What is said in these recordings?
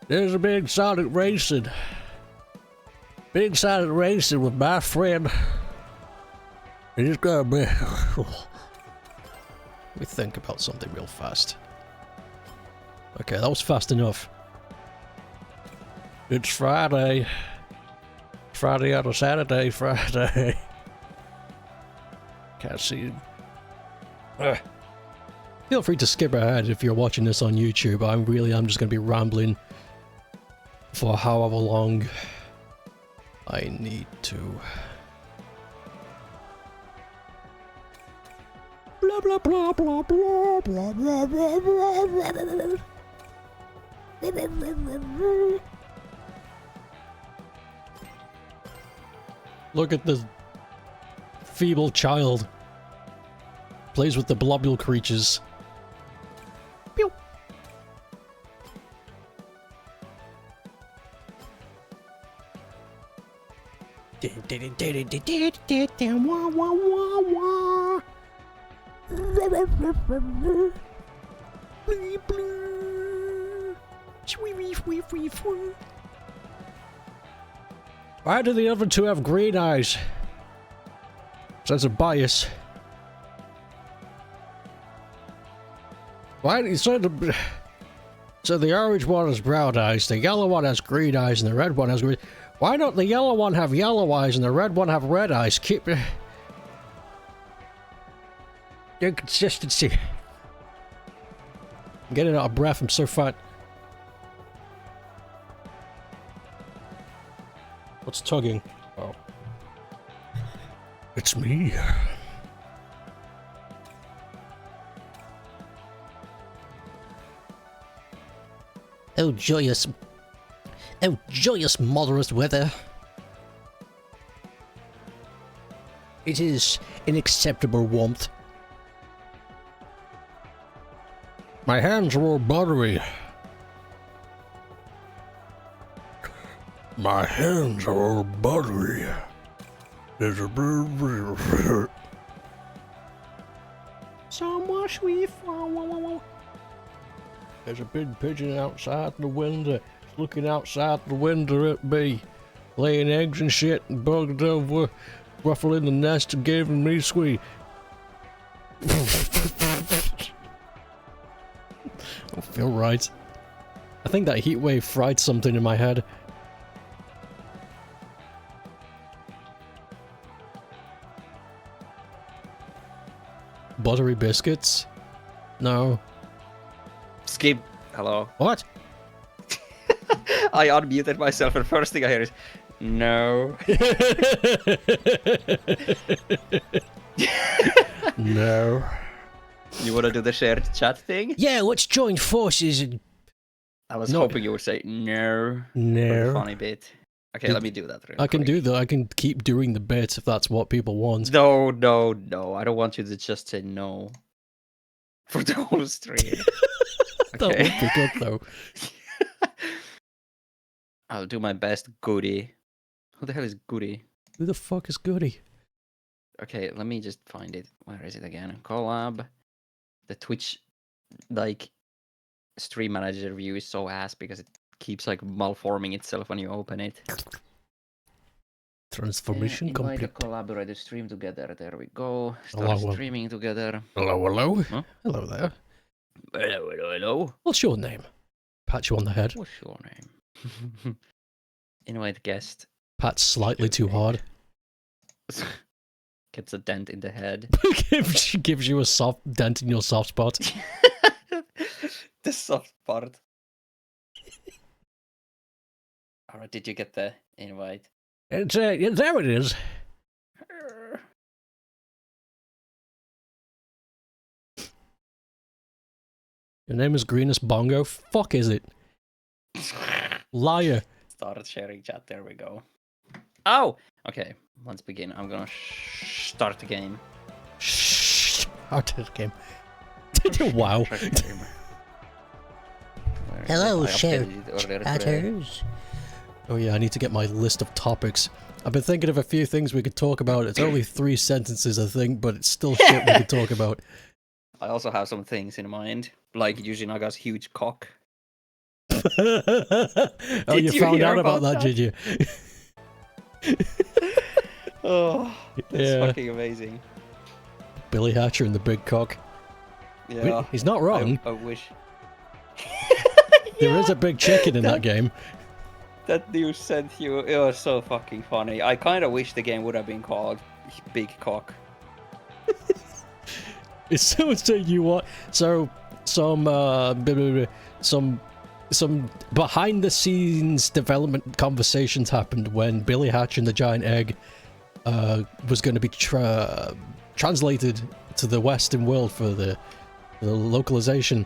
There's a big Sonic racing. Big Sonic racing with my friend. It's gonna be... Let me think about something real fast. Okay, that was fast enough. It's Friday. Friday on a Saturday, Friday. Can't see it. Feel free to skip ahead if you're watching this on YouTube. I'm just going to be rambling for however long I need to. Blah blah blah blah blah blah blah blah blah. Look at this feeble child. Plays with the blobule creatures. Pew. Why do the other two have green eyes? Sense of bias. Why? So the orange one has brown eyes, the yellow one has green eyes, and the red one has green. Why don't the yellow one have yellow eyes and the red one have red eyes? Keep inconsistency. I'm getting out of breath. I'm so fat. What's tugging? Oh, it's me. Oh joyous moderate weather. It is an acceptable warmth. My hands are all buttery. My hands are all buttery. There's a somewhat sweet. There's a big pigeon outside the window. It's looking outside the window at me, laying eggs and shit and bugged over, ruffling the nest and giving me sweet. Don't feel right. I think that heat wave fried something in my head. Buttery biscuits? No. Skip. Hello. What? I unmuted myself and first thing I hear is no. No. You wanna do the shared chat thing? Yeah, let's join forces and... I was hoping you would say no. No. Funny bit. Okay, let me do that real I can quick. do that. I can keep doing the bit if that's what people want. No, no, no. I don't want you to just say no. For the whole stream. That would be good though. I'll do my best, Goody. Who the hell is Goody? Who the fuck is Goody? Okay, let me just find it. Where is it again? Collab. The Twitch, like, stream manager view is so ass because it keeps, like, malforming itself when you open it. Transformation invite a complete. collaborator stream together. There we go. Hello, Start streaming together. Hello, hello. Huh? Hello there. Hello, hello, hello. What's your name? Pat you on the head. What's your name? Invite guest. Pat's slightly too hard. Gets a dent in the head. She gives you a soft dent in your soft spot. The soft part. Alright, did you get the invite? It's there it is. Your name is Greenest Bongo? Fuck is it? Liar. Start sharing chat, there we go. Oh! Okay, let's begin. I'm gonna start the game. Shh. Start the game. Wow. Hello, chatters. Oh yeah, I need to get my list of topics. I've been thinking of a few things we could talk about. It's only 3 sentences, I think, but it's still shit we could talk about. I also have some things in mind, like Yuji Naga's huge cock. Oh, you you found hear out about about that, did you? Oh, that's Yeah. fucking amazing. Billy Hatcher and the big cock. Yeah. He's not wrong. I wish. There is a big chicken in that game. That news sent you. It was so fucking funny. I kind of wish the game would have been called Big Cock. It's so you what? So some behind the scenes development conversations happened when Billy Hatch and the Giant Egg was going to be translated to the Western world for the localization.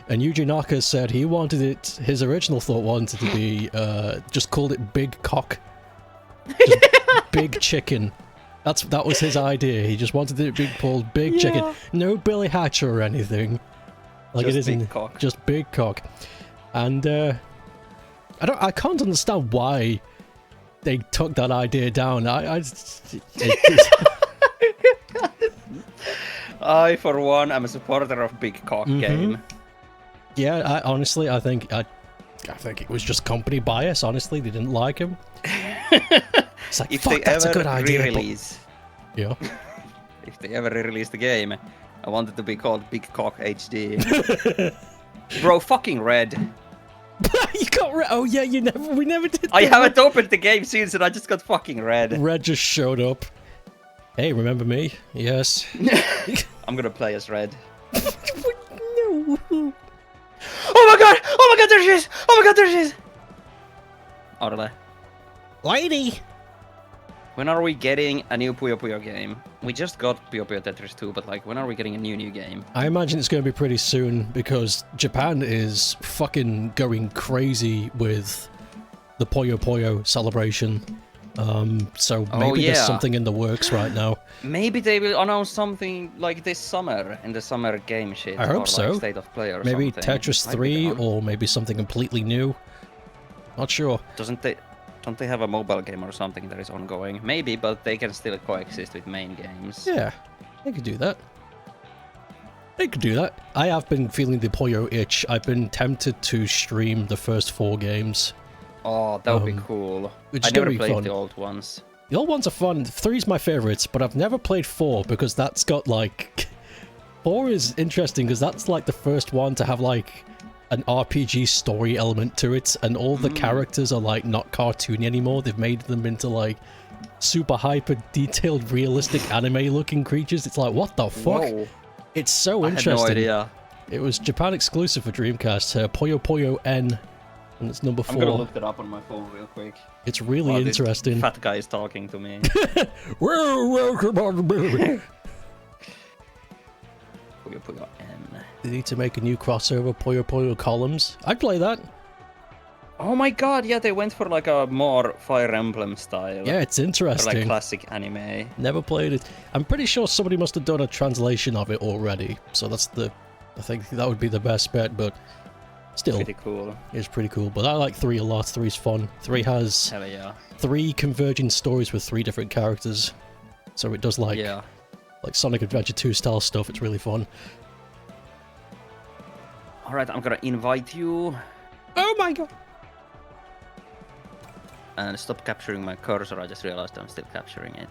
And Yuji Naka said he wanted it, his original thought wanted to be, just called it Big Cock. Just Big Chicken. That was his idea. He just wanted it to be called Big Chicken. No Billy Hatcher or anything. Like Just it isn't. Big Cock. Just Big Cock. And, I can't understand why they took that idea down. I, for one, am a supporter of Big Cock game. Yeah, honestly, I think it was just company bias. Honestly, they didn't like him. It's like, If fuck, they that's a ever good idea. re-release, Yeah. if they ever re-release the game, I want it to be called Big Cock HD. Bro, fucking Red. You got red. Oh yeah, we never did. I that. haven't opened the game since, and I just got fucking Red. Red just showed up. Hey, remember me? Yes. I'm gonna play as Red. No. Oh my god! Oh my god, there she is! Oh my god, there she is! Arle, Lady. when are we getting a new Puyo Puyo game? We just got Puyo Puyo Tetris 2, but like, when are we getting a new game? I imagine it's going to be pretty soon because Japan is fucking going crazy with the Puyo Puyo celebration. So maybe there's something in the works right now. Maybe they will announce something like this summer, in the summer game shit. I hope or so. Like State of Play or Maybe something. Tetris Might be 3 down. or maybe something completely new. Not sure. Don't they have a mobile game or something that is ongoing? Maybe, but they can still coexist with main games. Yeah, they could do that. They could do that. I have been feeling the Puyo itch. I've been tempted to stream the first 4 games. Oh, that would be cool. Which I is gonna never be played fun. the old ones. The old ones are fun. 3's my favourite, but I've never played 4 because that's got like... 4 is interesting because that's like the first one to have like an RPG story element to it, and all the characters are like not cartoony anymore. They've made them into like super hyper detailed realistic anime looking creatures. It's like, what the fuck? Whoa. It's so I had interesting. no idea. It was Japan exclusive for Dreamcast. Puyo Puyo N, and it's number 4. I'm gonna look that up on my phone real quick. It's really This interesting. fat guy is talking to me. Well, welcome on board. Puyo Puyo N. They need to make a new crossover Puyo Puyo Columns. I'd play that. Oh my god, yeah, they went for like a more Fire Emblem style. Yeah, it's Or like interesting. classic anime. Never played it. I'm pretty sure somebody must have done a translation of it already. So that's I think that would be the best bet, but still, Pretty cool. it's pretty cool. But I like 3 a lot. 3's fun. 3 has Hell yeah. 3 converging stories with 3 different characters. So it does like Sonic Adventure 2 style stuff. It's really fun. Alright, I'm gonna invite you. Oh my god! And stop capturing my cursor, I just realized I'm still capturing it.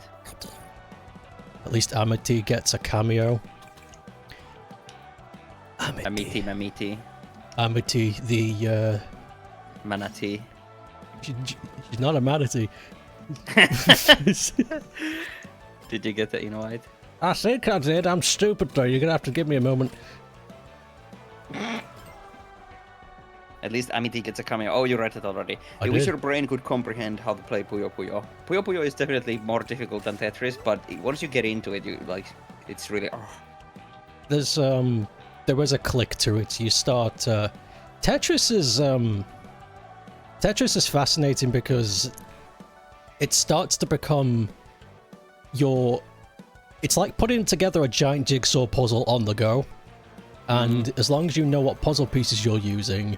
At least Amity gets a cameo. Amity. Amity, the Manatee. she's not a manatee. Did you get the invite? I think I did. I'm stupid though. You're gonna have to give me a moment. At least Amity gets a cameo. Oh, you read it already. I wish your brain could comprehend how to play Puyo Puyo. Puyo Puyo is definitely more difficult than Tetris, but once you get into it, it's really... There's there was a click to it. You start Tetris is fascinating because it starts to become it's like putting together a giant jigsaw puzzle on the go. And as long as you know what puzzle pieces you're using,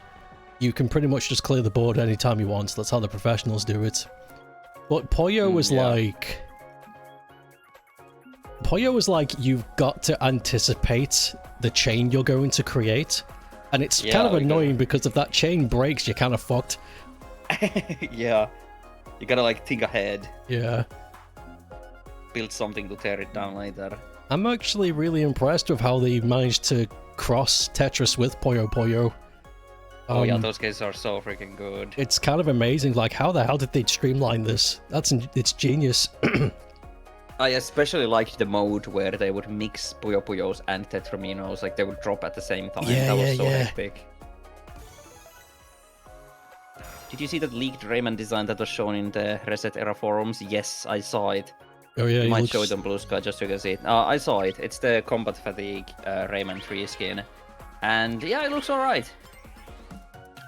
you can pretty much just clear the board anytime you want. That's how the professionals do it. But Puyo was like you've got to anticipate the chain you're going to create, And it's Yeah, kind of like annoying because if that chain breaks, you're kind of fucked. Yeah. You gotta like think ahead. Yeah. Build something to tear it down later. I'm actually really impressed with how they managed to cross Tetris with Puyo Puyo. Oh yeah, those guys are so freaking good. It's kind of amazing, like how the hell did they streamline this? It's genius. I especially liked the mode where they would mix Puyo Puyos and Tetraminos, like they would drop at the same time. Yeah, that was yeah, so yeah. epic. Did you see that leaked Rayman design that was shown in the Reset Era forums? Yes, I saw it. Oh yeah, You he might looks... show it on BlueSky just so you can see it. I saw it. It's the Combat Fatigue Rayman 3 skin. And yeah, it looks alright.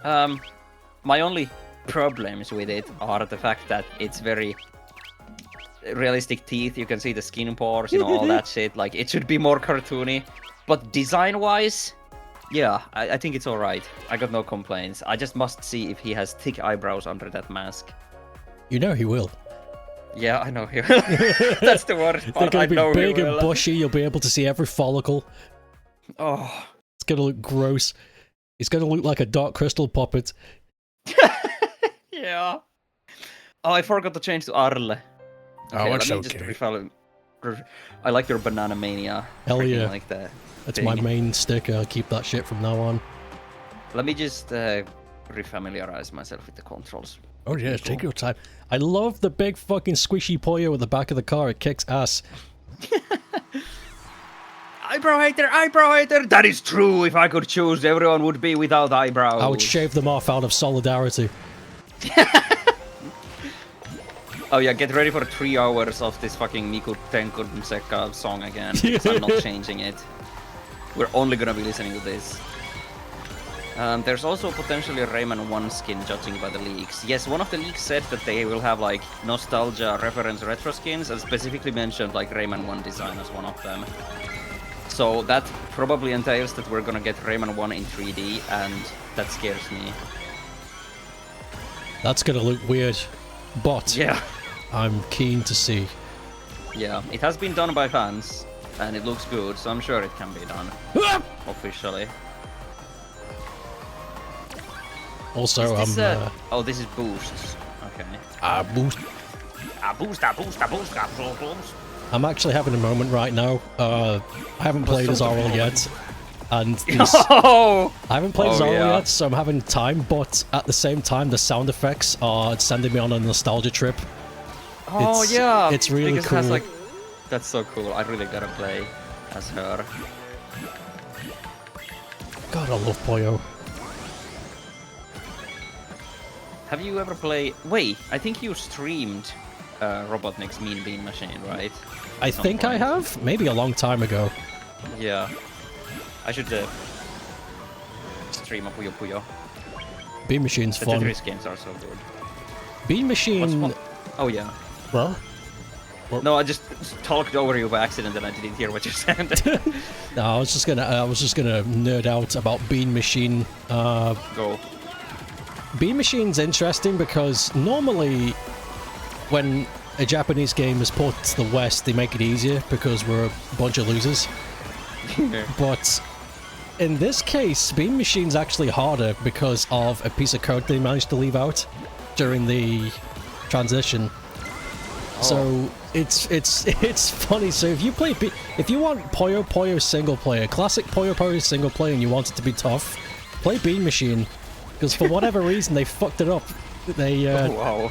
My only problems with it are the fact that it's very realistic teeth. You can see the skin pores, you know, all that shit. Like, it should be more cartoony. But design-wise, yeah, I think it's alright. I got no complaints. I just must see if he has thick eyebrows under that mask. You know he will. Yeah, I know he will. That's the worst part. They're I gonna know be he big and will. bushy, you'll be able to see every follicle. Oh. It's gonna look gross. It's gonna look like a Dark Crystal puppet. Yeah. Oh, I forgot to change to Arle. Okay, it's let me just refill it. I like your Banana Mania. Hell Freaking yeah. like that. That's my main stick. I'll keep that shit from now on. Let me just refamiliarize myself with the controls. Oh yeah, take your time. I love the big fucking squishy Puyo at the back of the car. It kicks ass. Eyebrow hater, eyebrow hater! That is true! If I could choose, everyone would be without eyebrows. I would shave them off out of solidarity. Oh yeah, get ready for 3 hours of this fucking Miku Tenkun Seka song again. Because I'm not changing it. We're only gonna be listening to this. There's also potentially a Rayman 1 skin, judging by the leaks. Yes, one of the leaks said that they will have like nostalgia reference retro skins, and specifically mentioned like Rayman 1 design as one of them. So that probably entails that we're gonna get Rayman 1 in 3D, and that scares me. That's gonna look weird, but yeah, I'm keen to see. Yeah, it has been done by fans, and it looks good, so I'm sure it can be done officially. Also, this, oh, this is boosts. Okay. Boost. Boost. I'm actually having a moment right now. I haven't played as Arle yet, and this, I haven't played as Arle yet, so I'm having time. But at the same time, the sound effects are sending me on a nostalgia trip. Oh yeah, it's really because cool. It has, like, that's so cool. I really gotta play as her. God, I love Puyo. Have you ever played? Wait, I think you streamed Robotnik's Mean Bean Machine, right? I think I have, maybe a long time ago. Yeah, I should stream a Puyo Puyo. Bean Machine's The fun. Tetris games are so good. Bean Machine. Oh yeah. Well. No, I just talked over you by accident, and I didn't hear what you said. No, I was just gonna nerd out about Bean Machine. Go. Bean Machine's interesting because normally when a Japanese game is ported to the West, they make it easier because we're a bunch of losers. But in this case, Bean Machine's actually harder because of a piece of code they managed to leave out during the transition. Oh. So it's funny. So if you want Puyo Puyo single player, classic Puyo Puyo single player, and you want it to be tough, play Bean Machine. Because for whatever reason they fucked it up. They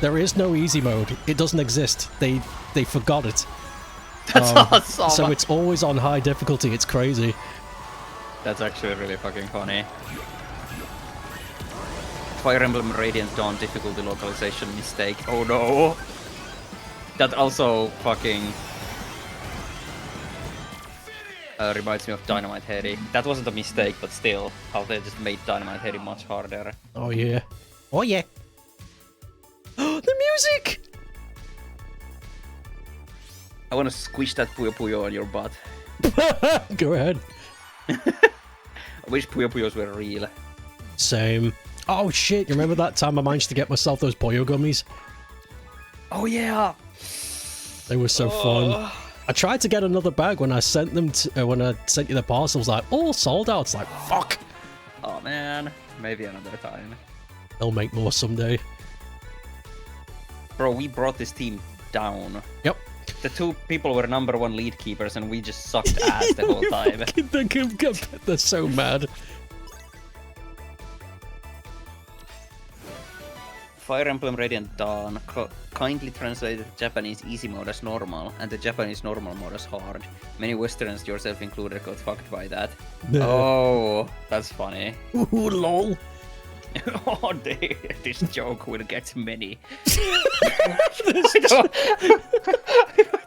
there is no easy mode. It doesn't exist. They forgot it. That's awesome. So it's always on high difficulty. It's crazy. That's actually really fucking funny. Fire Emblem Radiant Dawn difficulty localization mistake. Oh no. That also fucking reminds me of Dynamite Heady. That wasn't a mistake, but still, how they just made Dynamite Heady much harder. Oh yeah. Oh yeah. The music! I wanna squish that Puyo Puyo on your butt. Go ahead. I wish Puyo Puyos were real. Same. Oh shit, you remember that time I managed to get myself those Puyo gummies? Oh yeah! They were so fun. I tried to get another bag when I sent them to, when I sent you the parcels, like, all sold out. It's like, fuck. Oh man, maybe another time. They'll make more someday. Bro, we brought this team down. Yep. The 2 people were #1 lead keepers and we just sucked ass the whole time. They're so mad. Fire Emblem Radiant Dawn kindly translated Japanese easy mode as normal and the Japanese normal mode as hard. Many Westerns, yourself included, got fucked by that. Oh, that's funny. Ooh, lol. Oh, this joke will get many. What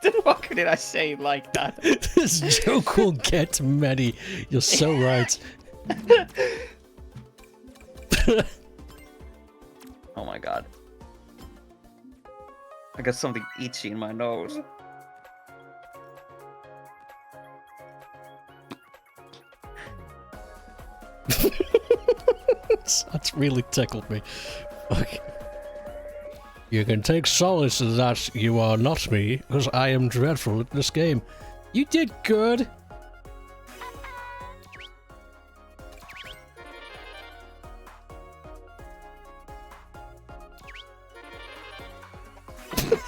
the fuck did I say it like that? This joke will get many. You're so right. Oh my god. I got something itchy in my nose. That's really tickled me. Fuck. You can take solace in that you are not me, because I am dreadful at this game. You did good.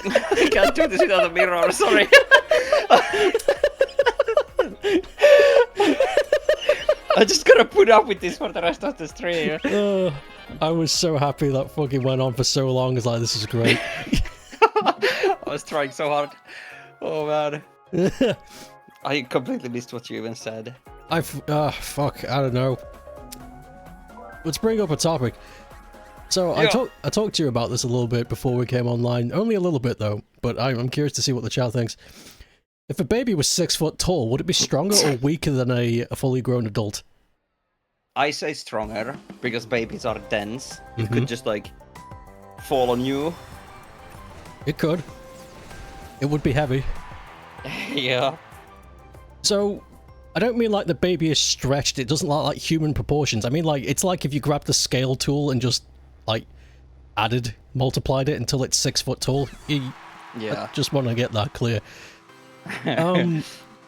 I can't do this without a mirror, sorry. I just gotta put up with this for the rest of the stream. I was so happy that fucking went on for so long. It's like, this is great. I was trying so hard. Oh man. I completely missed what you even said. Fuck, I don't know. Let's bring up a topic. So yeah. I talked to you about this a little bit before we came online. Only a little bit though, but I'm curious to see what the chat thinks. If a baby was 6 foot tall, would it be stronger or weaker than a fully grown adult? I say stronger, because babies are dense. It could just like fall on you. It could. It would be heavy. Yeah. So, I don't mean like the baby is stretched, it doesn't look like human proportions. I mean like, it's like if you grabbed the scale tool and just like multiplied it until it's 6 foot tall. Yeah. I just want to get that clear.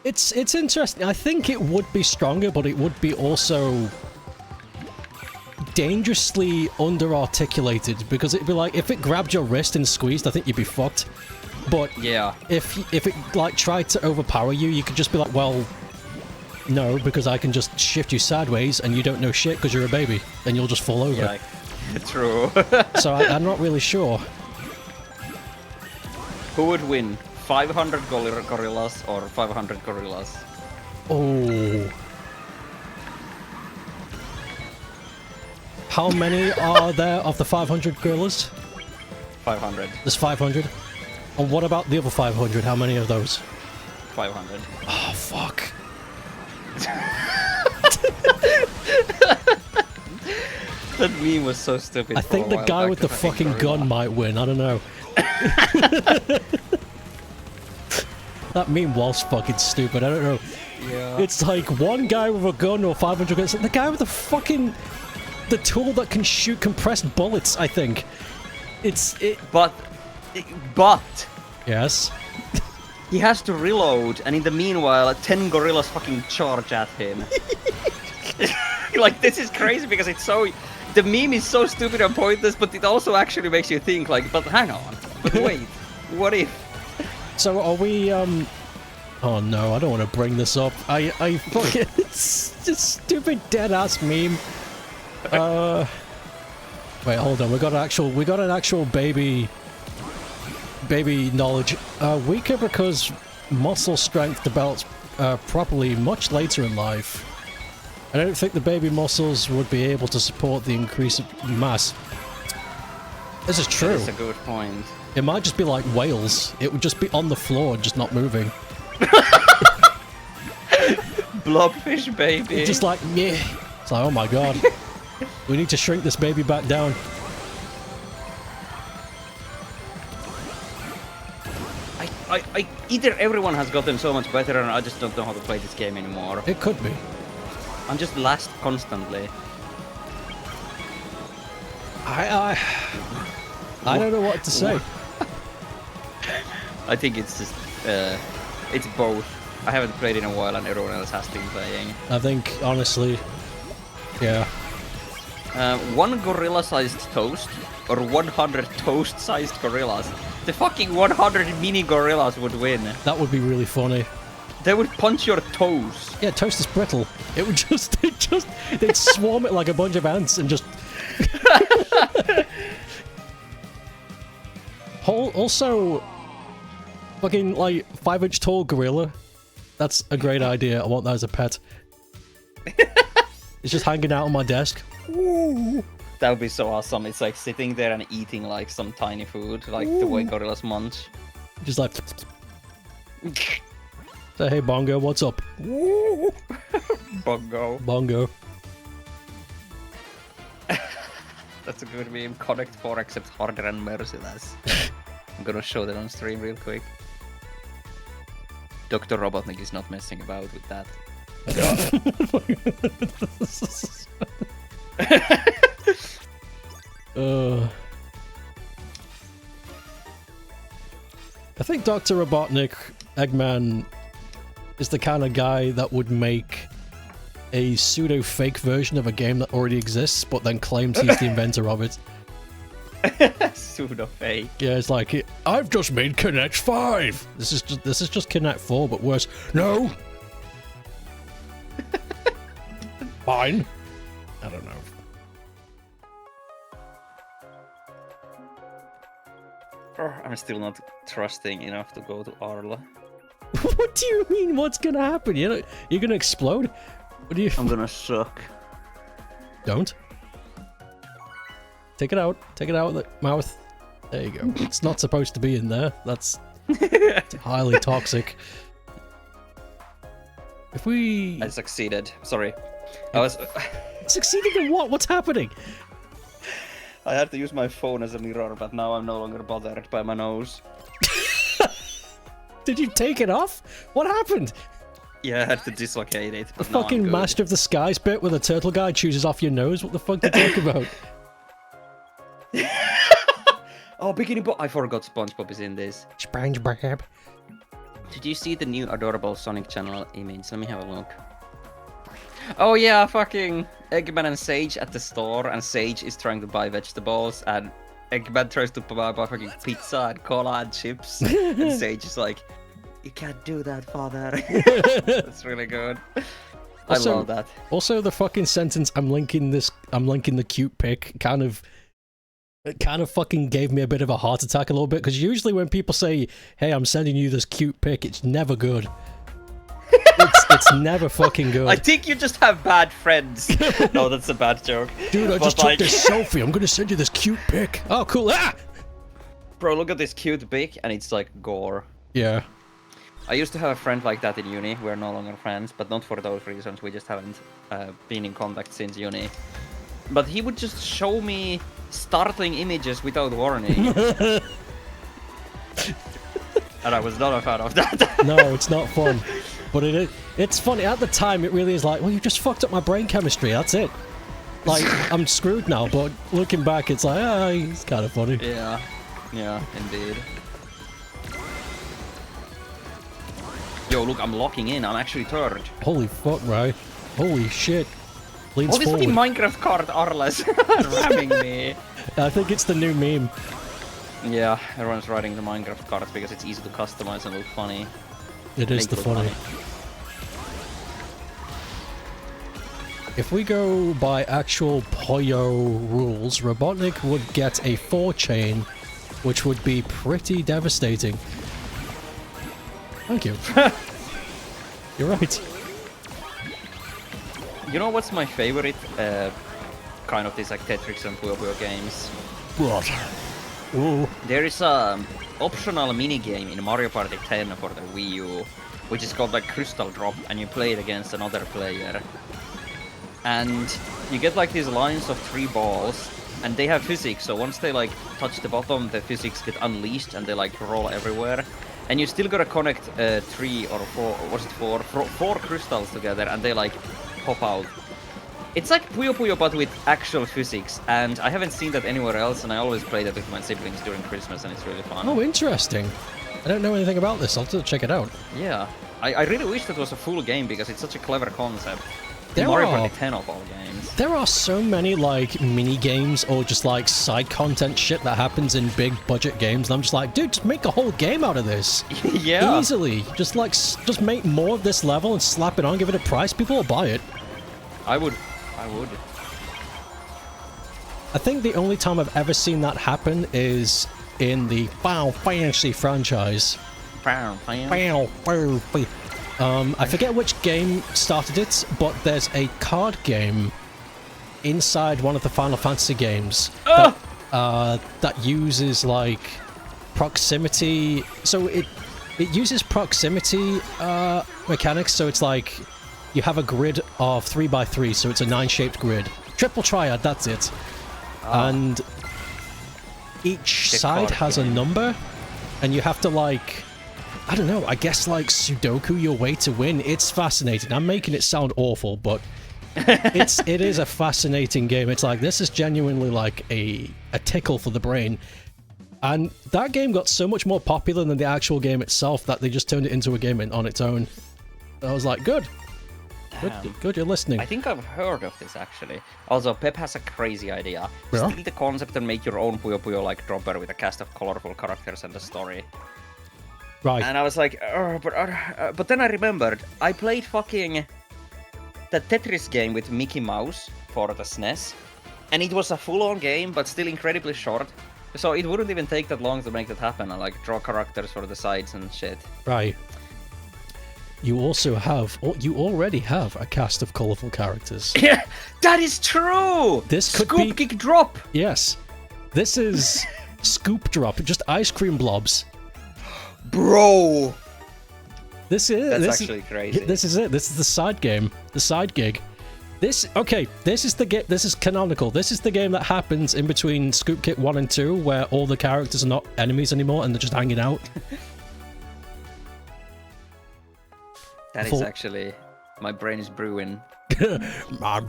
It's interesting. I think it would be stronger, but it would be also dangerously under-articulated, because it'd be like, if it grabbed your wrist and squeezed, I think you'd be fucked. But yeah, if it like tried to overpower you, you could just be like, well, no, because I can just shift you sideways and you don't know shit because you're a baby and you'll just fall over. Yeah, true. So I'm not really sure. Who would win? 500 gorillas or 500 gorillas? Oh. How many are there of the 500 gorillas? 500. There's 500? And what about the other 500? How many of those? 500. Oh, fuck. That meme was so stupid. I think the guy with the fucking gun might win. I don't know. That meme was fucking stupid. I don't know. Yeah. It's like one guy with a gun or 500 guns. The guy with the fucking... the tool that can shoot compressed bullets, I think. But... Yes? He has to reload, and in the meanwhile, 10 gorillas fucking charge at him. Like, this is crazy because it's so... The meme is so stupid and pointless, but it also actually makes you think, like, but hang on. But wait, what if... So are we, Oh no, I don't want to bring this up. I fucking... It's just stupid dead-ass meme. Wait, hold on, we got an actual baby knowledge. Weaker because muscle strength develops properly much later in life. I don't think the baby muscles would be able to support the increase of mass. This is true. That's a good point. It might just be like whales. It would just be on the floor, just not moving. Blobfish baby. It's just like, yeah. It's like, oh my god. We need to shrink this baby back down. Either everyone has gotten so much better and I just don't know how to play this game anymore. It could be. I'm just last constantly. I don't know what to say. I think it's just, it's both. I haven't played in a while and everyone else has been playing. I think, honestly, yeah. One gorilla-sized toast or 100 toast-sized gorillas. The fucking 100 mini gorillas would win. That would be really funny. They would punch your toes. Yeah, toast is brittle. It would they'd swarm it like a bunch of ants and just... Also, fucking, like, 5-inch tall gorilla. That's a great idea. I want that as a pet. It's just hanging out on my desk. Ooh. That would be so awesome. It's like sitting there and eating like some tiny food, like the way gorillas munch. Just like... Say, hey, Bongo, what's up? Bongo. Bongo. That's a good meme. Connect 4 except harder and merciless. I'm gonna show that on stream real quick. Dr. Robotnik is not messing about with that. I think Dr. Robotnik, Eggman, is the kind of guy that would make a pseudo-fake version of a game that already exists, but then claims he's the inventor of it. Pseudo-fake. Yeah, it's like, I've just made Kinect 5! This is just Kinect 4, but worse. No! Fine. I don't know. I'm still not trusting enough to go to Arle. What do you mean? What's gonna happen? You're gonna explode? What do you... I'm gonna suck. Don't. Take it out. Take it out of the mouth. There you go. It's not supposed to be in there. That's highly toxic. If we... I succeeded. Sorry. I was... Succeeded in what? What's happening? I had to use my phone as a mirror, but now I'm no longer bothered by my nose. Did you take it off? What happened? Yeah, I had to dislocate it. The fucking Master of the Skies bit where the turtle guy chooses off your nose? What the fuck are you talking about? Oh, Bikini Bo- I forgot SpongeBob is in this. SpongeBob. Did you see the new adorable Sonic Channel image? Let me have a look. Oh yeah, fucking Eggman and Sage at the store, and Sage is trying to buy vegetables, and Eggman tries to buy fucking pizza and cola and chips, and Sage is like, "You can't do that, father." That's really good. Also, I love that. Also, the fucking sentence, I'm linking the cute pic, it kind of fucking gave me a bit of a heart attack a little bit, because usually when people say, hey, I'm sending you this cute pic, it's never good. It's never fucking good. I think you just have bad friends. No, that's a bad joke. Dude, I just took this selfie. I'm gonna send you this cute pic. Oh, cool. Ah! Bro, look at this cute pic, and it's like gore. Yeah. I used to have a friend like that in uni. We're no longer friends, but not for those reasons. We just haven't been in contact since uni. But he would just show me startling images without warning. And I was not a fan of that. No, it's not fun. But it's funny. At the time, it really is like, well, you just fucked up my brain chemistry. That's it. Like, I'm screwed now. But looking back, it's like, it's kind of funny. Yeah. Yeah, indeed. Yo, look, I'm locking in. I'm actually third. Holy fuck, right? Holy shit. Leans Oh, this forward. fucking Minecraft card Arles ramming me. I think it's the new meme. Yeah, everyone's writing the Minecraft cards because it's easy to customize and look funny. It is the funny. If we go by actual Poyo rules, Robotnik would get a 4-chain, which would be pretty devastating. Thank you. You're right. You know what's my favorite kind of these like Tetris and Puyo Puyo games? What? Ooh. There is a optional mini game in Mario Party 10 for the Wii U, which is called like Crystal Drop, and you play it against another player. And you get like these lines of 3 balls, and they have physics, so once they like touch the bottom, the physics get unleashed and they like roll everywhere. And you still gotta connect 3 or 4, or was it 4? 4 crystals together, and they like pop out. It's like Puyo Puyo but with actual physics, and I haven't seen that anywhere else, and I always play that with my siblings during Christmas, and it's really fun. Oh, interesting. I don't know anything about this. I'll have to check it out. Yeah, I really wish that was a full game, because it's such a clever concept. Mario Party 10 of all games. There are so many like mini games or just like side content shit that happens in big budget games, and I'm just like, dude, just make a whole game out of this. Yeah. Easily. Just like, just make more of this level and slap it on, give it a price, people will buy it. I would. I think the only time I've ever seen that happen is in the Final Fantasy franchise. I forget which game started it, but there's a card game inside one of the Final Fantasy games that uses like proximity. So it uses proximity mechanics. So it's like you have a grid of 3x3, so it's a 9-shaped grid. Triple triad, that's it. And each side has a number, and you have to like, I don't know, I guess like Sudoku your way to win. It's fascinating. I'm making it sound awful, but it is a fascinating game. It's like, this is genuinely like a tickle for the brain. And that game got so much more popular than the actual game itself that they just turned it into a game on its own. And I was like, good, you're listening. I think I've heard of this actually. Also, Pep has a crazy idea. Yeah? Steal the concept and make your own Puyo Puyo like dropper with a cast of colorful characters and a story. Right. And I was like, but then I remembered I played fucking the Tetris game with Mickey Mouse for the SNES, and it was a full-on game, but still incredibly short. So it wouldn't even take that long to make that happen. I like draw characters for the sides and shit. Right. You also have, you already have a cast of colorful characters. Yeah, that is true. This could Scoop Kick Drop. Yes. This is Scoop Drop, just ice cream blobs. Bro. That's Actually crazy. This is it. This is the side game, the side gig. This is the game. This is canonical. This is the game that happens in between Scoop Kick 1 and 2, where all the characters are not enemies anymore and they're just hanging out. That is actually, my brain is brewing. my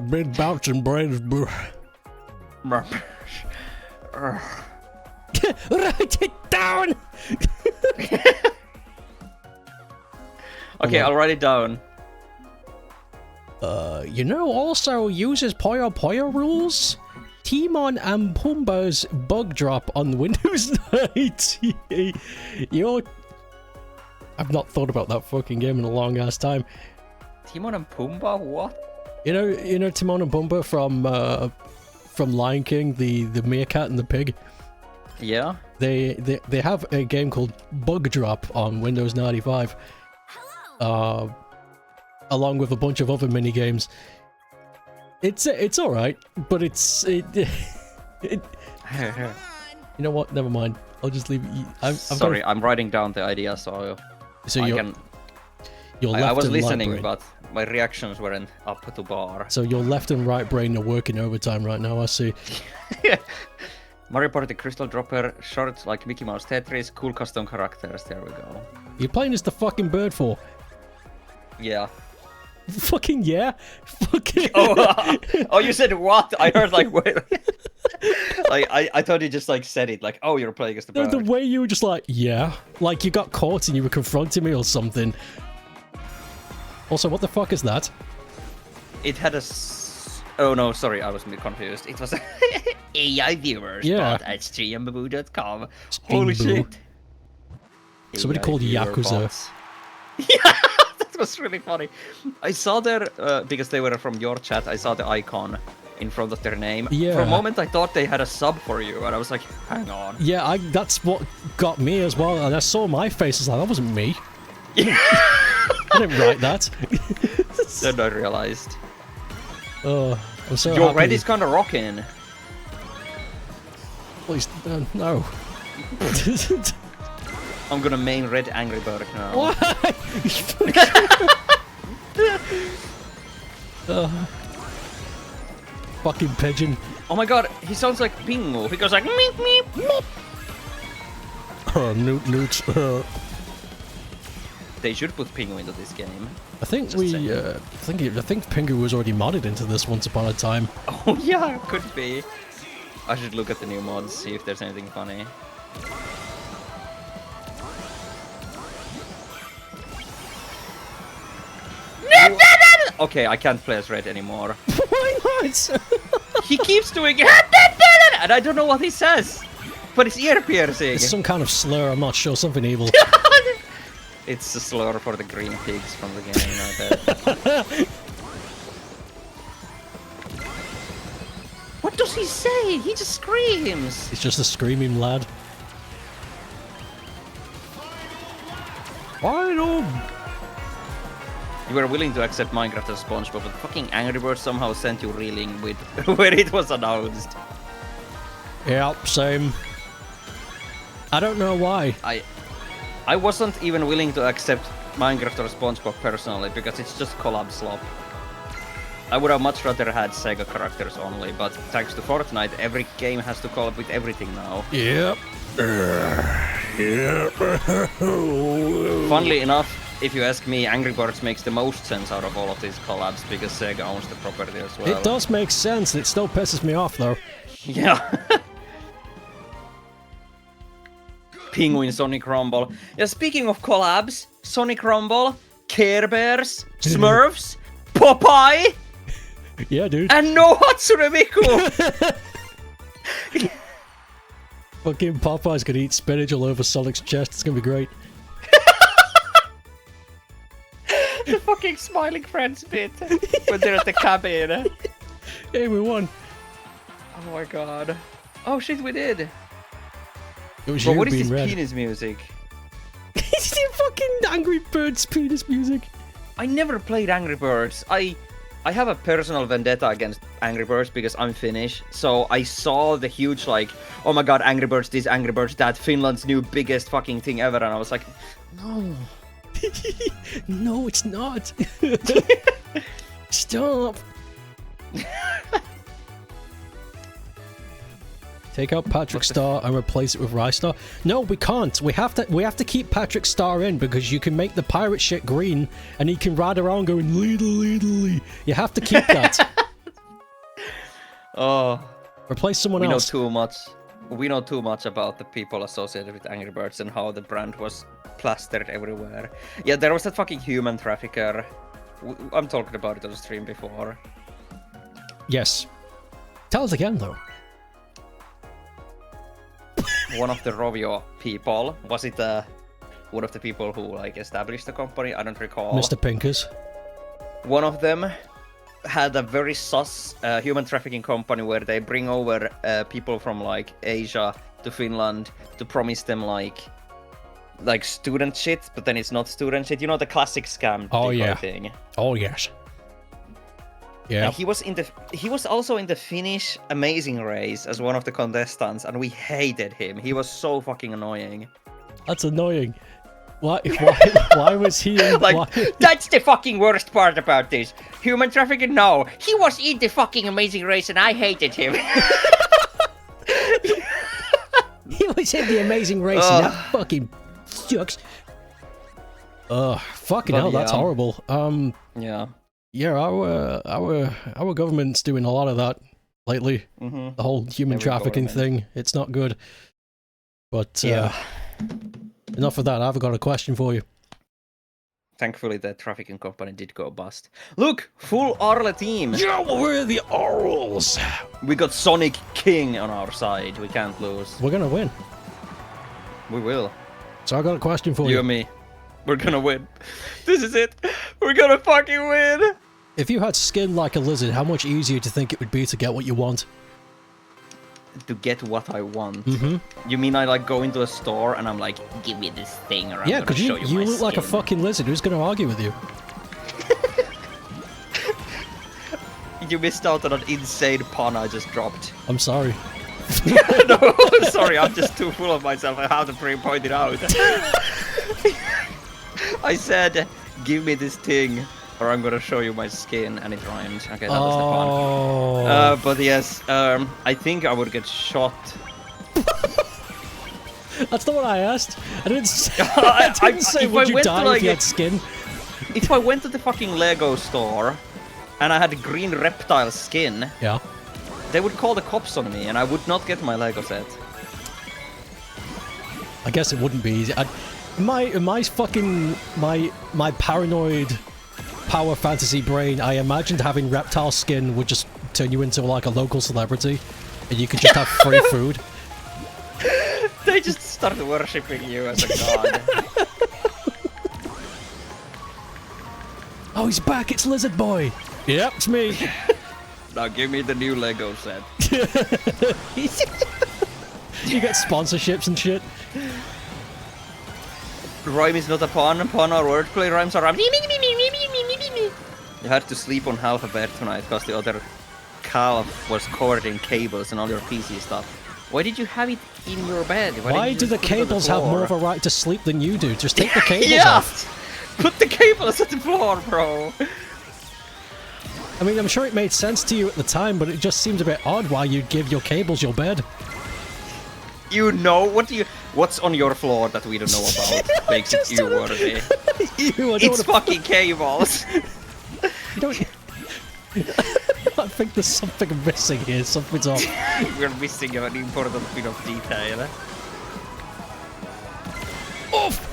big bouncing brain is brewing. Write it down. Okay, I'll write it down. You know, also uses Puyo Puyo rules. Timon and Pumbaa's bug drop on Windows 98. I've not thought about that fucking game in a long ass time. Timon and Pumbaa? What? You know Timon and Pumbaa from Lion King, the meerkat and the pig. Yeah. They have a game called Bug Drop on Windows 95. Along with a bunch of other mini games. It's all right, but it you know what? Never mind. I'll just leave it. Sorry, I'm writing down the idea, so you're left I was and right listening, brain. but my reactions weren't up to bar. So your left and right brain are working overtime right now. I see. Mario Party Crystal Dropper, short like Mickey Mouse Tetris, cool custom characters. There we go. You're playing as the fucking bird for? Yeah. Fucking yeah. Fucking. Oh, you said what? I heard like wait. Like I thought you just like said it like, oh, you're playing as the bird. The way you were just like, yeah, like you got caught and you were confronting me or something. Also, what the fuck is that? It had a. Oh no, sorry, I was confused. It was AI viewers at streamboo.com. Holy shit! Somebody called Yakuza. Yeah, that was really funny. I saw their because they were from your chat. I saw the icon in front of their name. Yeah. For a moment, I thought they had a sub for you, and I was like, hang on. Yeah, that's what got me as well. And I saw my face. I was like, that wasn't me. I didn't write that. Then I realized. Oh, I'm so Your happy. red is kind of rocking. Please, no. I'm gonna main red Angry Bird now. Why? Fucking pigeon. Oh my god, he sounds like Pingu. He goes like meep meep meep. Newt. They should put Pingu into this game. I think I think Pingu was already modded into this once upon a time. Oh yeah, could be. I should look at the new mods, see if there's anything funny. Okay, I can't play as red anymore. Why not? He keeps doing and I don't know what he says, but it's ear piercing. It's some kind of slur, I'm not sure, something evil. It's a slur for the green pigs from the game, I bet. What does he say? He just screams. He's just a screaming lad. Final! You were willing to accept Minecraft as SpongeBob, but fucking Angry Birds somehow sent you reeling with where it was announced. Yeah, same. I don't know why. I wasn't even willing to accept Minecraft or SpongeBob personally, because it's just collab slop. I would have much rather had Sega characters only, but thanks to Fortnite, every game has to collab with everything now. Yep. Yep. Funnily enough, if you ask me, Angry Birds makes the most sense out of all of these collabs, because Sega owns the property as well. It does make sense, it still pisses me off though. Yeah. Penguin Sonic Rumble. Yeah, speaking of collabs, Sonic Rumble, Care Bears, Smurfs, Popeye, yeah, dude. and no Hatsune Miku! Fucking Popeye's gonna eat spinach all over Sonic's chest, it's gonna be great. The fucking Smiling Friends bit when they're at the cabin. Hey, we won. Oh my god. Oh shit, we did. It was But you what is being this red. penis music? It's the fucking Angry Birds penis music. I never played Angry Birds. I have a personal vendetta against Angry Birds because I'm Finnish. So I saw the huge like, oh my god, Angry Birds this, Angry Birds that, Finland's new biggest fucking thing ever, and I was like, no. No, it's not. Stop. Take out Patrick Star and replace it with Rystar. No, we can't. We have to keep Patrick Star in because you can make the pirate shit green and he can ride around going leedle leedle. You have to keep that. Oh. Replace someone We know else. too much. We know too much about the people associated with Angry Birds and how the brand was plastered everywhere. Yeah, there was that fucking human trafficker. I'm talking about it on stream before. Yes. Tell us again, though. One of the Rovio people, was it one of the people who like established the company? I don't recall. Mr. Pinkers. One of them had a very sus human trafficking company where they bring over people from like Asia to Finland to promise them like student shit, but then it's not student shit. You know, the classic scam thing. Oh yes. Yeah. And he was also in the Finnish Amazing Race as one of the contestants, and we hated him. He was so fucking annoying. That's annoying. Why was he in, That's the fucking worst part about this. Human trafficking, no. He was in the fucking Amazing Race and I hated him. He was in the Amazing Race and that fucking sucks. Fucking hell, that's horrible. Yeah. Yeah, our government's doing a lot of that lately. Mm-hmm. The whole human trafficking thing. It's not good. But enough of that. I've got a question for you. Thankfully, the trafficking company did go bust. Look, full Arle team. Yeah, we're the Arles. We got Sonic King on our side. We can't lose. We're gonna win. We will. So I got a question for you. You and me. We're gonna win. This is it. We're gonna fucking win. If you had skin like a lizard, how much easier do you think it would be to get what you want? To get what I want. Mm-hmm. You mean I like go into a store and I'm like, give me this thing, or I'm yeah, gonna because show you my look like a skin." fucking lizard. Who's gonna argue with you? You missed out on an insane pun I just dropped. I'm sorry. No, sorry, I'm just too full of myself. I have to point it out. I said, give me this thing, or I'm gonna show you my skin, and it rhymed. Okay, that was the pun. But yes, I think I would get shot. That's not what I asked. I didn't say, I didn't say would you die if you had skin. If I went to the fucking Lego store, and I had green reptile skin, yeah, they would call the cops on me, and I would not get my Lego set. I guess it wouldn't be easy. My paranoid power fantasy brain, I imagined having reptile skin would just turn you into like a local celebrity, and you could just have free food. They just started worshipping you as a god. Oh, he's back! It's Lizard Boy! Yep, it's me! Now give me the new Lego set. You get sponsorships and shit. Rhyme is not a pun or wordplay, rhymes are You had to sleep on half a bed tonight because the other calf was covered in cables and all your PC stuff. Why did you have it in your bed? Why do the cables have more of a right to sleep than you do? Just take the cables off. Put the cables at the floor, bro. I mean, I'm sure it made sense to you at the time, but it just seems a bit odd why you'd give your cables your bed. You know, what's on your floor that we don't know about makes it you worthy? It's fucking cables. You don't... I think there's something missing here. Something's off. We're missing an important bit of detail. Off!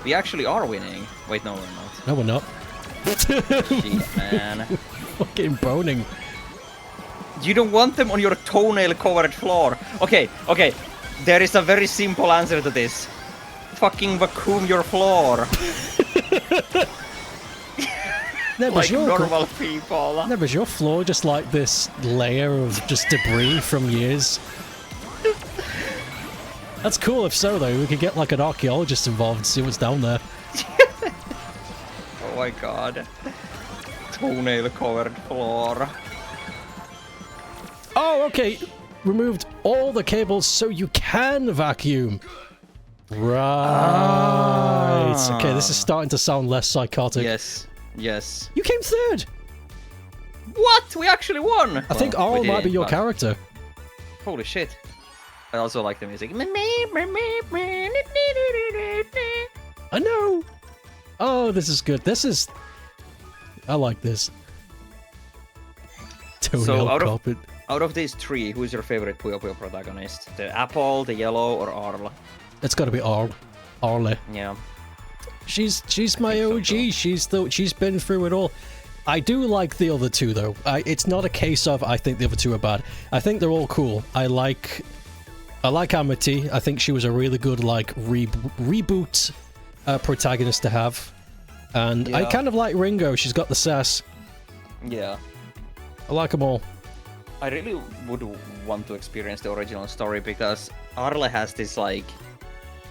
We actually are winning. Wait, no, we're not. No, we're not. Shit, man. Fucking boning. You don't want them on your toenail-covered floor. Okay. There is a very simple answer to this. Fucking vacuum your floor. Like normal people. No, was your floor just like this layer of just debris from years? That's cool if so, though. We could get like an archaeologist involved and see what's down there. Oh my god. Toenail-covered floor. Oh, okay. Removed all the cables so you can vacuum. Right. Okay, this is starting to sound less psychotic. Yes. You came third. What? We actually won. I think Arle might be your character. Holy shit. I also like the music. I know. Oh, this is good. I like this. So out of these three, who's your favorite Puyo Puyo protagonist? The apple, the yellow, or Arle? It's got to be Arle. Yeah. She's my OG. So she's been through it all. I do like the other two though. It's not a case of I think the other two are bad. I think they're all cool. I like Amity. I think she was a really good like reboot protagonist to have. And I kind of like Ringo. She's got the sass. Yeah. I like them all. I really would want to experience the original story because Arle has this like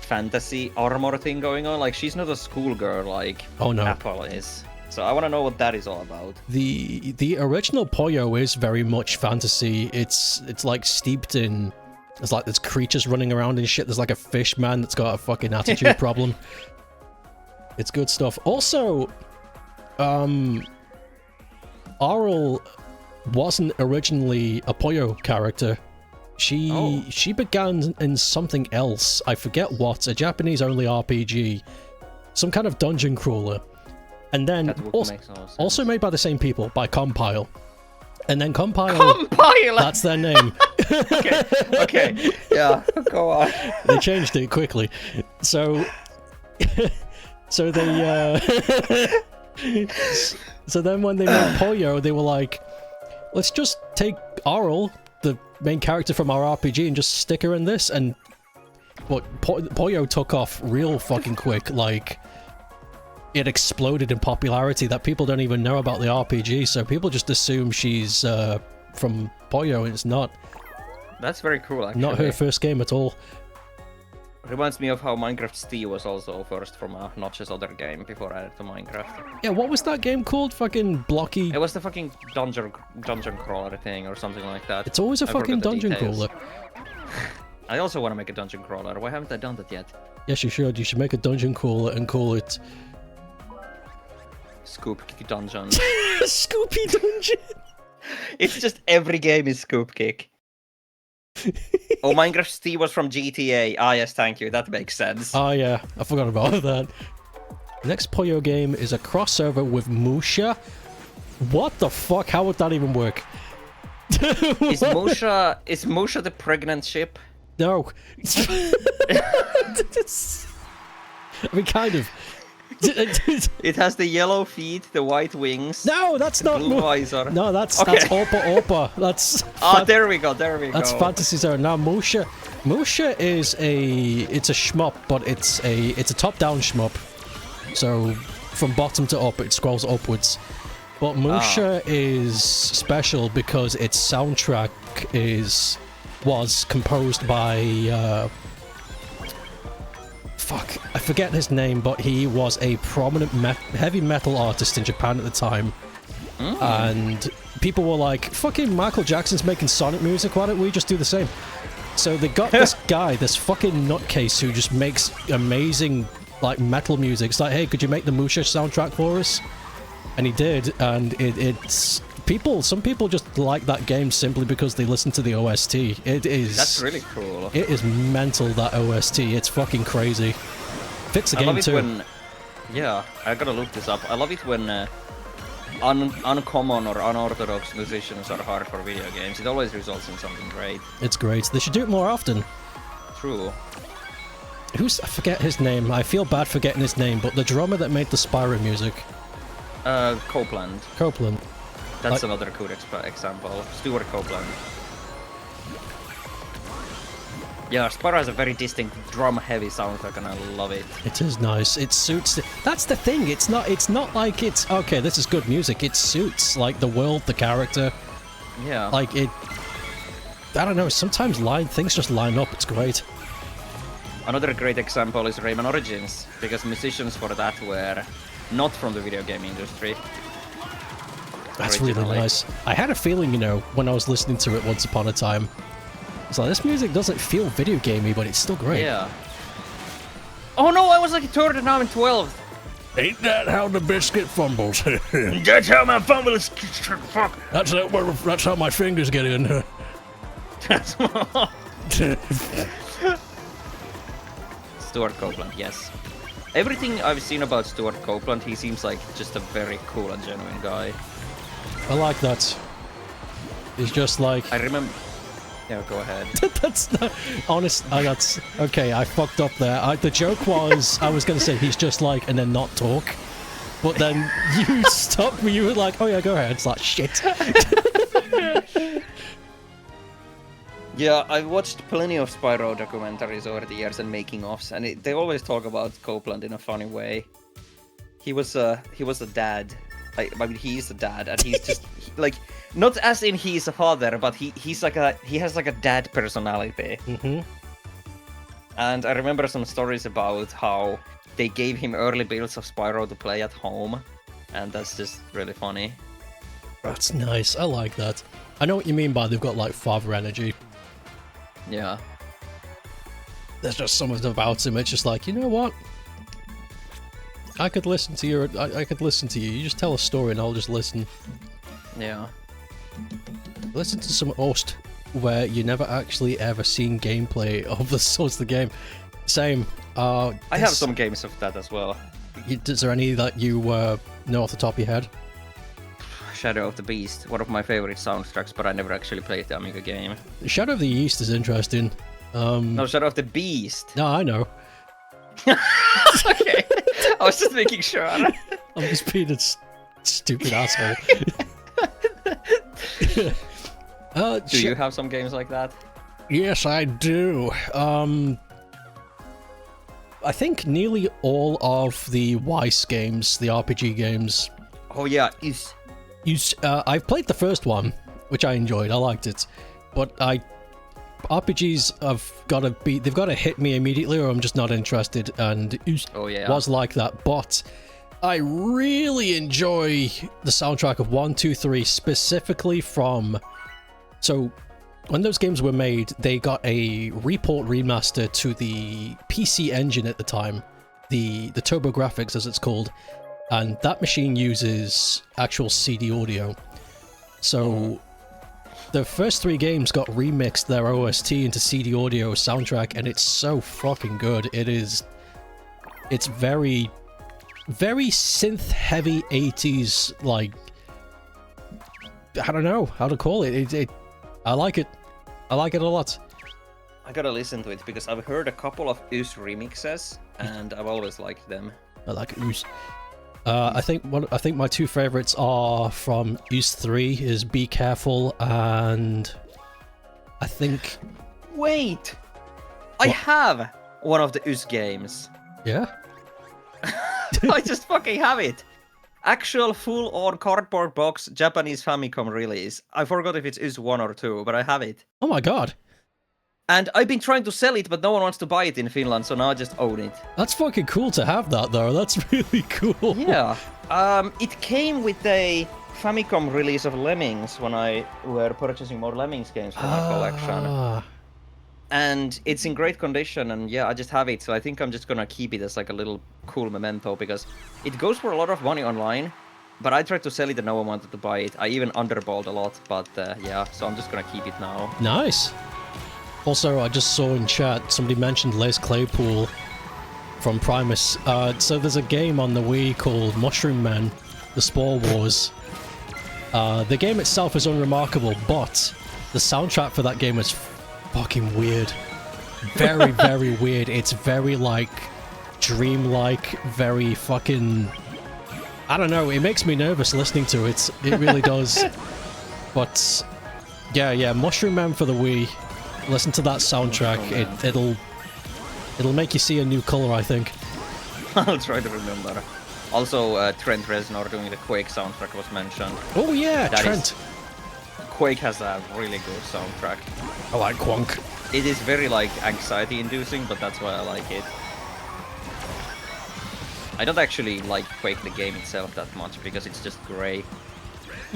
fantasy armor thing going on. Like she's not a schoolgirl like Apple is. So I want to know what that is all about. The original Puyo is very much fantasy. It's like steeped in. There's like there's creatures running around and shit. There's like a fish man that's got a fucking attitude problem. It's good stuff. Also, Arle wasn't originally a Puyo character. She began in something else. I forget what. A Japanese-only RPG. Some kind of dungeon crawler. And then also made by the same people, by Compile. And then Compile! That's their name. Okay. Yeah, go on. They changed it quickly. So they so then when they made Puyo, they were like, let's just take Arle, the main character from our RPG, and just stick her in this. And Puyo took off real fucking quick. Like, it exploded in popularity that people don't even know about the RPG, so people just assume she's from Puyo, and it's not. That's very cool, actually. Not her first game at all. Reminds me of how Minecraft Steve was also first from a Notch's other game before added to Minecraft. Yeah, what was that game called? Fucking blocky... It was the fucking dungeon crawler thing or something like that. It's always a fucking dungeon crawler. I also want to make a dungeon crawler. Why haven't I done that yet? Yes, you should. You should make a dungeon crawler and call it... Scoop Kick Dungeon. Scoopy Dungeon! It's just every game is Scoop Kick. Oh, Minecraft Steve was from GTA. Ah, yes, thank you. That makes sense. Oh, yeah. I forgot about that. The next Puyo game is a crossover with Musha. What the fuck? How would that even work? Is Musha the pregnant ship? No. I mean, kind of. It has the yellow feet, the white wings. No, that's the not. blue visor. No, that's Okay. Orpa. That's. There we go. There we go. That's Fantasy Zone. Now Musha is it's a shmup, but it's a top-down shmup. So from bottom to up, it scrolls upwards. But Musha is special because its soundtrack was composed by fuck, I forget his name, but he was a prominent heavy metal artist in Japan at the time. And people were like, fucking Michael Jackson's making Sonic music, why don't we just do the same? So they got this guy, this fucking nutcase who just makes amazing, like, metal music. It's like, hey, could you make the Musha soundtrack for us? And he did, and it's... some people just like that game simply because they listen to the OST. It is... That's really cool. It is mental, that OST. It's fucking crazy. Fix the game, too. When... Yeah, I gotta look this up. I love it when uncommon or unorthodox musicians are hard for video games. It always results in something great. It's great. They should do it more often. True. I forget his name. I feel bad forgetting his name, but the drummer that made the Spyro music. Copeland. Copeland. That's another good example. Stuart Copeland. Yeah, Spyro has a very distinct drum-heavy soundtrack, and I love it. It is nice. It suits. That's the thing. It's not like it's okay. This is good music. It suits like the world, the character. Yeah. Like it. I don't know. Sometimes things just line up. It's great. Another great example is Rayman Origins, because musicians for that were not from the video game industry. That's really nice. I had a feeling, when I was listening to it once upon a time, it's like, this music doesn't feel video gamey, but it's still great. Yeah. Oh no, I was like a turd and now I'm 12. Ain't that how the biscuit fumbles? That's how my fumble is. Fuck. That's how my fingers get in. Stuart Copeland, yes. Everything I've seen about Stuart Copeland, he seems like just a very cool and genuine guy. I like that. He's just like... I remember... Yeah, go ahead. That's not... Honest... that's... Okay, I fucked up there. The joke was... I was going to say he's just like... And then not talk. But then you stopped me. You were like, oh yeah, go ahead. It's like, shit. Yeah, I've watched plenty of Spyro documentaries over the years and making-offs, and they always talk about Copeland in a funny way. He was a dad. I mean, he's a dad, and he's just like, not as in he's a father, but he has like a dad personality. Mm-hmm. And I remember some stories about how they gave him early builds of Spyro to play at home, and that's just really funny. That's nice. I like that. I know what you mean by they've got like father energy. Yeah. There's just something about him. It's just like, you know what? I could listen to you. I could listen to you. You just tell a story and I'll just listen. Yeah. Listen to some host where you never actually ever seen gameplay of the source of the game. Same. I have some games of that as well. Is there any that you know off the top of your head? Shadow of the Beast, one of my favorite soundtracks, but I never actually played the Amiga game. Shadow of the East is interesting. No, Shadow of the Beast. No, I know. Okay, I was just making sure. I'm just being a stupid asshole. Do you have some games like that? Yes, I do. I think nearly all of the Weiss games, the RPG games. Oh yeah, I've played the first one, which I enjoyed. I liked it, but RPGs they've got to hit me immediately, or I'm just not interested. And was like that, but I really enjoy the soundtrack of 1, 2, 3, specifically from. So when those games were made, they got a report remaster to the PC Engine at the time, the TurboGrafx as it's called. And that machine uses actual CD audio. So the first 3 games got remixed their OST into CD audio soundtrack, and it's so fucking good. It's very, very synth heavy 80s, like, I don't know how to call it. I like it. I like it a lot. I gotta listen to it because I've heard a couple of Us remixes and I've always liked them. I like Us. I think my two favorites are from Us 3 is Be Careful and I think. Wait, I have one of the Us games. Yeah. I just fucking have it. Actual full-on cardboard box Japanese Famicom release. I forgot if it's Us 1 or 2, but I have it. Oh my god. And I've been trying to sell it, but no one wants to buy it in Finland, so now I just own it. That's fucking cool to have that though. That's really cool. Yeah. It came with a Famicom release of Lemmings when I were purchasing more Lemmings games for my collection. And it's in great condition, and yeah, I just have it, so I think I'm just gonna keep it as like a little cool memento, because it goes for a lot of money online, but I tried to sell it and no one wanted to buy it. I even underballed a lot, but yeah, so I'm just gonna keep it now. Nice. Also, I just saw in chat, somebody mentioned Les Claypool from Primus. So there's a game on the Wii called Mushroom Men, The Spore Wars. The game itself is unremarkable, but the soundtrack for that game is fucking weird. Very, very weird. It's very, like, dreamlike, very fucking... I don't know, it makes me nervous listening to it. It really does. But, yeah, Mushroom Man for the Wii. Listen to that soundtrack. It'll make you see a new color, I think. I'll try to remember. Also, Trent Reznor doing the Quake soundtrack was mentioned. Oh yeah, Trent. Quake has a really good soundtrack. I like Quonk. It is very, like, anxiety-inducing, but that's why I like it. I don't actually like Quake the game itself that much, because it's just grey.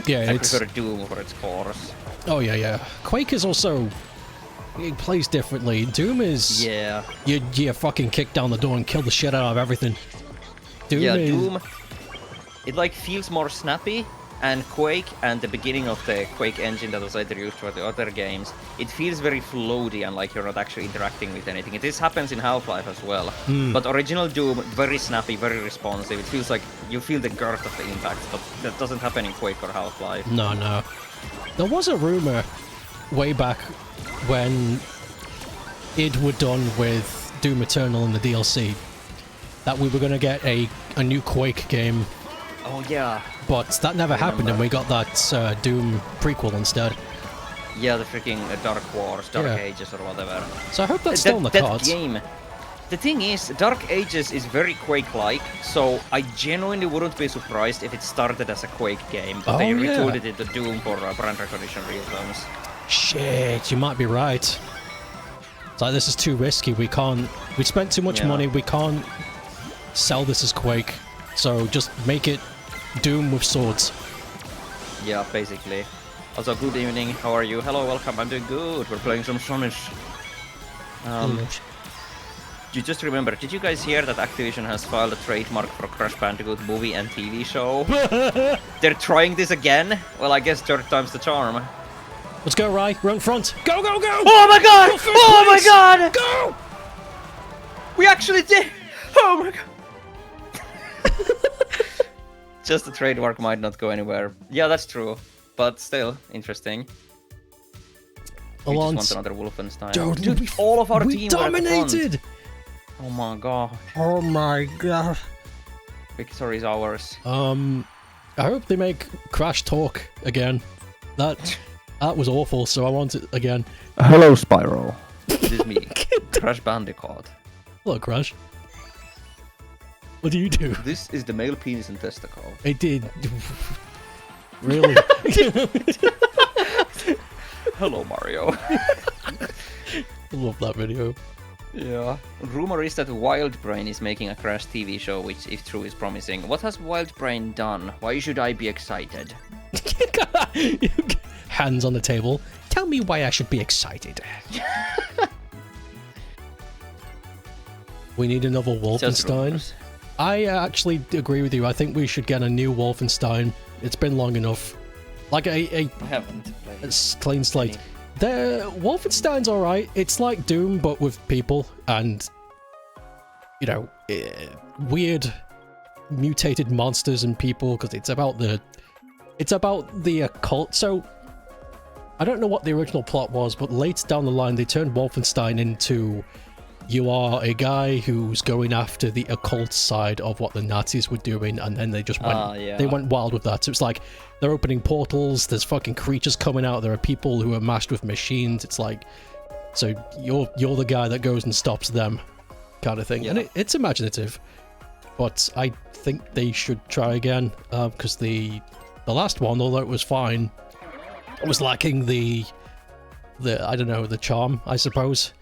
Yeah, I prefer Doom for its cores. Oh yeah. Quake is also... It plays differently. Doom is... Yeah. You fucking kick down the door and kill the shit out of everything. Doom, it like feels more snappy, and Quake and the beginning of the Quake engine that was later used for the other games, it feels very floaty and like you're not actually interacting with anything. This happens in Half-Life as well, but original Doom, very snappy, very responsive. It feels like you feel the girth of the impact, but that doesn't happen in Quake or Half-Life. No. There was a rumor way back when id were done with Doom Eternal and the DLC that we were going to get a new Quake game. Oh yeah. But that never happened, and we got that Doom prequel instead. Yeah, the freaking Dark Wars, Dark Ages or whatever. So I hope that's still in the cards. That game. The thing is, Dark Ages is very Quake-like, so I genuinely wouldn't be surprised if it started as a Quake game, but they retooled it into Doom for brand recognition reasons. Shit, you might be right. It's like, this is too risky, we spent too much money, we can't sell this as Quake, so just make it Doom with swords. Yeah, basically. Also, good evening, how are you? Hello, welcome, I'm doing good, we're playing some Sonic. You just remember, did you guys hear that Activision has filed a trademark for Crash Bandicoot movie and TV show? They're trying this again? Well, I guess third time's the charm. Let's go, Rye, run front. Go, go, go! Oh my god! Oh my god! Go! We actually did! Oh my god! Just the trademark might not go anywhere. Yeah, that's true. But still, interesting. We just want another Wolfenstein. Dude, all of our team we dominated! Oh my god. Oh my god. Victory's ours. I hope they make Crash talk again. That was awful, so I want it again. Hello, Spyro. This is me, Crash Bandicoot. Hello, Crash. What do you do? This is the male penis and testicle. It did. Really? Hello, Mario. I love that video. Yeah. Rumor is that Wildbrain is making a Crash TV show, which, if true, is promising. What has Wildbrain done? Why should I be excited? Hands on the table. Tell me why I should be excited. We need another Wolfenstein. I actually agree with you. I think we should get a new Wolfenstein. It's been long enough. Like I haven't played. A clean slate. Wolfenstein's alright. It's like Doom, but with people and, you know, weird mutated monsters and people, because it's about the occult. So I don't know what the original plot was, but late down the line, they turned Wolfenstein into, you are a guy who's going after the occult side of what the Nazis were doing, and then they just went, they went wild with that. So it's like, they're opening portals, there's fucking creatures coming out, there are people who are mashed with machines, it's like, so you're the guy that goes and stops them, kind of thing. And it's imaginative, but I think they should try again, because the last one, although it was fine, it was lacking the I don't know, the charm, I suppose.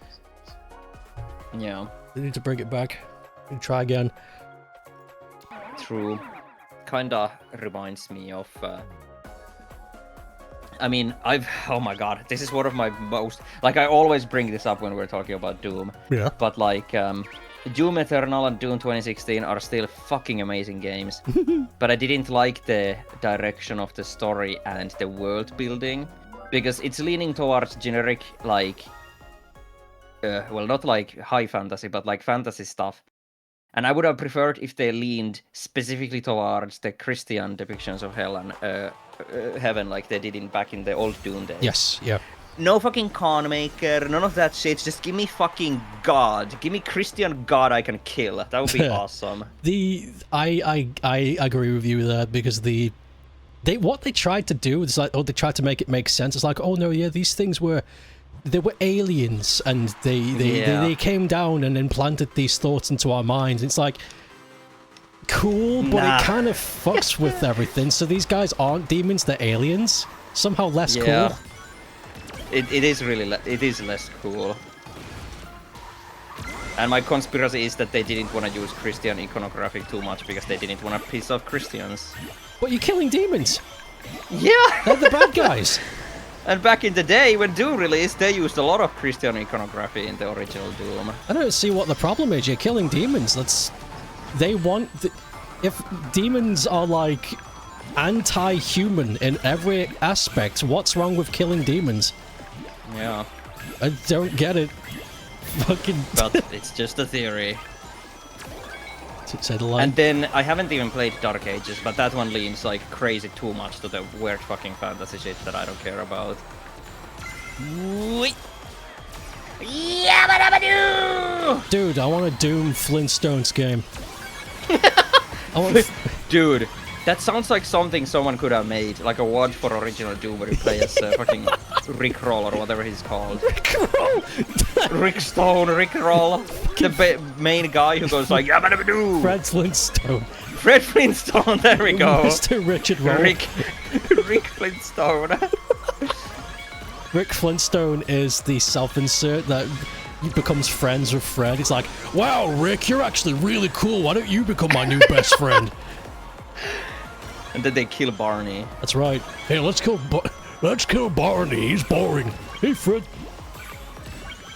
Yeah. They need to bring it back and try again. True. Kinda reminds me of... I mean, oh my god, this is one of my most... Like, I always bring this up when we're talking about Doom. Yeah. But, like, Doom Eternal and Doom 2016 are still fucking amazing games. But I didn't like the direction of the story and the world building. Because it's leaning towards generic, like... well, not like high fantasy, but like fantasy stuff. And I would have preferred if they leaned specifically towards the Christian depictions of hell and heaven, like they did back in the old Doom days. Yes, yeah. No fucking con maker, none of that shit. Just give me fucking God. Give me Christian God I can kill. That would be awesome. I agree with you there, because what they tried to do is like, they tried to make it make sense. It's like, oh no, yeah, these things were... They were aliens, and they came down and implanted these thoughts into our minds. It's like, cool, but it kind of fucks with everything. So these guys aren't demons, they're aliens. Somehow less cool. It is really, it is less cool. And my conspiracy is that they didn't want to use Christian iconography too much because they didn't want to piss off Christians. But you're killing demons. Yeah! They're the bad guys. And back in the day, when Doom released, they used a lot of Christian iconography in the original Doom. I don't see what the problem is. You're killing demons. They want... If demons are, like, anti-human in every aspect, what's wrong with killing demons? Yeah. I don't get it. Fucking... But it's just a theory. Say the line. And then, I haven't even played Dark Ages, but that one leans like crazy too much to the weird fucking fantasy shit that I don't care about. Dude, I want a Doom Flintstones game. Dude, that sounds like something someone could have made, like a WOD for original Doom where you play as fucking Rick Roll or whatever he's called. Rick Stone, Rick Roll, the main guy who goes like Yabba-dabba-doo! Fred Flintstone. Fred Flintstone, there we go. Mr. Richard Roll. Rick Flintstone. Rick Flintstone is the self-insert that becomes friends with Fred. He's like, wow, Rick, you're actually really cool. Why don't you become my new best friend? And then they kill Barney. That's right. Hey, let's kill Barney. He's boring. Hey, Fred.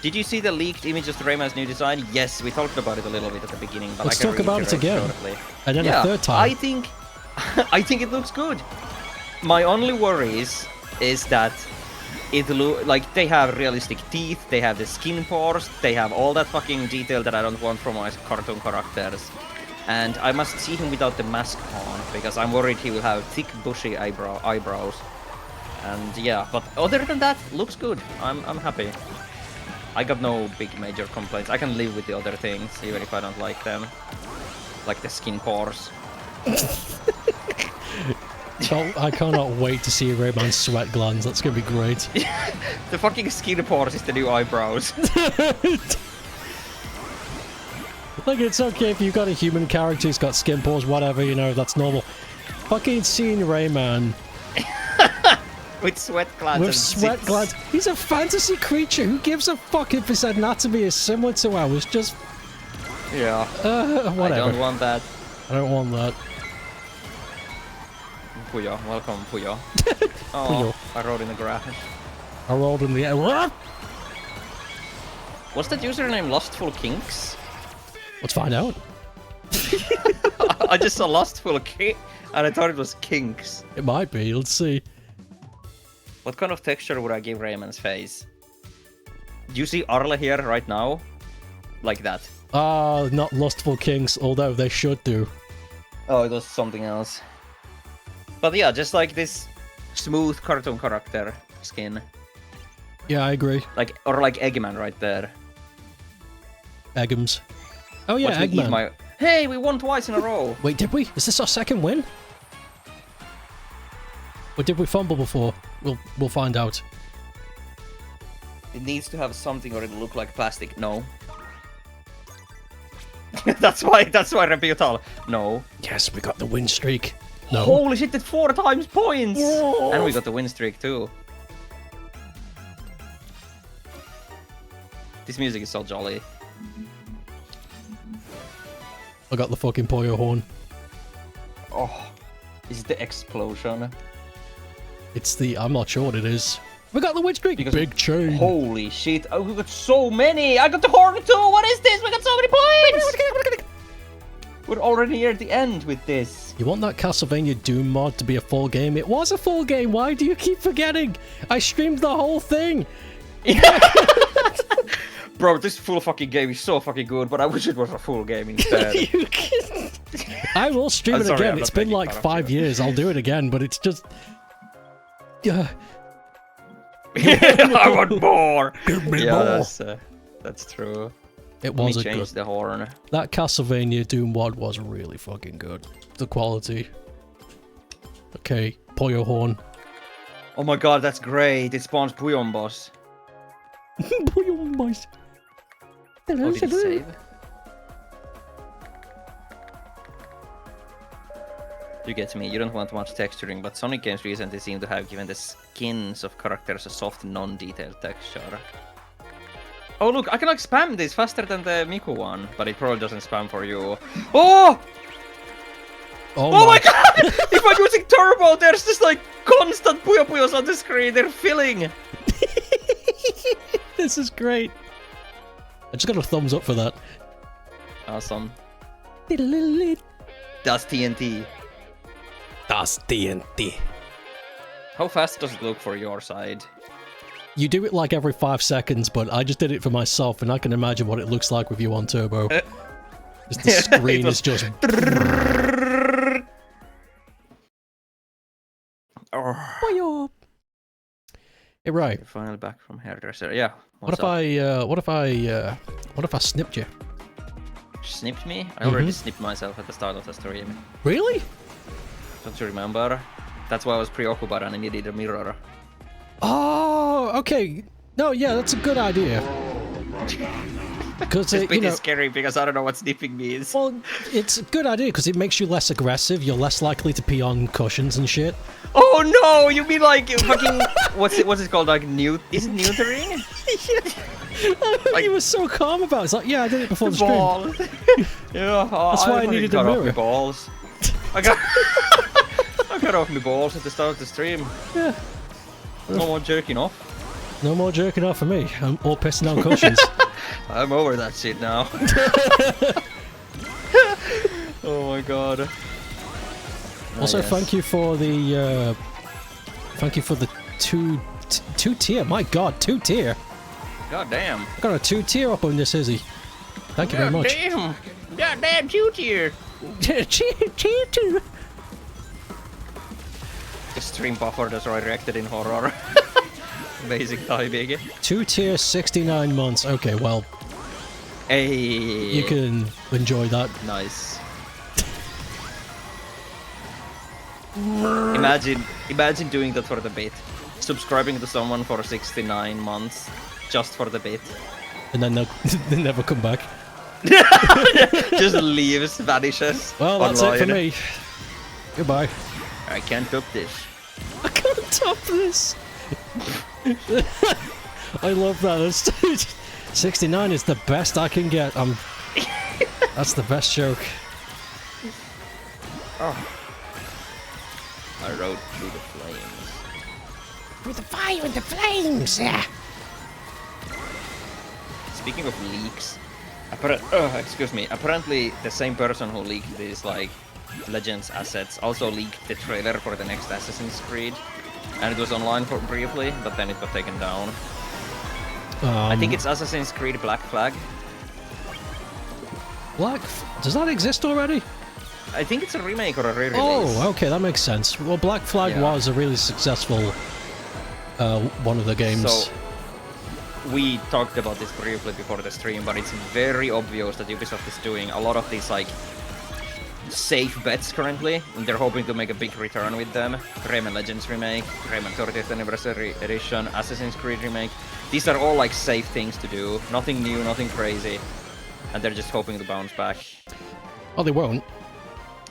Did you see the leaked image of Rayman's new design? Yes, we talked about it a little bit at the beginning, but let's I can talk about it again. shortly. And then a third time. I think it looks good. My only worries is that like they have realistic teeth, they have the skin pores, they have all that fucking detail that I don't want from my cartoon characters. And I must see him without the mask on, because I'm worried he will have thick, bushy eyebrows. And yeah, but other than that, looks good. I'm happy. I got no big major complaints. I can live with the other things, even if I don't like them. Like the skin pores. I cannot wait to see Rayman's sweat glands. That's gonna be great. The fucking skin pores is the new eyebrows. Like, it's okay if you've got a human character who's got skin pores, whatever, you know, that's normal. Fucking seeing Rayman with sweat glands. With sweat glands. He's a fantasy creature. Who gives a fuck if his anatomy is similar to ours? Just... Yeah. Whatever. I don't want that. I don't want that. Puyo. Welcome, Puyo. Oh, Puyo. I rolled in the grass. I rolled in the air. What? What's that username? Lustful Kinks? Let's find out. I just saw Lustful Kink, and I thought it was Kinks. It might be. Let's see. What kind of texture would I give Rayman's face? Do you see Arle here right now? Like that. Not Lustful Kings, although they should do. Oh, it was something else. But yeah, just like this smooth cartoon character. skin. Yeah, I agree. Or like Eggman right there. Eggums. Oh yeah, Watch me eat Eggman. Hey, we won twice in a row. Wait, did we? Is this our second win? Or did we fumble before? We'll find out. It needs to have something or it'll look like plastic. No. that's why Rebutal. No. Yes, we got the win streak. No. Holy shit, that's 4 times points! Whoa. And we got the win streak too. This music is so jolly. I got the fucking Poyo horn. Oh, is it the explosion? It's the... I'm not sure what it is. We got the win streak! Because Big chain! Holy shit, oh, we got so many! I got the horn too! What is this? We got so many points! We're already near the end with this. You want that Castlevania Doom mod to be a full game? It was a full game! Why do you keep forgetting? I streamed the whole thing! Bro, this full fucking game is so fucking good, but I wish it was a full game instead. I will stream it again. It's been like 5 years. I'll do it again, but it's just... I want more! Give me more! That's true. It was Let me a change good... the horn. That Castlevania Doom mod was really fucking good. The quality. Okay, Poyo horn. Oh my god, that's great. It spawns Puyon boss. Poyo boss. Oh, did it save? You get me, you don't want much texturing, but Sonic games recently seem to have given the skins of characters a soft, non-detailed texture. Oh look, I can like spam this faster than the Miku one, but it probably doesn't spam for you. Oh! Oh my god! If I'm using Turbo, there's just like constant Puyo Puyos on the screen, they're filling! This is great. I just got a thumbs up for that. Awesome. That's TNT. That's TNT. How fast does it look for your side? You do it like every 5 seconds, but I just did it for myself, and I can imagine what it looks like with you on Turbo. Just the screen is just... Oh. Hey, right. Finally back from hairdresser. Yeah. What if I snipped you? Snipped me? I already snipped myself at the start of the stream. Really? Don't you remember? That's why I was preoccupied and I needed a mirror. Oh, okay. No, yeah, that's a good idea. Because it's pretty scary because I don't know what snipping means. Well, it's a good idea because it makes you less aggressive. You're less likely to pee on cushions and shit. Oh no! You mean like fucking what's it called? Like is it neutering? Yeah. Like, you were so calm about it. It's like, yeah, I did it before the stream. Yeah, that's why I needed a mirror. Off my balls. I got off my balls at the start of the stream. Yeah. No more jerking off. No more jerking off for me. I'm all pissing on cushions. I'm over that shit now. Oh my god. Also, thank you for the two tier. My god, 2 tier. God damn. I got a 2 tier up on this, Izzy. Thank you very much. Damn. God damn, 2 tier. Tier. The stream buffer that's reacted in horror. Basic timing. 2 tier, 69 months. Okay, well. Hey. You can enjoy that. Nice. Imagine doing that for the bit. Subscribing to someone for 69 months just for the bit. And then they never come back. Just leaves, vanishes. Well, that's online. it for me. Goodbye. I can't top this. I can't top this. I love that. 69 is the best I can get. That's the best joke. Oh. I rode through the flames. Through the fire and the flames, yeah. Speaking of leaks, excuse me. Apparently, the same person who leaked these like Legends assets also leaked the trailer for the next Assassin's Creed, and it was online for briefly, but then it got taken down. I think it's Assassin's Creed Black Flag. Does that exist already? I think it's a remake or a re-release. Oh, okay, that makes sense. Well, Black Flag was a really successful one of the games. So, we talked about this briefly before the stream, but it's very obvious that Ubisoft is doing a lot of these like safe bets currently, and they're hoping to make a big return with them. Rayman Legends remake, Rayman 30th Anniversary Edition, Assassin's Creed remake. These are all like safe things to do. Nothing new, nothing crazy. And they're just hoping to bounce back. Oh, they won't.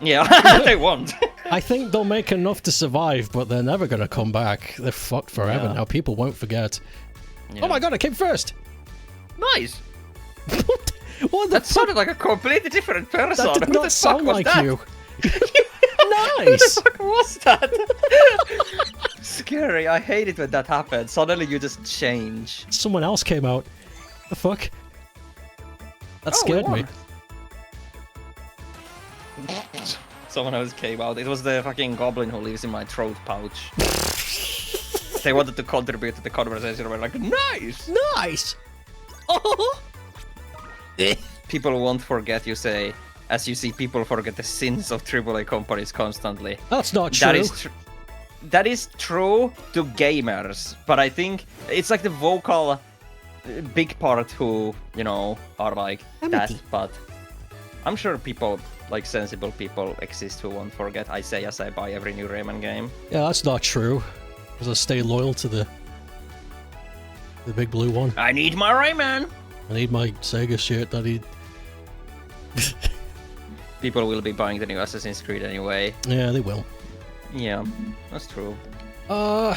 Yeah, they won't. I think they'll make enough to survive, but they're never gonna come back. They're fucked forever now. People won't forget. Yeah. Oh my god, I came first! Nice! What the That sounded like a completely different person. That did Who not the sound fuck was like that? you. Who Nice! the fuck was that? Scary. I hate it when that happens. Suddenly you just change. Someone else came out. The fuck? That Oh, scared me. Someone else came out. It was the fucking goblin who lives in my throat pouch. They wanted to contribute to the conversation. We're like, nice! Nice! Oh! People won't forget, you say, as you see people forget the sins of AAA companies constantly. That's not true. That is true to gamers, but I think it's like the vocal big part who, you know, are like that, but I'm sure people, like sensible people exist who won't forget. I say as I buy every new Rayman game. Yeah, that's not true. Because I stay loyal to the big blue one. I need my Rayman! I need my Sega shit. I need... People will be buying the new Assassin's Creed anyway. Yeah, they will. Yeah, that's true. I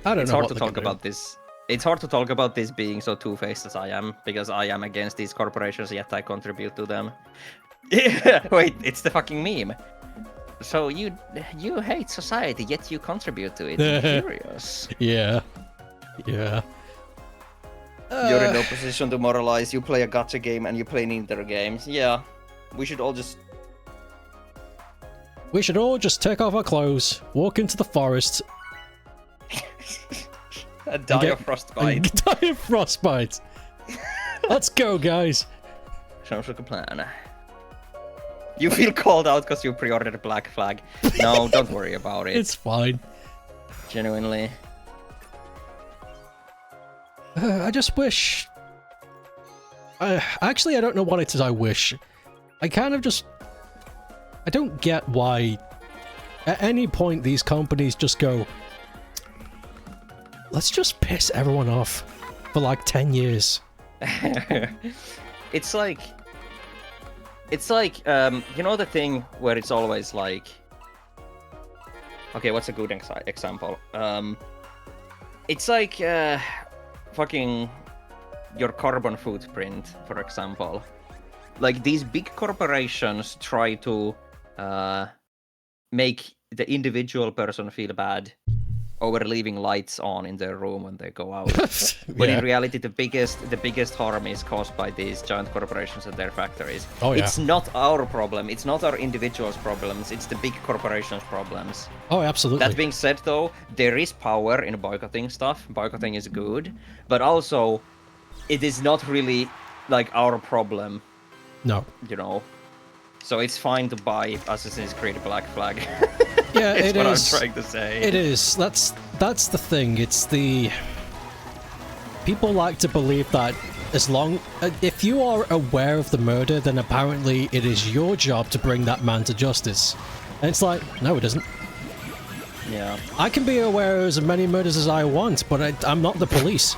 don't It's know hard what to they're talk gonna about this. It's hard to talk about this being so two-faced as I am, because I am against these corporations, yet I contribute to them. Wait, it's the fucking meme. So you hate society, yet you contribute to it. I'm curious. Yeah. Yeah. You're in no position to moralize. You play a gacha game and you play neither games. Yeah, we should all just... We should all just take off our clothes, walk into the forest, and die of frostbite. and die of frostbite. Let's go, guys. Sounds like a plan. You feel called out because you pre-ordered a Black Flag. No, don't worry about it. It's fine. Genuinely. I just wish... actually, I don't know what it is I wish. I kind of just... I don't get why at any point these companies just go, let's just piss everyone off for like 10 years. It's like, you know the thing where it's always like, okay, what's a good example? It's like fucking your carbon footprint, for example. Like these big corporations try to make the individual person feel bad over leaving lights on in their room when they go out. When in reality, the biggest harm is caused by these giant corporations and their factories. Oh, yeah. It's not our problem. It's not our individuals' problems. It's the big corporations' problems. Oh, absolutely. That being said, though, there is power in boycotting stuff. Boycotting is good, but also, it is not really like our problem. No. You know. So it's fine to buy Assassin's Creed Black Flag. Yeah, it's it what is. I'm trying to say. It is. That's the thing. It's the... People like to believe that as long... if you are aware of the murder, then apparently it is your job to bring that man to justice. And it's like, no, it isn't. Yeah. I can be aware of as many murders as I want, but I'm not the police.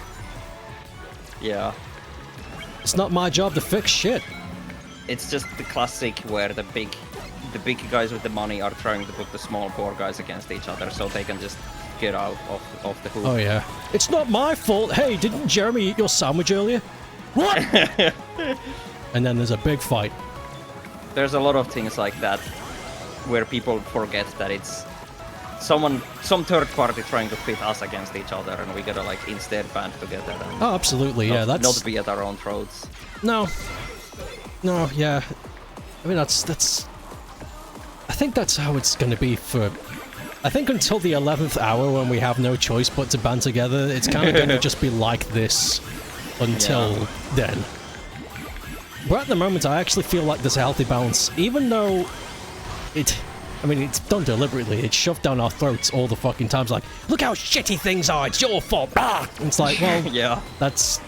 Yeah. It's not my job to fix shit. It's just the classic where the big guys with the money are trying to put the small poor guys against each other so they can just get out of the hook. Oh yeah. It's not my fault. Hey, didn't Jeremy eat your sandwich earlier? What? And then there's a big fight. There's a lot of things like that where people forget that it's some third party trying to pit us against each other, and we gotta like instead band together. And Oh, absolutely. Yeah, that's not be at our own throats. No. No, yeah. I mean, that's... I think that's how it's going to be for... I think until the 11th hour when we have no choice but to band together, it's kind of going to just be like this until then. But at the moment, I actually feel like there's a healthy balance. Even though I mean, it's done deliberately. It's shoved down our throats all the fucking times. Like, look how shitty things are. It's your fault. Ah! It's like, well, Yeah.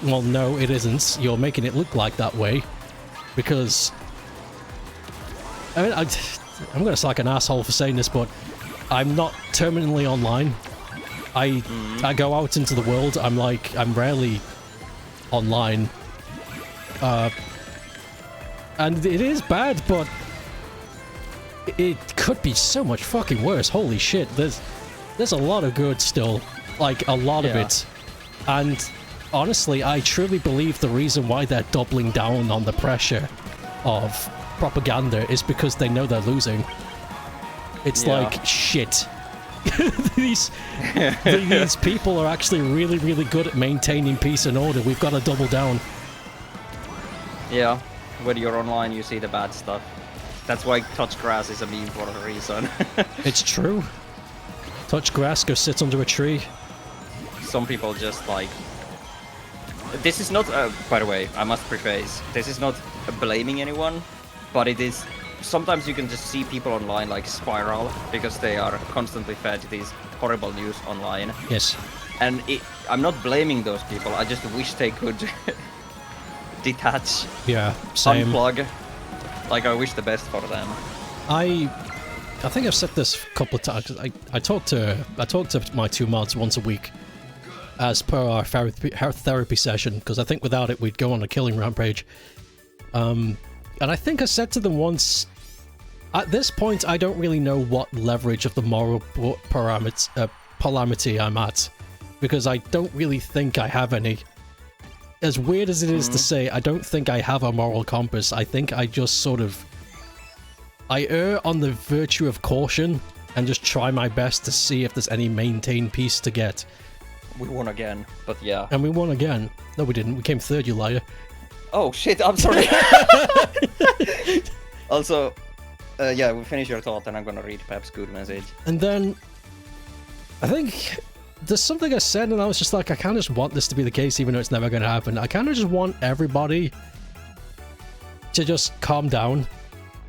well, no, it isn't. You're making it look like that way because. I mean, I'm gonna sound like an asshole for saying this, but I'm not terminally online. I go out into the world. I'm rarely online. And it is bad, but it could be so much fucking worse. Holy shit, there's a lot of good still. Like, a lot of it. And honestly, I truly believe the reason why they're doubling down on the pressure of propaganda is because they know they're losing. It's like, shit. these people are actually really, really good at maintaining peace and order. We've got to double down. Yeah, when you're online, you see the bad stuff. That's why touch grass is a meme for a reason. It's true. Touch grass, go sit under a tree. Some people just like... This is not, by the way, I must preface, this is not blaming anyone, but it is... Sometimes you can just see people online like spiral because they are constantly fed these horrible news online. Yes. And I'm not blaming those people, I just wish they could detach, yeah, same. unplug. Like, I wish the best for them. I think I've said this a couple of times. I talk to my 2 mods once a week, as per our therapy session, because I think without it we'd go on a killing rampage. And I think I said to them once, at this point I don't really know what leverage of the moral calamity I'm at, because I don't really think I have any. As weird as it is to say, I don't think I have a moral compass. I think I just sort of... I err on the virtue of caution and just try my best to see if there's any maintained peace to get. We won again, but yeah. And we won again. No, we didn't. We came third, you liar. Oh shit, I'm sorry. Also, yeah, we finish your thought and I'm gonna read Pep's good message. And then, I think there's something I said and I was just like, I kind of just want this to be the case even though it's never going to happen. I kind of just want everybody to just calm down.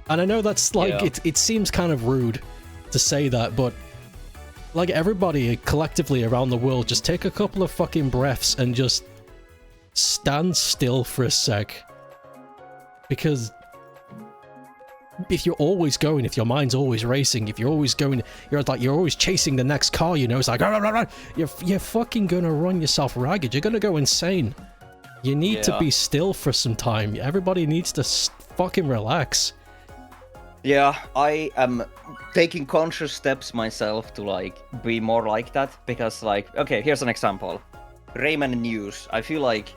And I know that's like, it seems kind of rude to say that, but like everybody collectively around the world, just take a couple of fucking breaths and just stand still for a sec. Because if you're always going, if your mind's always racing, if you're always going, you're always chasing the next car, you know, it's like, you're fucking gonna run yourself ragged. You're gonna go insane. You need to be still for some time. Everybody needs to fucking relax. Yeah, I am taking conscious steps myself to like be more like that, because like, okay, here's an example. Rayman News. I feel like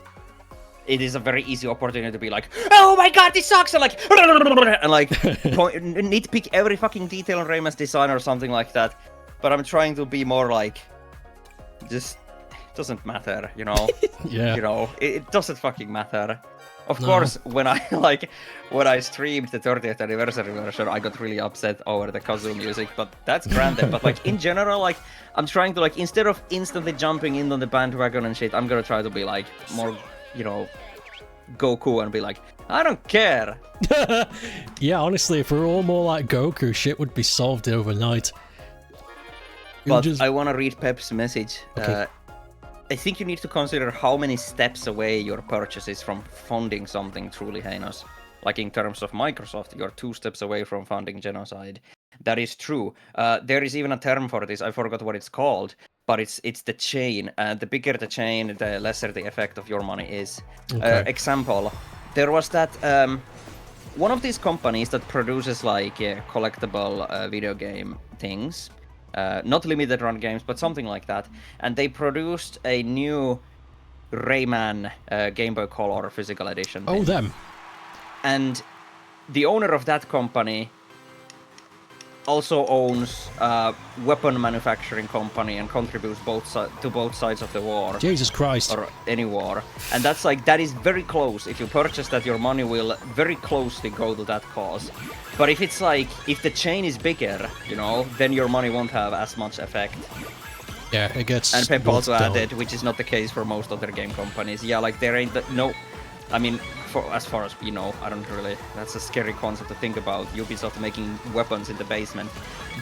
it is a very easy opportunity to be like, oh my god, this sucks, and like nitpick every fucking detail on Rayman's design or something like that. But I'm trying to be more like, just doesn't matter, you know? Yeah. You know, it doesn't fucking matter. Of course, when I streamed the 30th anniversary version, I got really upset over the kazoo music, but that's granted. But like in general, like I'm trying to like, instead of instantly jumping in on the bandwagon and shit, I'm gonna try to be like more, you know, Goku and be like, I don't care. Yeah, honestly, if we're all more like Goku, shit would be solved overnight. But I want to read Pep's message. Okay. I think you need to consider how many steps away your purchase is from funding something truly heinous. Like in terms of Microsoft, you're 2 steps away from funding genocide. That is true. There is even a term for this. I forgot what it's called, but it's the chain. The bigger the chain, the lesser the effect of your money is. Okay. Example, there was that one of these companies that produces like collectible video game things. Not limited run games, but something like that. And they produced a new Rayman Game Boy Color physical edition thing. Oh, them. And the owner of that company also owns a weapon manufacturing company and contributes to both sides of the war. Jesus Christ. Or any war. And that's like, that is very close. If you purchase that, your money will very closely go to that cause. But if it's like, if the chain is bigger, you know, then your money won't have as much effect. Yeah, it gets... And Pep also added, which is not the case for most other game companies. Yeah, like there ain't no... I mean, as far as you know, I don't really. That's a scary concept to think about. Ubisoft making weapons in the basement.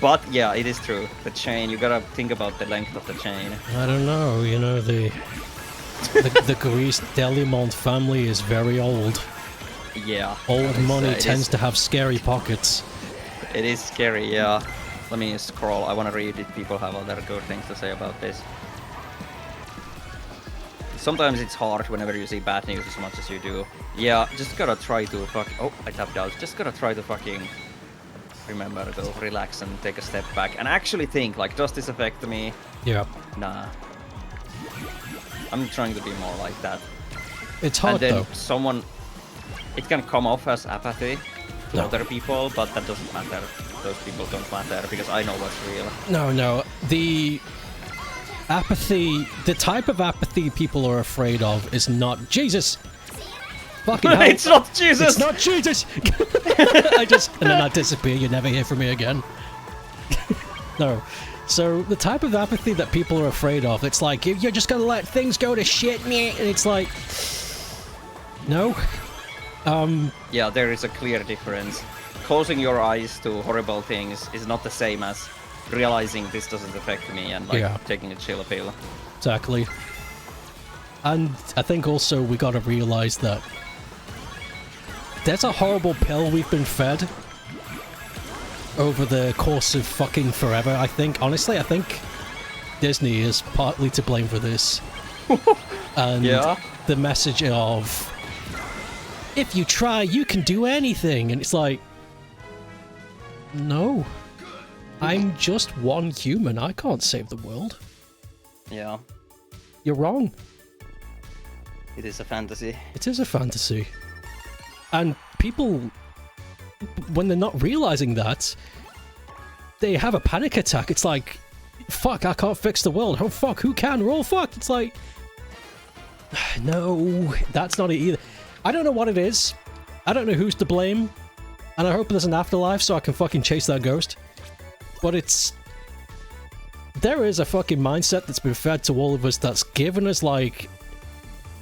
But yeah, it is true. The chain. You gotta think about the length of the chain. I don't know. You know, the Grease Delimont family is very old. Yeah. Old money tends to have scary pockets. It is scary. Yeah. Let me scroll. I want to read if people have other good things to say about this. Sometimes it's hard whenever you see bad news as much as you do. Yeah, just gotta try to oh, I tapped out. Just gotta try to fucking remember to relax and take a step back and actually think, like, does this affect me? Yeah. Nah. I'm trying to be more like that. It's hard, and then it can come off as apathy to other people, but that doesn't matter. Those people don't matter because I know what's real. No. The apathy, the type of apathy people are afraid of is not Jesus. Fucking hell. It's not Jesus. It's not Jesus. And then I disappear. You never hear from me again. No. So the type of apathy that people are afraid of, it's like you're just gonna let things go to shit, and it's like, no. Yeah, there is a clear difference. Closing your eyes to horrible things is not the same as realizing this doesn't affect me and taking a chill pill. Exactly. And I think also we gotta realize that there's a horrible pill we've been fed over the course of fucking forever. I think Disney is partly to blame for this. And the message of, if you try, you can do anything. And it's like, no. I'm just one human. I can't save the world. Yeah. You're wrong. It is a fantasy. It is a fantasy. And people, when they're not realizing that, they have a panic attack. It's like, fuck, I can't fix the world. Oh, fuck, who can? We're all fucked. It's like, no, that's not it either. I don't know what it is. I don't know who's to blame. And I hope there's an afterlife so I can fucking chase that ghost. But there is a fucking mindset that's been fed to all of us that's given us, like,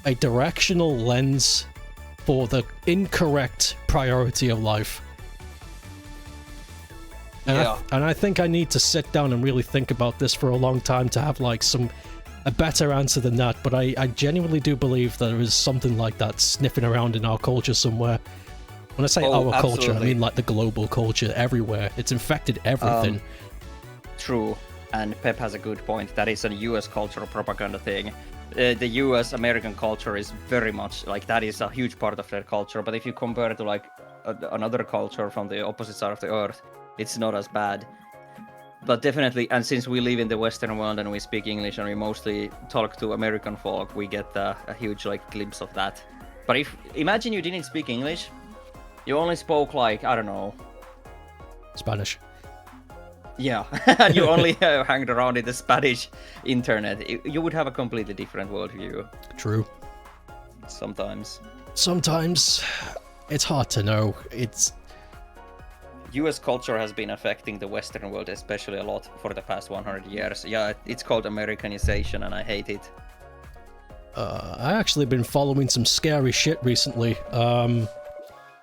a directional lens for the incorrect priority of life. And I think I need to sit down and really think about this for a long time to have, like, a better answer than that. But I genuinely do believe there is something like that sniffing around in our culture somewhere. When I say our culture, I mean like the global culture everywhere. It's infected everything. True. And Pep has a good point. That is a US cultural propaganda thing. The US American culture is very much like that is a huge part of their culture. But if you compare it to like another culture from the opposite side of the earth, it's not as bad. But definitely, and since we live in the Western world and we speak English and we mostly talk to American folk, we get a huge like glimpse of that. But imagine you didn't speak English. You only spoke, like, I don't know, Spanish. Yeah, and you only hanged around in the Spanish internet. You would have a completely different worldview. True. Sometimes. Sometimes. It's hard to know. US culture has been affecting the Western world especially a lot for the past 100 years. Yeah, it's called Americanization and I hate it. I actually been following some scary shit recently.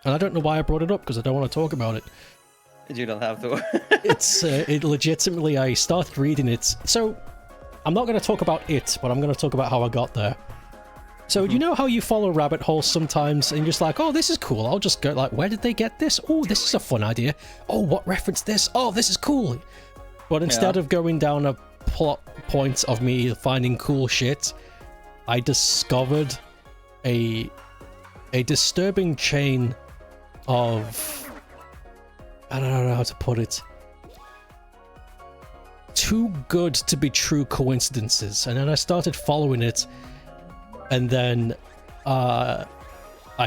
And I don't know why I brought it up, because I don't want to talk about it. You don't have to. It legitimately, I started reading it. So, I'm not going to talk about it, but I'm going to talk about how I got there. So, you know how you follow rabbit holes sometimes, and you're just like, oh, this is cool. I'll just go, like, where did they get this? Oh, this is a fun idea. Oh, what referenced this? Oh, this is cool. But instead of going down a plot point of me finding cool shit, I discovered a disturbing chain of, I don't know how to put it, too good to be true coincidences. And then I started following it, and then I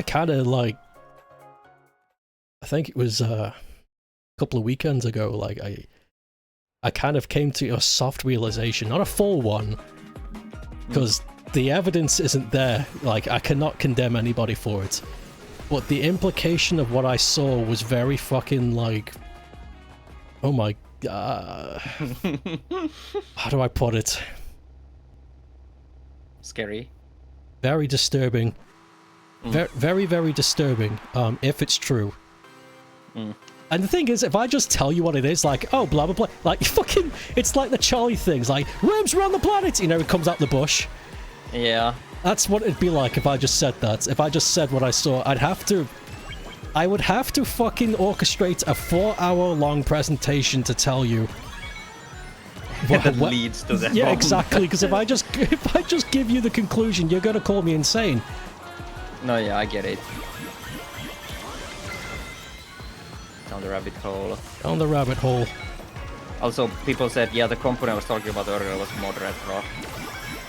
kind of like, I think it was a couple of weekends ago, like I kind of came to a soft realization, not a full one, because the evidence isn't there. Like, I cannot condemn anybody for it. But the implication of what I saw was very fucking like, oh my god. How do I put it? Scary. Very disturbing. Very, very disturbing, if it's true. And the thing is, if I just tell you what it is, like, oh, blah, blah, blah, like, fucking, it's like the Charlie things, like, worms around the planet, you know, it comes out the bush. Yeah. That's what it'd be like if I just said that. If I just said what I saw, I would have to fucking orchestrate a 4-hour-long presentation to tell you. That leads to that. Yeah, exactly, because if I just give you the conclusion, you're gonna call me insane. No, yeah, I get it. Down the rabbit hole. Down the rabbit hole. Also, people said, yeah, the company I was talking about earlier was Mod Retro.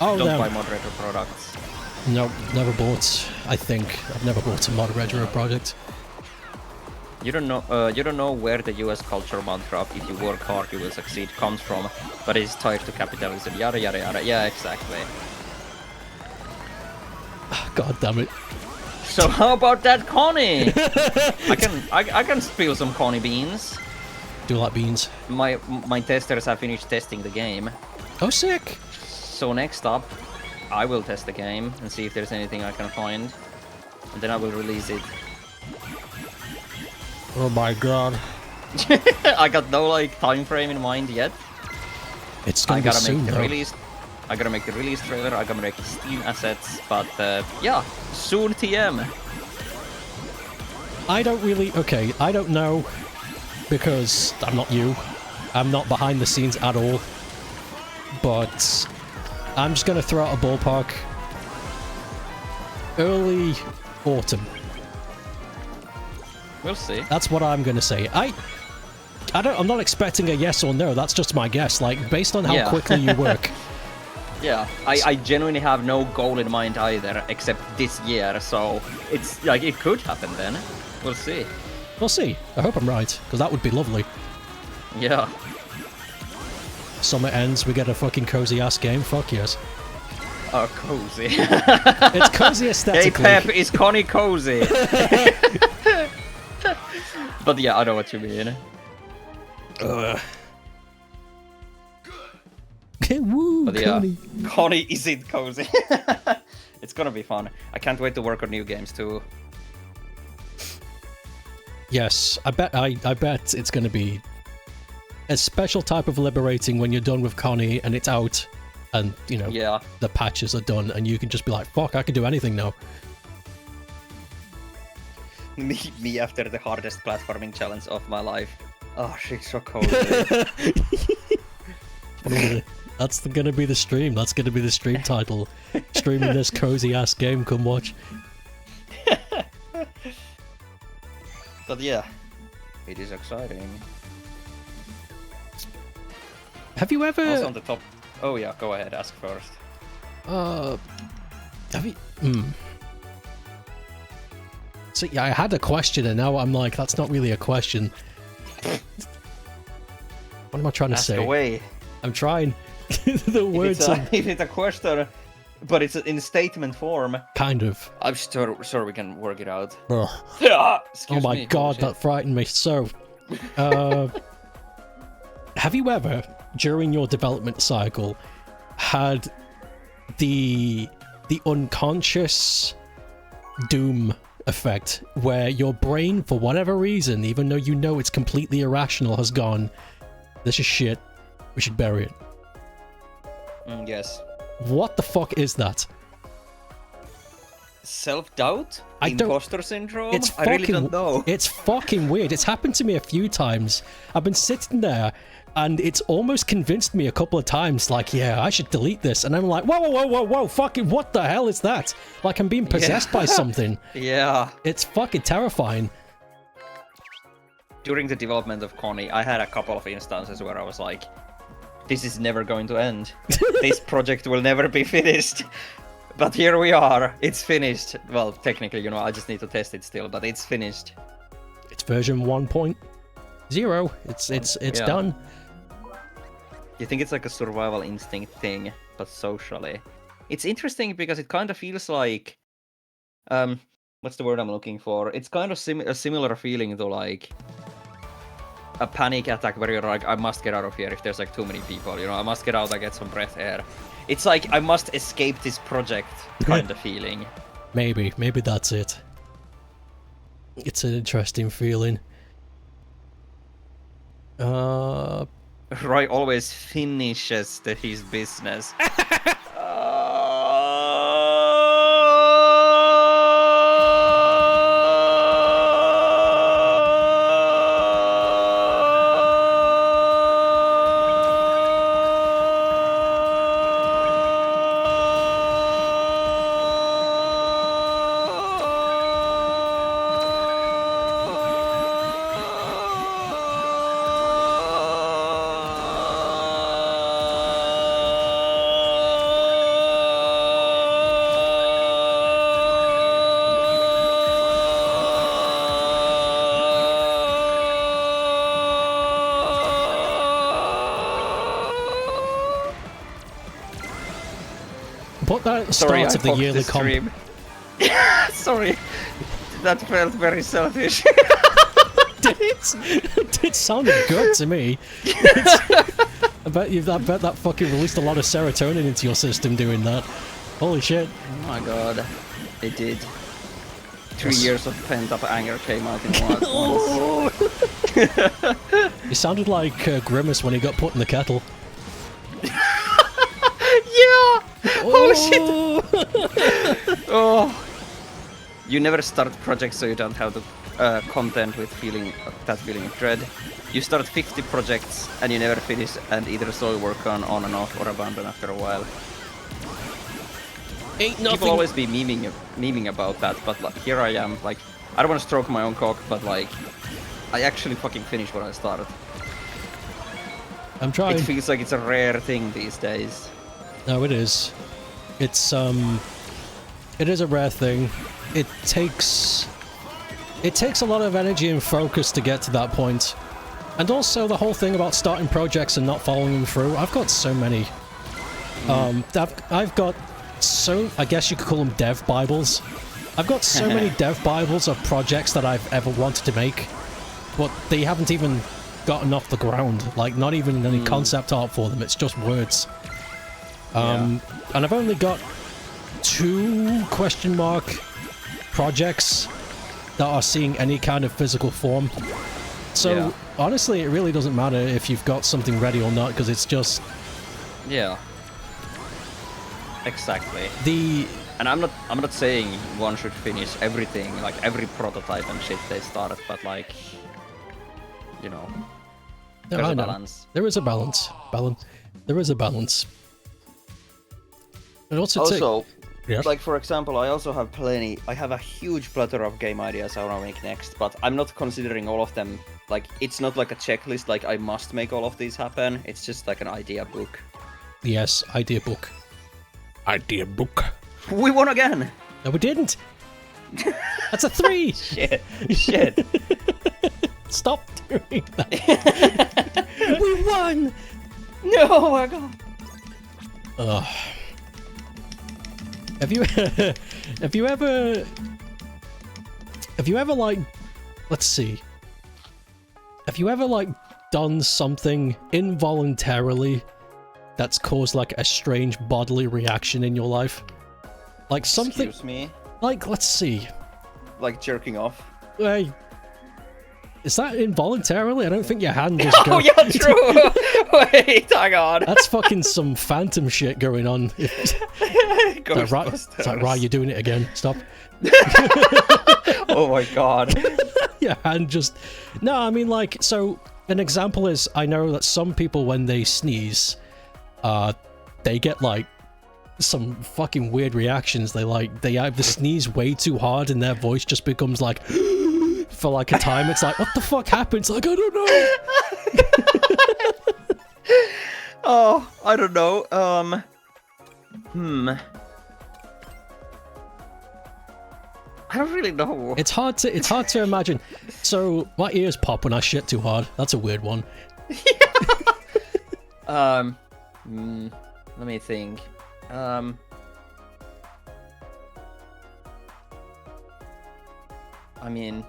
Oh, Don't buy Mod Retro products. No, never bought. I think I've never bought a Mod Retro project. You don't know where the U.S. culture mantra of "if you work hard, you will succeed" comes from, but it's tied to capitalism. Yada yada yada. Yeah, exactly. God damn it. So how about that Connie? I can spill some Connie beans. Do you like beans? My testers have finished testing the game. Oh, sick. So next up, I will test the game and see if there's anything I can find, and then I will release it. Oh my god. I got no like time frame in mind yet. It's gonna be soon, though. I gotta make the release trailer. I gotta make the Steam assets, but yeah, soon TM. I don't know, because I'm not you. I'm not behind the scenes at all. But I'm just gonna throw out a ballpark. Early autumn. We'll see. That's what I'm gonna say. I'm not expecting a yes or no. That's just my guess. Like, based on how quickly you work. Yeah, I genuinely have no goal in mind either, except this year. So it's like it could happen then. We'll see. We'll see. I hope I'm right, because that would be lovely. Yeah. Summer ends, we get a fucking cozy ass game. Fuck yes. Oh, cozy. It's cozy aesthetically. Hey Pep, is Connie cozy? But yeah, I know what you mean. Woo, but yeah, Connie isn't cozy. It's gonna be fun. I can't wait to work on new games too. Yes, I bet it's gonna be a special type of liberating when you're done with Connie and it's out, and you know, the patches are done, and you can just be like, "Fuck, I can do anything now." Me after the hardest platforming challenge of my life. Oh, she's so cozy. That's gonna be the stream. That's gonna be the stream title. Streaming this cozy ass game. Come watch. But yeah, it is exciting. Have you ever? Also on the top. Oh yeah, go ahead. Ask first. Have you? So yeah, I had a question, and now I'm like, that's not really a question. What am I trying to say? Ask away. I'm trying. The words. If it's a question, but it's in statement form. Kind of. I'm sure we can work it out. Oh my god, that frightened me. So, have you ever, during your development cycle, had the unconscious doom effect where your brain, for whatever reason, even though you know it's completely irrational, has gone, "This is shit, we should bury it"? Yes. What the fuck is that? Self-doubt? Imposter syndrome? I really don't know. It's fucking weird. It's happened to me a few times. I've been sitting there, and it's almost convinced me a couple of times, like, yeah, I should delete this. And I'm like, whoa, fucking, what the hell is that? Like I'm being possessed by something. Yeah. It's fucking terrifying. During the development of Connie, I had a couple of instances where I was like, this is never going to end. This project will never be finished. But here we are. It's finished. Well, technically, you know, I just need to test it still, but it's finished. It's version 1.0. It's done. You think it's like a survival instinct thing, but socially. It's interesting because it kind of feels like what's the word I'm looking for? It's kind of a similar feeling to like a panic attack where you're like, I must get out of here if there's like too many people, you know, I must get out, I get some breath air. It's like I must escape this project kind of feeling. Maybe that's it. It's an interesting feeling. Roy always finishes his business. But that Sorry, start of the fucked yearly stream. Sorry, that felt very selfish. It sounded good to me. I bet that fucking released a lot of serotonin into your system doing that. Holy shit. Oh my god, it did. 3 Yes. years of pent-up anger came out in once. It sounded like Grimace when he got put in the kettle. Yeah! Oh shit! Oh. Oh. You never start projects so you don't have to contend with that feeling of dread. You start 50 projects and you never finish and either slowly work on and off or abandon after a while. Ain't nothing. People always be memeing about that, but like, here I am, like, I don't want to stroke my own cock, but like, I actually fucking finished what I started. I'm trying. It feels like it's a rare thing these days. No, it is. It's it is a rare thing. It takes a lot of energy and focus to get to that point. And also the whole thing about starting projects and not following them through. I've got so many. I've got so, I guess you could call them dev bibles. I've got so many dev bibles of projects that I've ever wanted to make, but they haven't even gotten off the ground. Like, not even any concept art for them. It's just words. And I've only got 2 question mark projects that are seeing any kind of physical form. So honestly, it really doesn't matter if you've got something ready or not, because it's just... Yeah. Exactly. And I'm not saying one should finish everything, like every prototype and shit they started, but like, you know, there's a balance. There is a balance. There is a balance. And Also, yes? like for example, I also have I have a huge plethora of game ideas I want to make next, but I'm not considering all of them, like, it's not like a checklist, like I must make all of these happen, it's just like an idea book. Yes, idea book. Idea book. We won again! No, we didn't! That's a 3! Shit. Stop doing that. We won! No, my god. Ugh. Have you ever like, let's see. Have you ever like done something involuntarily that's caused like a strange bodily reaction in your life? Like something. Excuse me? Like, let's see. Like jerking off? Is that involuntarily? I don't think your hand just Oh, yeah, true! Wait, hang on. That's fucking some phantom shit going on. It's like, right, you're doing it again. Stop. Oh my god. Your hand just... No, I mean, like, so an example is, I know that some people, when they sneeze, they get like some fucking weird reactions. They either sneeze way too hard and their voice just becomes like for like a time. It's like, what the fuck happens? Like, I don't know. Oh, I don't know. I don't really know. It's hard to imagine. So my ears pop when I shit too hard. That's a weird one. Let me think. I mean,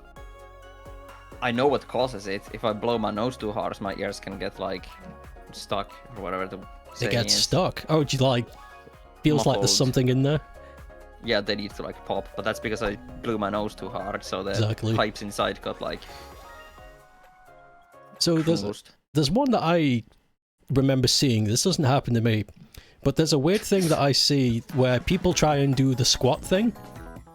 I know what causes it. If I blow my nose too hard, my ears can get like stuck or whatever the It saying gets is. stuck. Oh, do you like? Feels like there's Muffled. something in there. yeah, they need to like pop. But that's because I blew my nose too hard, so the Exactly. pipes inside got like. So there's one that I remember seeing. This doesn't happen to me, but there's a weird thing that I see where people try and do the squat thing.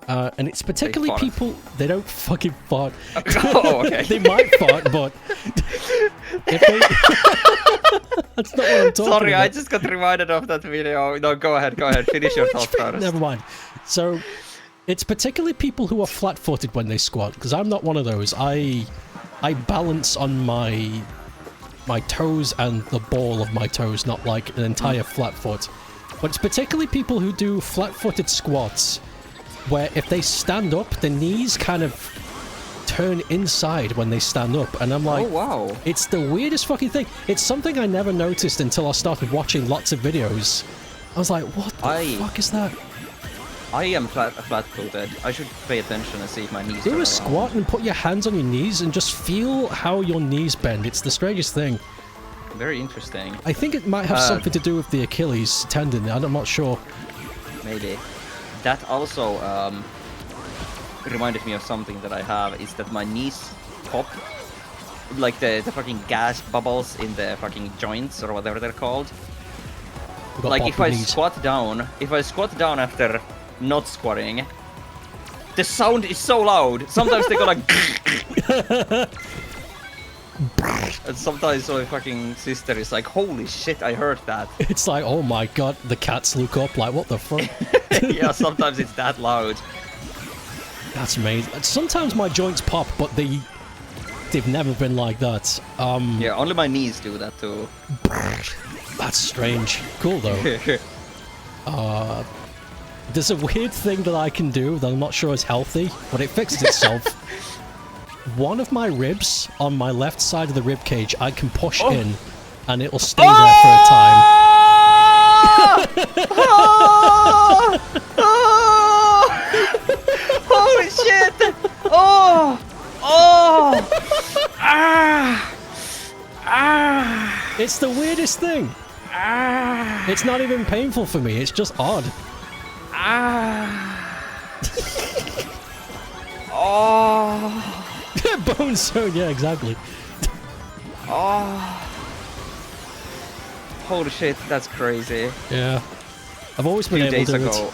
And it's particularly people, they don't fucking fart. Oh, okay. They might fart, but if they... That's not what I'm talking Sorry, about. I just got reminded of that video. No, go ahead, finish your thought first. Never mind. So, it's particularly people who are flat-footed when they squat, because I'm not one of those. I balance on my toes and the ball of my toes, not like an entire flat foot. But it's particularly people who do flat-footed squats, where if they stand up, the knees kind of turn inside when they stand up, and I'm like, oh wow, it's the weirdest fucking thing. It's something I never noticed until I started watching lots of videos. I was like, what the fuck is that? I am flat-footed. I should pay attention and see if my knees Do are a squat and put your hands on your knees and just feel how your knees bend. It's the strangest thing. Very interesting. I think it might have something to do with the Achilles tendon. I'm not sure. Maybe. That also reminded me of something that I have, is that my knees pop, like the fucking gas bubbles in the fucking joints or whatever they're called. Like if I squat down after not squatting, the sound is so loud. Sometimes they go like and sometimes my fucking sister is like, holy shit, I heard that. It's like, oh my god, the cats look up like, what the fuck? Yeah, sometimes it's that loud. That's amazing. Sometimes my joints pop, but they've never been like that. Yeah, only my knees do that too. That's strange. Cool though. There's a weird thing that I can do that I'm not sure is healthy, but it fixes itself. One of my ribs on my left side of the rib cage, I can push in, and it'll stay there for a time. Holy shit! Oh! Oh! It's the weirdest thing. It's not even painful for me. It's just odd. Oh! Bone zone, yeah, exactly. Oh! Holy shit, that's crazy. Yeah. I've always been able to do it.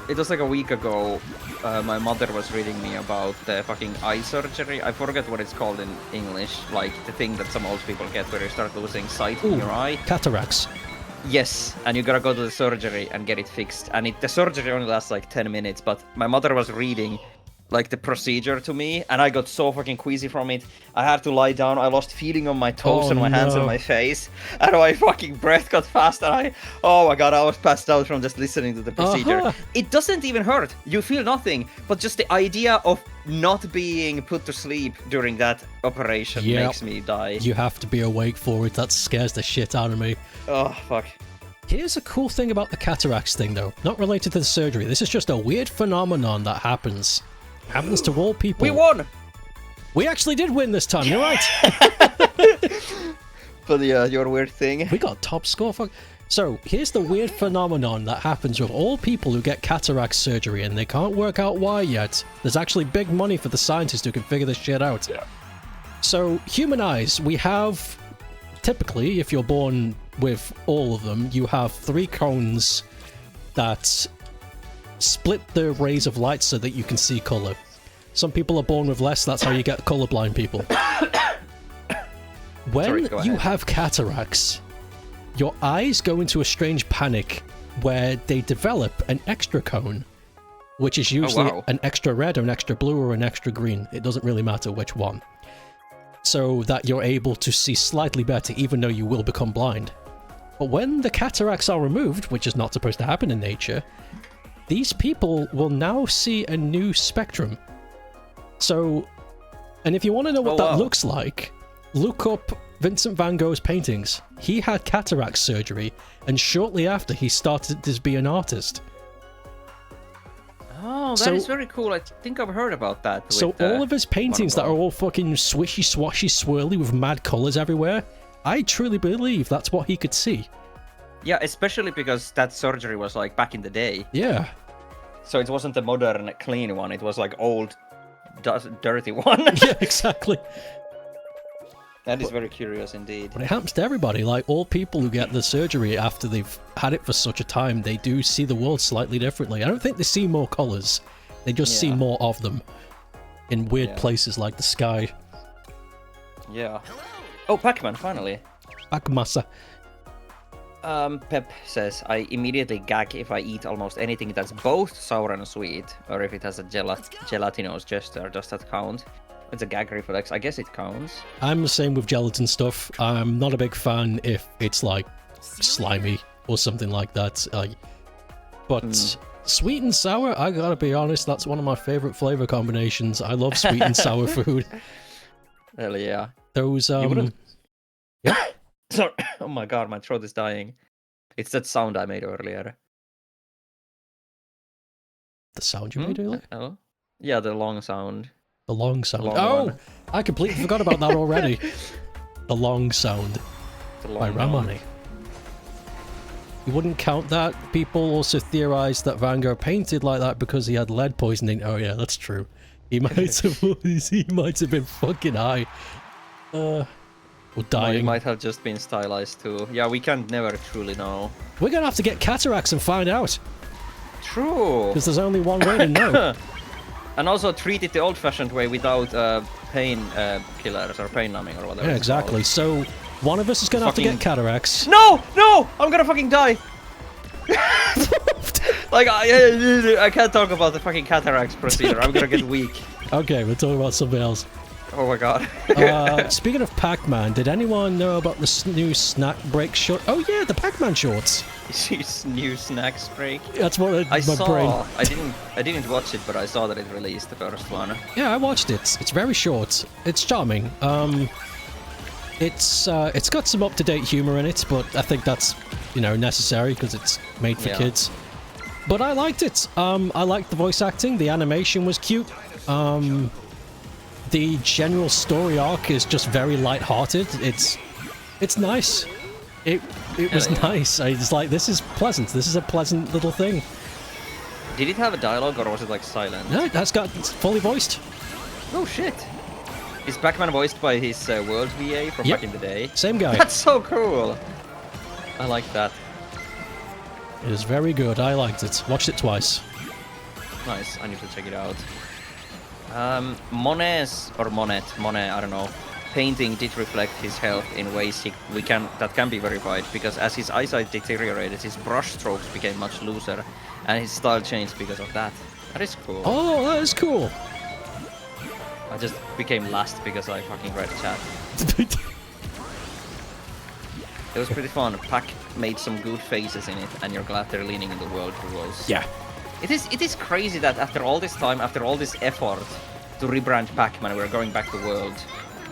It was like a week ago, my mother was reading me about the fucking eye surgery. I forget what it's called in English, like the thing that some old people get where you start losing sight in your eye. Cataracts. Yes, and you gotta go to the surgery and get it fixed. And the surgery only lasts like 10 minutes, but my mother was reading like the procedure to me, and I got so fucking queasy from it. I had to lie down. I lost feeling on my toes and my hands and my face, and my fucking breath got fast, and oh my god, I was passed out from just listening to the procedure. It doesn't even hurt. You feel nothing, but just the idea of not being put to sleep during that operation makes me die. You have to be awake for it. That scares the shit out of me. Oh, fuck. Here's a cool thing about the cataracts thing, though. Not related to the surgery. This is just a weird phenomenon that happens. Happens to all people. We won! We actually did win this time, you're right! For your weird thing. We got top score. So, here's the weird phenomenon that happens with all people who get cataract surgery, and they can't work out why yet. There's actually big money for the scientists who can figure this shit out. Yeah. So, human eyes, we have... Typically, if you're born with all of them, you have 3 cones that split the rays of light so that you can see color. Some people are born with less, that's how you get colorblind people. When you have cataracts, your eyes go into a strange panic where they develop an extra cone, which is usually an extra red or an extra blue or an extra green. It doesn't really matter which one. So that you're able to see slightly better even though you will become blind. But when the cataracts are removed, which is not supposed to happen in nature, these people will now see a new spectrum. So, and if you want to know what that looks like, look up Vincent van Gogh's paintings. He had cataract surgery, and shortly after he started to be an artist. Oh, that is very cool. I think I've heard about that. So all of his paintings that are all fucking swishy, swashy, swirly with mad colours everywhere, I truly believe that's what he could see. Yeah, especially because that surgery was like back in the day. Yeah. So it wasn't the modern, clean one. It was like old, dirty one. Yeah, exactly. That is very curious indeed. But it happens to everybody. Like, all people who get the surgery after they've had it for such a time, they do see the world slightly differently. I don't think they see more colours. They just see more of them in weird places like the sky. Yeah. Oh, Pac-Man, finally. Pac-Massa. Pep says, I immediately gag if I eat almost anything that's both sour and sweet, or if it has a gelatinous gesture. Does that count? It's a gag reflex. I guess it counts. I'm the same with gelatin stuff. I'm not a big fan if it's like slimy or something like that. But sweet and sour, I gotta be honest, that's one of my favourite flavour combinations. I love sweet and sour food. Hell yeah. Those, Yeah. Sorry. Oh my god, my throat is dying. It's that sound I made earlier. The sound you made earlier? Oh? Yeah, the long sound. The long sound. The long oh! one. I completely forgot about that already. The long sound by Ramani. You wouldn't count that. People also theorized that Van Gogh painted like that because he had lead poisoning. Oh yeah, that's true. He might have been fucking high. Or dying. He might have just been stylized too. Yeah, we can never truly know. We're gonna have to get cataracts and find out. True. Because there's only one way to know. And also treat it the old-fashioned way without pain killers or pain numbing or whatever. Yeah, exactly. So one of us is gonna have to get cataracts. No! No! I'm gonna fucking die! Like, I can't talk about the fucking cataracts procedure. I'm gonna get weak. Okay, we're talking about something else. Oh my god. Speaking of Pac-Man, did anyone know about the new snack break short? Oh yeah, the Pac-Man shorts. New snacks break. That's what I my saw. brain. I didn't watch it, but I saw that it released the first one. Yeah, I watched it. It's very short. It's charming. It's got some up-to-date humor in it, but I think that's, you know, necessary because it's made for kids. But I liked it. I liked the voice acting. The animation was cute. The general story arc is just very light-hearted. It's nice. It was nice. I was like, this is pleasant. This is a pleasant little thing. Did it have a dialogue or was it like silent? No, it's fully voiced. Oh shit! Is Pac-Man voiced by his World VA from back in the day? Same guy. That's so cool. I like that. It is very good. I liked it. Watched it twice. Nice. I need to check it out. Monet, I don't know. Painting did reflect his health in ways that can be verified, because as his eyesight deteriorated, his brush strokes became much looser, and his style changed because of that. That is cool. Oh, that is cool. I just became last because I fucking read chat. It was pretty fun. Pac made some good faces in it, and you're glad they're leaning in the world rules. Yeah. It is crazy that after all this time, after all this effort to rebrand Pac-Man, we're going back to World.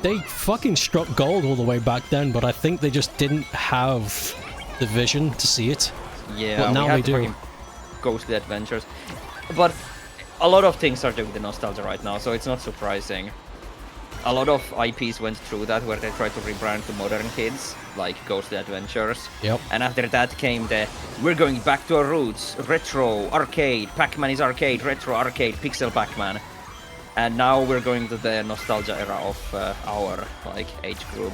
They fucking struck gold all the way back then, but I think they just didn't have the vision to see it. Yeah, but now they do. Ghostly Adventures. But a lot of things are doing the nostalgia right now, so it's not surprising. A lot of IPs went through that, where they tried to rebrand to modern kids, like Ghostly Adventures. Yep. And after that came the, we're going back to our roots, retro, arcade, Pac-Man is arcade, retro, arcade, pixel Pac-Man. And now we're going to the nostalgia era of our, like, age group.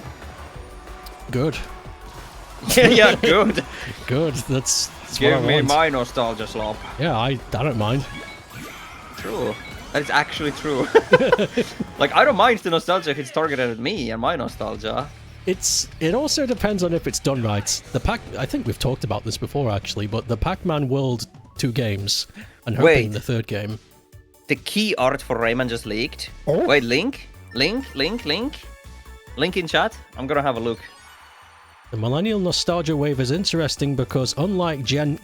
Good. Yeah, good. Good, that's Give me my nostalgia slop. Yeah, I don't mind. True. That is actually true. Like, I don't mind the nostalgia if it's targeted at me and my nostalgia. It also depends on if it's done right. I think we've talked about this before actually, but the Pac-Man World 2 games, and hoping the third game. The key art for Rayman just leaked. Oh. Wait, link in chat. I'm gonna have a look. The Millennial Nostalgia Wave is interesting because unlike Gen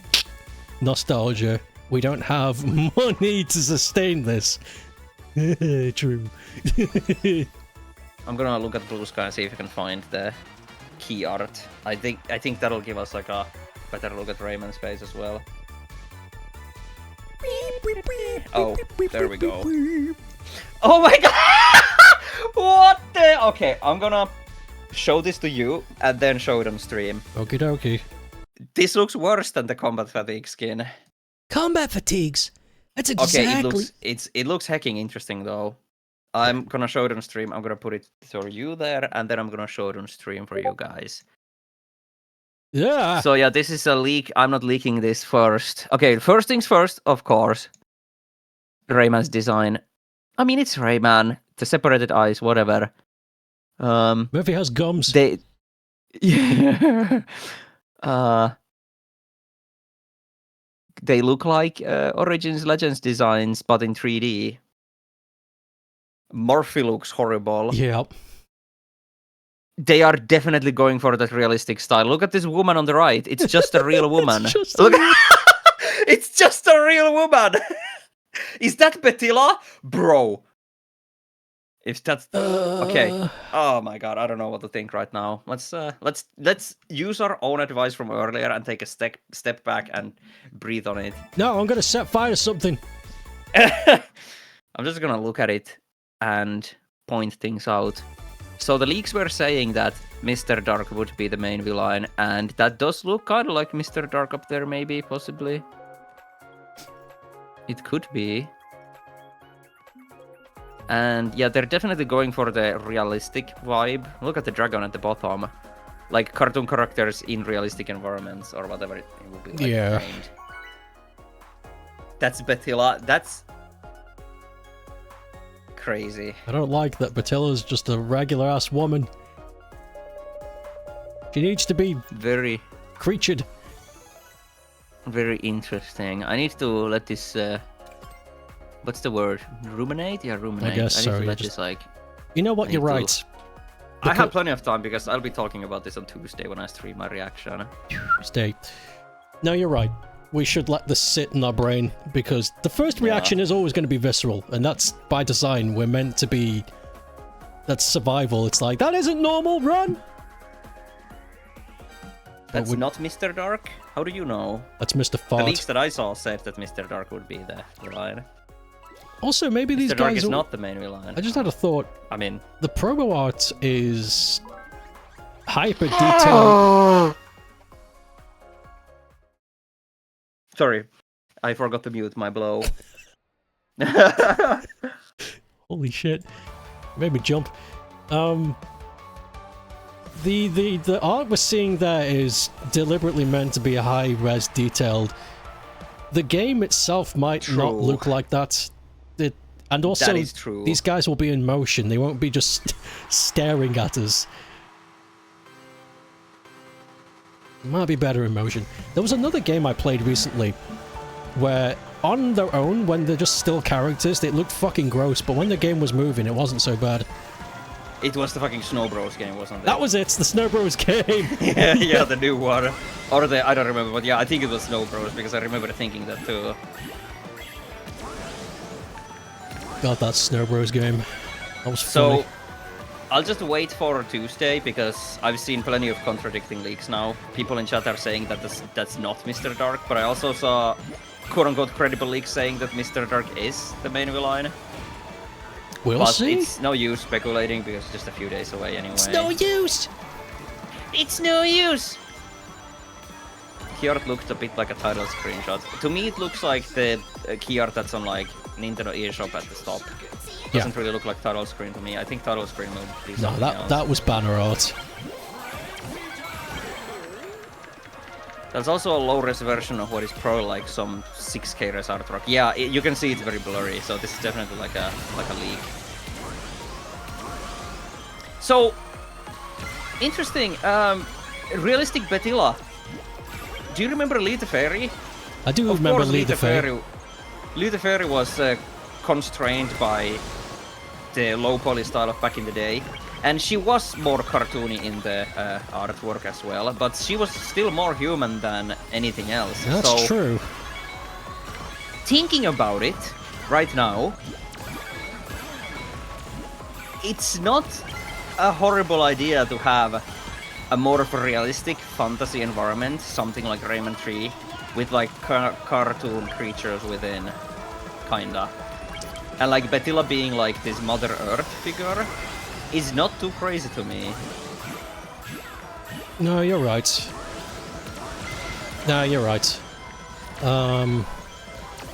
Nostalgia, we don't have money to sustain this. True. I'm gonna look at BlueSky and see if I can find the key art. I think that'll give us like a better look at Rayman's face as well. Oh, there we go. Oh my god! What the? Okay, I'm gonna show this to you and then show it on stream. Okie dokie. This looks worse than the combat fatigue skin. Combat fatigues. That's exactly. Okay, it looks hecking interesting though. I'm gonna show it on stream. I'm gonna put it for you there, and then I'm gonna show it on stream for you guys. Yeah. So yeah, this is a leak. I'm not leaking this first. Okay, first things first, of course. Rayman's design. I mean, it's Rayman. The separated eyes, whatever. Murphy has gums. They, yeah. They look like Origins Legends designs, but in 3D. Morphe looks horrible. Yep. They are definitely going for that realistic style. Look at this woman on the right. It's just a real woman. Look, it's just a real woman. Is that Petila, bro? If that's okay. Oh my god, I don't know what to think right now. Let's use our own advice from earlier and take a step back and breathe on it. No, I'm gonna set fire to something. I'm just gonna look at it and point things out. So the leaks were saying that Mr. Dark would be the main villain, and that does look kind of like Mr. Dark up there, maybe, possibly. It could be. And yeah, they're definitely going for the realistic vibe. Look at the dragon at the bottom. Like cartoon characters in realistic environments, or whatever it would be like named. That's Betilla. That's crazy. I don't like that Batilla's just a regular ass woman. She needs to be very creatured. Very interesting. I need to let this what's the word? Ruminate? Yeah, ruminate. I guess so. I need to let this like... You know what? You're right. I have plenty of time because I'll be talking about this on Tuesday when I stream my reaction. Tuesday. No, you're right. We should let this sit in our brain because the first reaction is always going to be visceral, and that's by design. We're meant to be... That's survival. It's like, that isn't normal, run! That's not Mr. Dark? How do you know? That's Mr. Fart. The leaks that I saw said that Mr. Dark would be the villain. Also, maybe these Mr. Dark guys is not the main villain. I just had a thought. I mean... The promo art is... hyper detailed. Sorry. I forgot to mute my blow. Holy shit. Made me jump. The art we're seeing there is deliberately meant to be a high-res detailed. The game itself might not look like that. And also, that is true. These guys will be in motion. They won't be just staring at us. Might be better in motion. There was another game I played recently where on their own, when they're just still characters, they looked fucking gross, but when the game was moving, it wasn't so bad. It was the fucking Snow Bros game, wasn't it? That was it, the Snow Bros game! yeah, the new one. Or the, I don't remember, but yeah, I think it was Snow Bros, because I remember thinking that too. God, that Snow Bros game. That was funny. So, I'll just wait for Tuesday, because I've seen plenty of contradicting leaks now. People in chat are saying that that's not Mr. Dark, but I also saw quote-unquote credible leaks saying that Mr. Dark is the main villain. We'll see. It's no use speculating, because it's just a few days away anyway. It's no use! It's no use! Key art looked a bit like a title screenshot. To me, it looks like the key art that's on like Nintendo eShop at the top. Doesn't really look like title screen to me. I think title screen will be something else. That was banner art. There's also a low-res version of what is probably like some 6K res art rock. Yeah, you can see it's very blurry, so this is definitely like a leak. So, interesting. Realistic Betilla. Do you remember Lee the Fairy? I do remember Lee the Fairy. Lee the Fairy was constrained by the low poly style of back in the day, and she was more cartoony in the artwork as well, but she was still more human than anything else. That's true. Thinking about it right now, it's not a horrible idea to have a more of a realistic fantasy environment, something like Rayman 3, with like cartoon creatures within, kinda. And like Betilla being like this Mother Earth figure is not too crazy to me. No, you're right. No, you're right.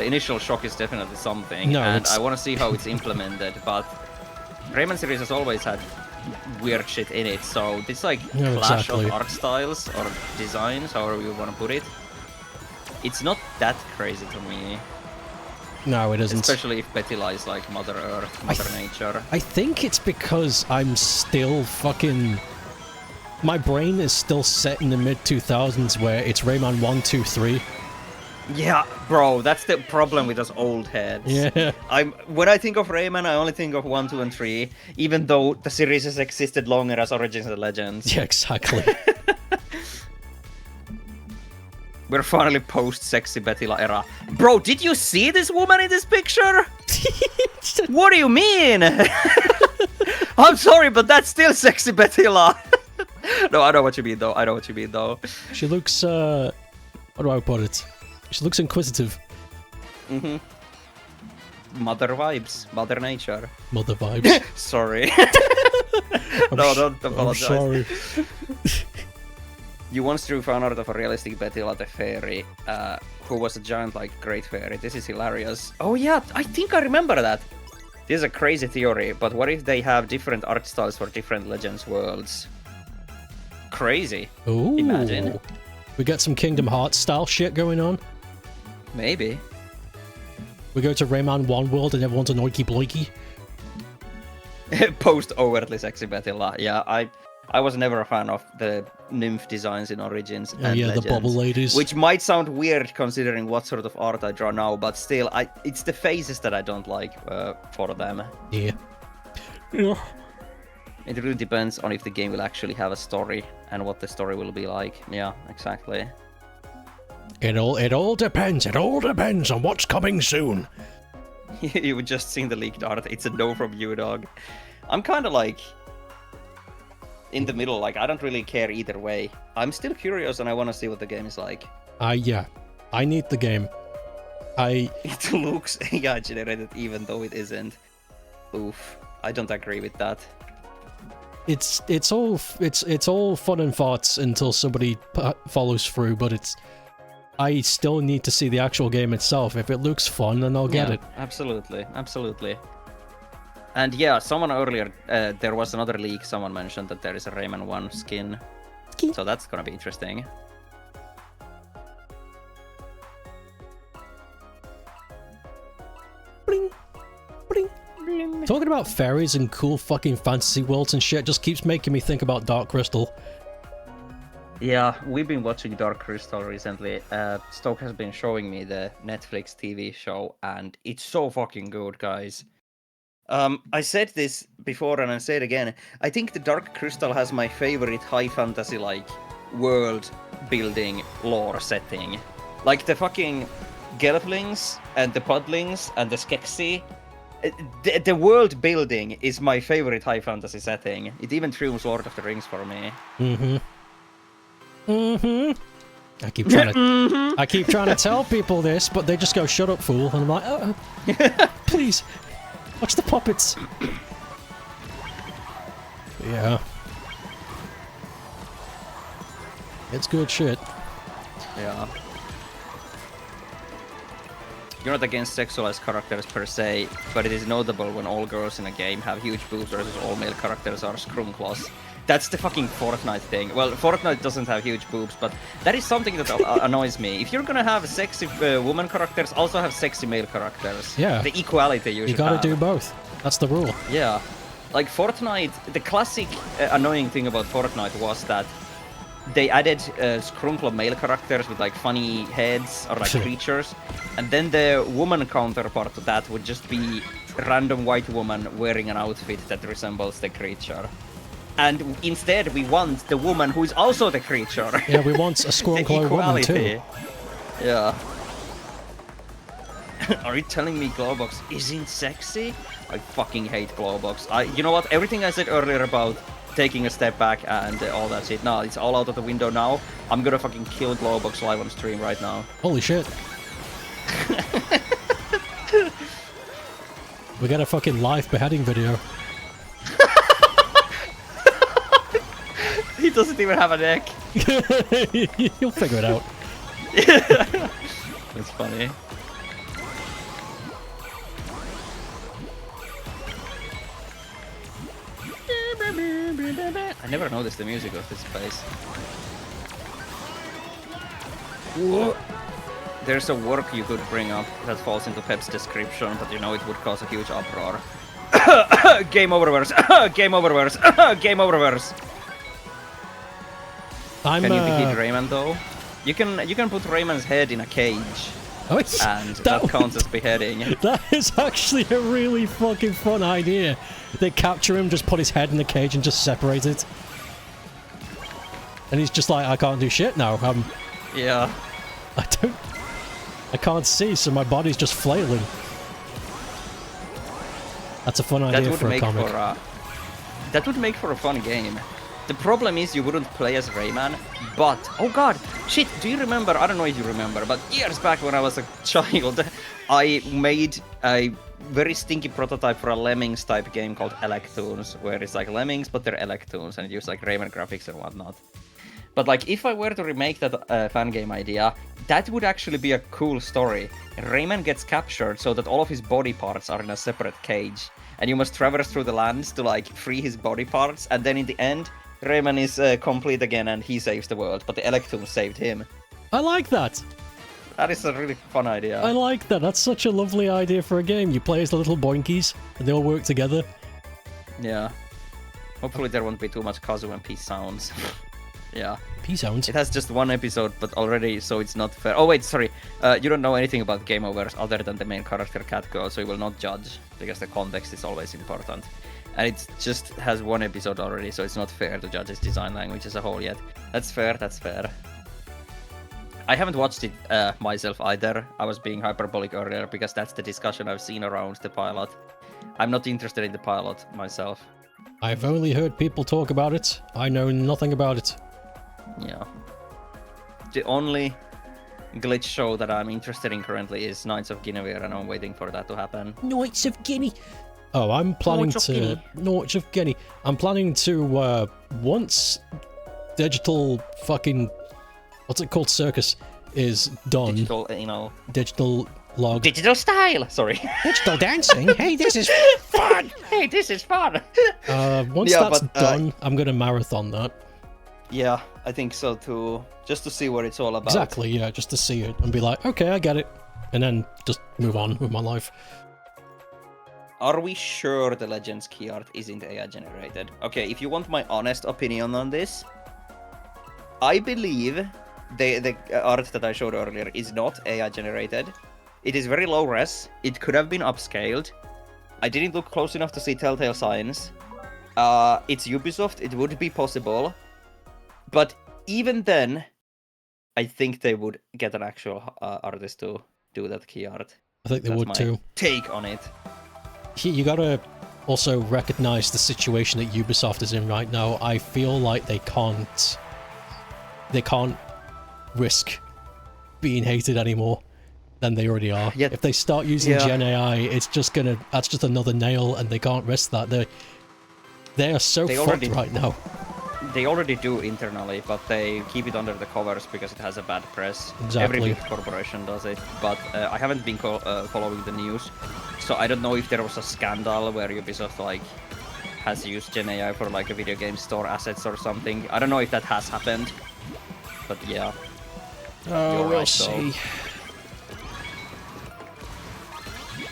The initial shock is definitely something, No, and it's- I want to see how it's implemented. But Rayman series has always had weird shit in it, so this like Yeah, clash exactly. of art styles or designs, however you want to put it, it's not that crazy to me. No, it isn't. Especially if Betty lies like Mother Earth, Mother Nature. I think it's because I'm still fucking... My brain is still set in the mid-2000s where it's Rayman 1, 2, 3. Yeah, bro, that's the problem with us old heads. Yeah. When I think of Rayman, I only think of 1, 2, and 3, even though the series has existed longer as Origins and Legends. Yeah, exactly. We're finally post-sexy Betty La era. Bro, did you see this woman in this picture? What do you mean? I'm sorry, but that's still sexy Betty La. No, I know what you mean, though. I know what you mean, though. She looks, how do I put it? She looks inquisitive. Mm-hmm. Mother vibes. Mother Nature. Mother vibes. Sorry. No, don't apologize. I'm sorry. You once drew fan art of a realistic Betty La the fairy, who was a giant like great fairy. This is hilarious. Oh yeah, I think I remember that. This is a crazy theory, but what if they have different art styles for different Legends worlds? Crazy. Ooh. Imagine. We got some Kingdom Hearts style shit going on. Maybe. We go to Rayman 1 world and everyone's an oiky bloiky. Post overtly sexy Betty La. Yeah, I was never a fan of the nymph designs in Origins and Yeah, Legends, the bubble ladies. which might sound weird considering what sort of art I draw now, but still, it's the faces that I don't like for them. Yeah. Yeah. It really depends on if the game will actually have a story and what the story will be like. Yeah, exactly. It all depends. It all depends on what's coming soon. You would just seen the leaked art. It's a no from you, dog. I'm kind of like in the middle. Like, I don't really care either way. I'm still curious and I want to see what the game is like. Yeah. I need the game. It looks AI generated even though it isn't. Oof. I don't agree with that. It's all fun and thoughts until somebody follows through, but I still need to see the actual game itself. If it looks fun, then I'll get it. Absolutely, absolutely. And yeah, someone earlier, there was another leak, someone mentioned that there is a Rayman 1 skin. So that's gonna be interesting. Bling, bling. Talking about fairies and cool fucking fantasy worlds and shit just keeps making me think about Dark Crystal. Yeah, we've been watching Dark Crystal recently. Stoke has been showing me the Netflix TV show, and it's so fucking good, guys. I said this before and I say it again. I think the Dark Crystal has my favorite high fantasy, like, world building lore setting. Like the fucking Gelflings and the Podlings and the Skeksis. The world building is my favorite high fantasy setting. It even trumps Lord of the Rings for me. Mm-hmm. Mm-hmm. I keep trying to tell people this, but they just go, "Shut up, fool!" And I'm like, please, watch the puppets. Yeah, it's good shit. Yeah. You're not against sexualized characters per se, but it is notable when all girls in a game have huge boobs versus all male characters are scrunclaws. That's the fucking Fortnite thing. Well, Fortnite doesn't have huge boobs, but that is something that annoys me. If you're gonna have sexy woman characters, also have sexy male characters. Yeah. The equality you should gotta have. do both. That's the rule. Yeah. Like Fortnite, the classic annoying thing about Fortnite was that they added scrunclaw male characters with like funny heads or like creatures, and then the woman counterpart to that would just be a random white woman wearing an outfit that resembles the creature. And instead we want the woman who is also the creature. Yeah, we want a scrunclaw woman too. Yeah. Are you telling me Glowbox isn't sexy? I fucking hate Glowbox. You know what? Everything I said earlier about taking a step back and all that shit. No, it's all out of the window now. I'm gonna fucking kill Glowbox live on stream right now. Holy shit. We got a fucking live beheading video. He doesn't even have a neck. You'll figure it out. It's funny. I never noticed the music of this place. What? There's a work you could bring up that falls into Pep's description, but you know it would cause a huge uproar. Game oververse! Game oververse! Game oververse! Can you defeat Rayman though? You can put Rayman's head in a cage. Oh, and that counts as beheading. That is actually a really fucking fun idea. They capture him, just put his head in the cage and just separate it. And he's just like, I can't do shit now. Yeah. I can't see, so my body's just flailing. That's a fun idea for a comic. That would make for a fun game. The problem is you wouldn't play as Rayman, but... Oh god! Shit, do you remember? I don't know if you remember, but years back when I was a child, I made a very stinky prototype for a Lemmings type game called Electoons, where it's like Lemmings, but they're Electoons, and it uses like Rayman graphics and whatnot. But like, if I were to remake that fan game idea, that would actually be a cool story. Rayman gets captured so that all of his body parts are in a separate cage, and you must traverse through the lands to like free his body parts, and then in the end, Rayman is complete again and he saves the world, but the Electoon saved him. I like that! That is a really fun idea. I like that, that's such a lovely idea for a game. You play as the little boinkies, and they all work together. Yeah. Hopefully there won't be too much Kazu and Peace sounds. Yeah. Peace sounds? It has just one episode, but already, so it's not fair. Oh wait, sorry. You don't know anything about Game Overs other than the main character Catgirl, so you will not judge, because the context is always important. And it just has one episode already, so it's not fair to judge its design language as a whole yet. That's fair, that's fair. I haven't watched it myself either. I was being hyperbolic earlier, because that's the discussion I've seen around the pilot. I'm not interested in the pilot myself. I've only heard people talk about it. I know nothing about it. Yeah. The only glitch show that I'm interested in currently is Knights of Guinevere, and I'm waiting for that to happen. Knights of Guinea! Oh, I'm planning to... Knights of Guinea. I'm planning to, once digital fucking... What's it called? Circus is done. Digital, you know... Digital log. Digital style! Sorry. Digital dancing? Hey, this is fun! Hey, this is fun! Once that's done, I'm gonna marathon that. Yeah, I think so too. Just to see what it's all about. Exactly, yeah, just to see it and be like, okay, I get it. And then just move on with my life. Are we sure the Legends key art isn't AI generated? Okay, if you want my honest opinion on this, I believe the art that I showed earlier is not AI generated. It is very low res. It could have been upscaled. I didn't look close enough to see telltale signs. It's Ubisoft, it would be possible. But even then, I think they would get an actual artist to do that key art. I think they would too. Take on it. You gotta also recognize the situation that Ubisoft is in right now. I feel like they can't risk being hated anymore than they already are. Yeah. If they start using Gen AI, it's just that's just another nail, and they can't risk that. They are so fucked right now. They already do internally, but they keep it under the covers because it has a bad press. Exactly. Every big corporation does it, but I haven't been following the news, so I don't know if there was a scandal where Ubisoft like has used Gen AI for like a video game store assets or something. I don't know if that has happened, but yeah. Oh, we'll see.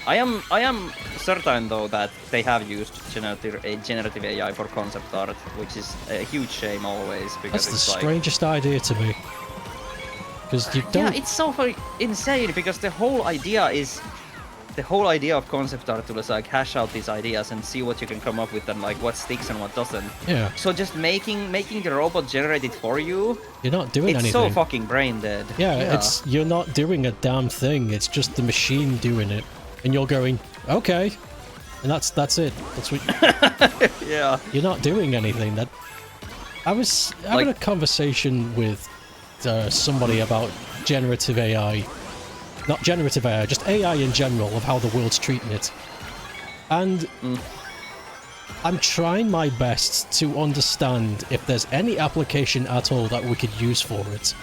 I am certain though that they have used generative AI for concept art, which is a huge shame always, because that's the strangest idea to me. Because you don't. Yeah, it's so insane because the whole idea of concept art to like hash out these ideas and see what you can come up with and like what sticks and what doesn't. Yeah. So just making the robot generate it for you. You're not doing anything. It's so fucking brain dead. Yeah, you're not doing a damn thing. It's just the machine doing it. And you're going, okay, and that's it. That's what. Yeah. You're not doing anything. I was having a conversation with somebody about generative AI, not generative AI, just AI in general, of how the world's treating it, and I'm trying my best to understand if there's any application at all that we could use for it,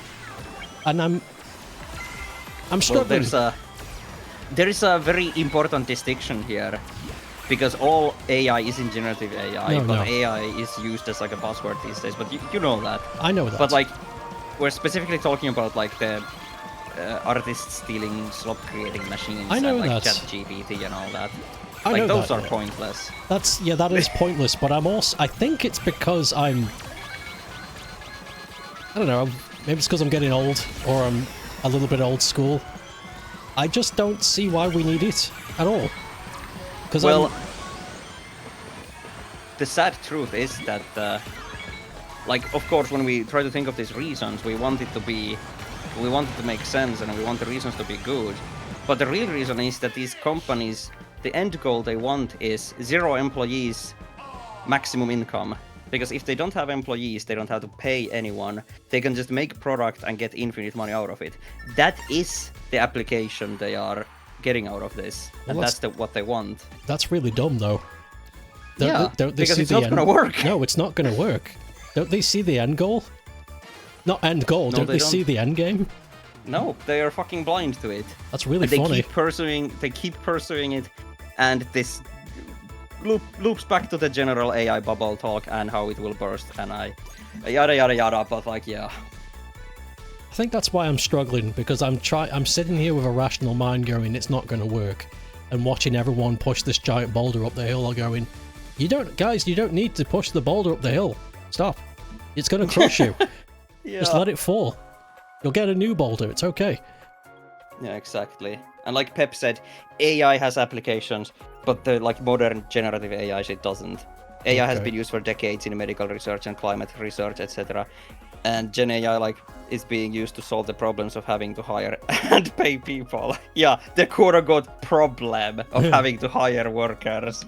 and I'm struggling. Well, there is a very important distinction here. because all AI isn't generative AI, No, but no. AI is used as like a buzzword these days. But you know that. I know that. But like, we're specifically talking about like the artists stealing slot creating machines I know and like that. ChatGPT and all that. I Like know those that, are yeah. pointless. That is pointless, but I think it's because I don't know, maybe it's because I'm getting old, or I'm a little bit old school. I just don't see why we need it at all. Because Well, the sad truth is that, like, of course, when we try to think of these reasons, we want it to make sense, and we want the reasons to be good. But the real reason is that these companies, the end goal they want is 0 employees, maximum income. Because if they don't have employees, they don't have to pay anyone. They can just make product and get infinite money out of it. That is the application they are getting out of this, and that's what they want. That's really dumb, though. Yeah, Don't they because see it's the not gonna work. No, it's not going to work. Don't they see the end goal? Not end goal. No, don't they see don't. the end game? No, they are fucking blind to it. That's really And they funny. keep pursuing it, and this loops back to the general AI bubble talk and how it will burst, and yada yada yada. But like, yeah. I think that's why I'm struggling, because I'm sitting here with a rational mind going, it's not going to work, and watching everyone push this giant boulder up the hill, going, you don't need to push the boulder up the hill. Stop. It's going to crush you. Yeah. Just let it fall. You'll get a new boulder. It's okay. Yeah, exactly. And like Pep said, AI has applications, but the like modern generative AI shit doesn't. AI has Okay. been used for decades in medical research and climate research, etc. And Gen AI like is being used to solve the problems of having to hire and pay people. Yeah, the quote-unquote problem of having to hire workers.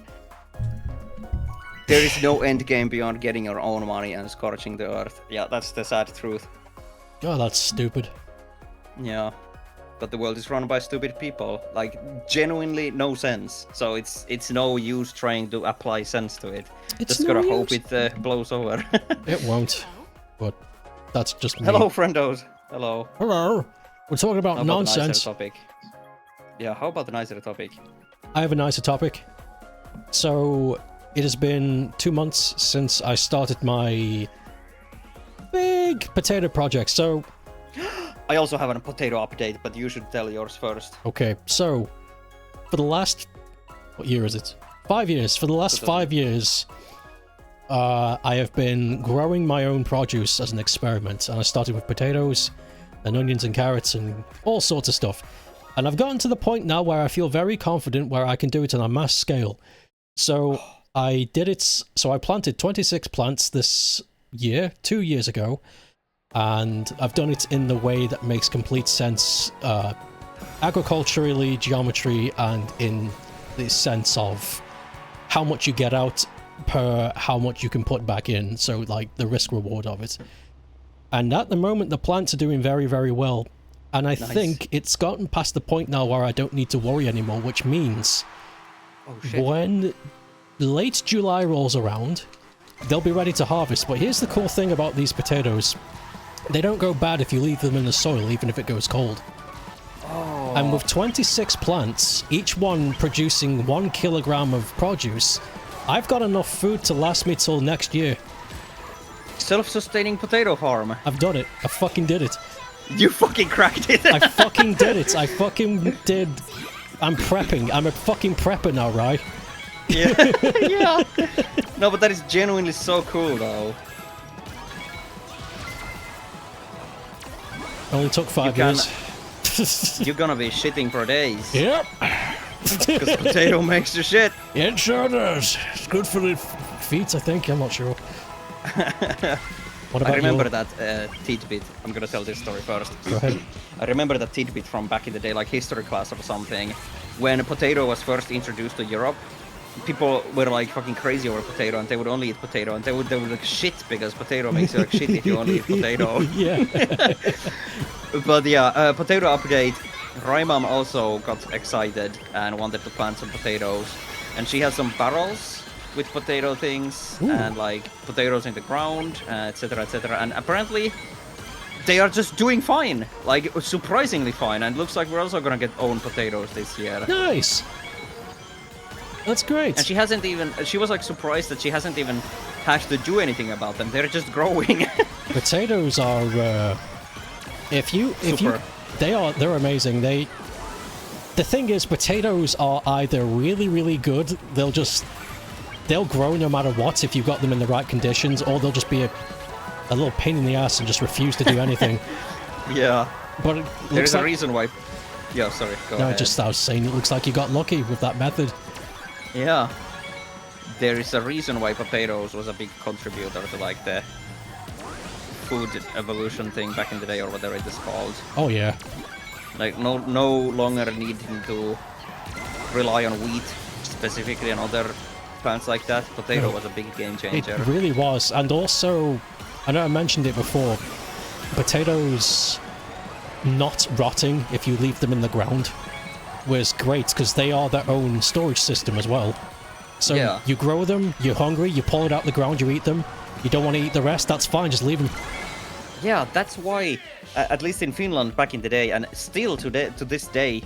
There is no end game beyond getting your own money and scorching the earth. Yeah, that's the sad truth. Oh, that's stupid. Yeah. But the world is run by stupid people. Like, genuinely no sense. So it's no use trying to apply sense to it. It's Just no gotta hope use. it blows over. It won't. But that's just me. Hello, friendos. Hello. Hello. We're talking about How about a nicer nonsense. topic? Yeah, how about the nicer topic? I have a nicer topic. So, it has been 2 months since I started my big potato project. So, I also have a potato update, but you should tell yours first. okay, so for the last, what year is it? 5 years. For the last 5 years, I have been growing my own produce as an experiment. And I started with potatoes and onions and carrots and all sorts of stuff. And I've gotten to the point now where I feel very confident where I can do it on a mass scale. So I did it, so I planted 26 plants this year, 2 years ago. And I've done it in the way that makes complete sense, agriculturally, geometry, and in the sense of how much you get out per how much you can put back in, so like the risk reward of it. And at the moment the plants are doing very, very well, and I think it's gotten past the point now where I don't need to worry anymore, which means when late July rolls around, they'll be ready to harvest. But here's the cool thing about these potatoes: they don't go bad if you leave them in the soil, even if it goes cold. And with 26 plants, each one producing 1 kilogram of produce, I've got enough food to last me till next year. Self-sustaining potato farm. I've done it. I fucking did it. You fucking cracked it. I fucking did it. I fucking did. I'm prepping. I'm a fucking prepper now, right? Yeah. Yeah. No, but that is genuinely so cool, though. Only took 5 years. You're gonna be shitting for days. Yep. Because potato makes you shit. It sure does. It's good for the feet, I think. I'm not sure. What about I remember your... that tidbit. I'm gonna tell this story first. Go ahead. I remember that tidbit from back in the day, like history class or something. When a potato was first introduced to Europe, people were like fucking crazy over potato, and they would only eat potato, and they would like shit because potato makes you like shit if you only eat potato. Yeah. But yeah, potato update. Raimam also got excited and wanted to plant some potatoes, and she had some barrels with potato things. Ooh. And like potatoes in the ground, etc., etc. And apparently they are just doing fine, like surprisingly fine. And looks like we're also gonna get own potatoes this year. Nice. That's great. And she hasn't even. She was like surprised that she hasn't even had to do anything about them. They're just growing. Potatoes are. They're amazing. The thing is, potatoes are either really good. They'll grow no matter what if you've got them in the right conditions, or they'll just be a little pain in the ass and just refuse to do anything. Yeah. But there's a reason why. Yeah, sorry. Go ahead. I was saying it looks like you got lucky with that method. Yeah. There is a reason why potatoes was a big contributor to like the food evolution thing back in the day, or whatever it is called. Oh yeah. Like no longer needing to rely on wheat specifically and other plants like that. Potato was a big game changer. It really was. And also, I know I mentioned it before, potatoes not rotting if you leave them in the ground was great, because they are their own storage system as well. So yeah. You grow them, you're hungry, you pull it out the ground, you eat them. You don't want to eat the rest, that's fine, just leave them. Yeah, that's why, at least in Finland back in the day, and still to this day,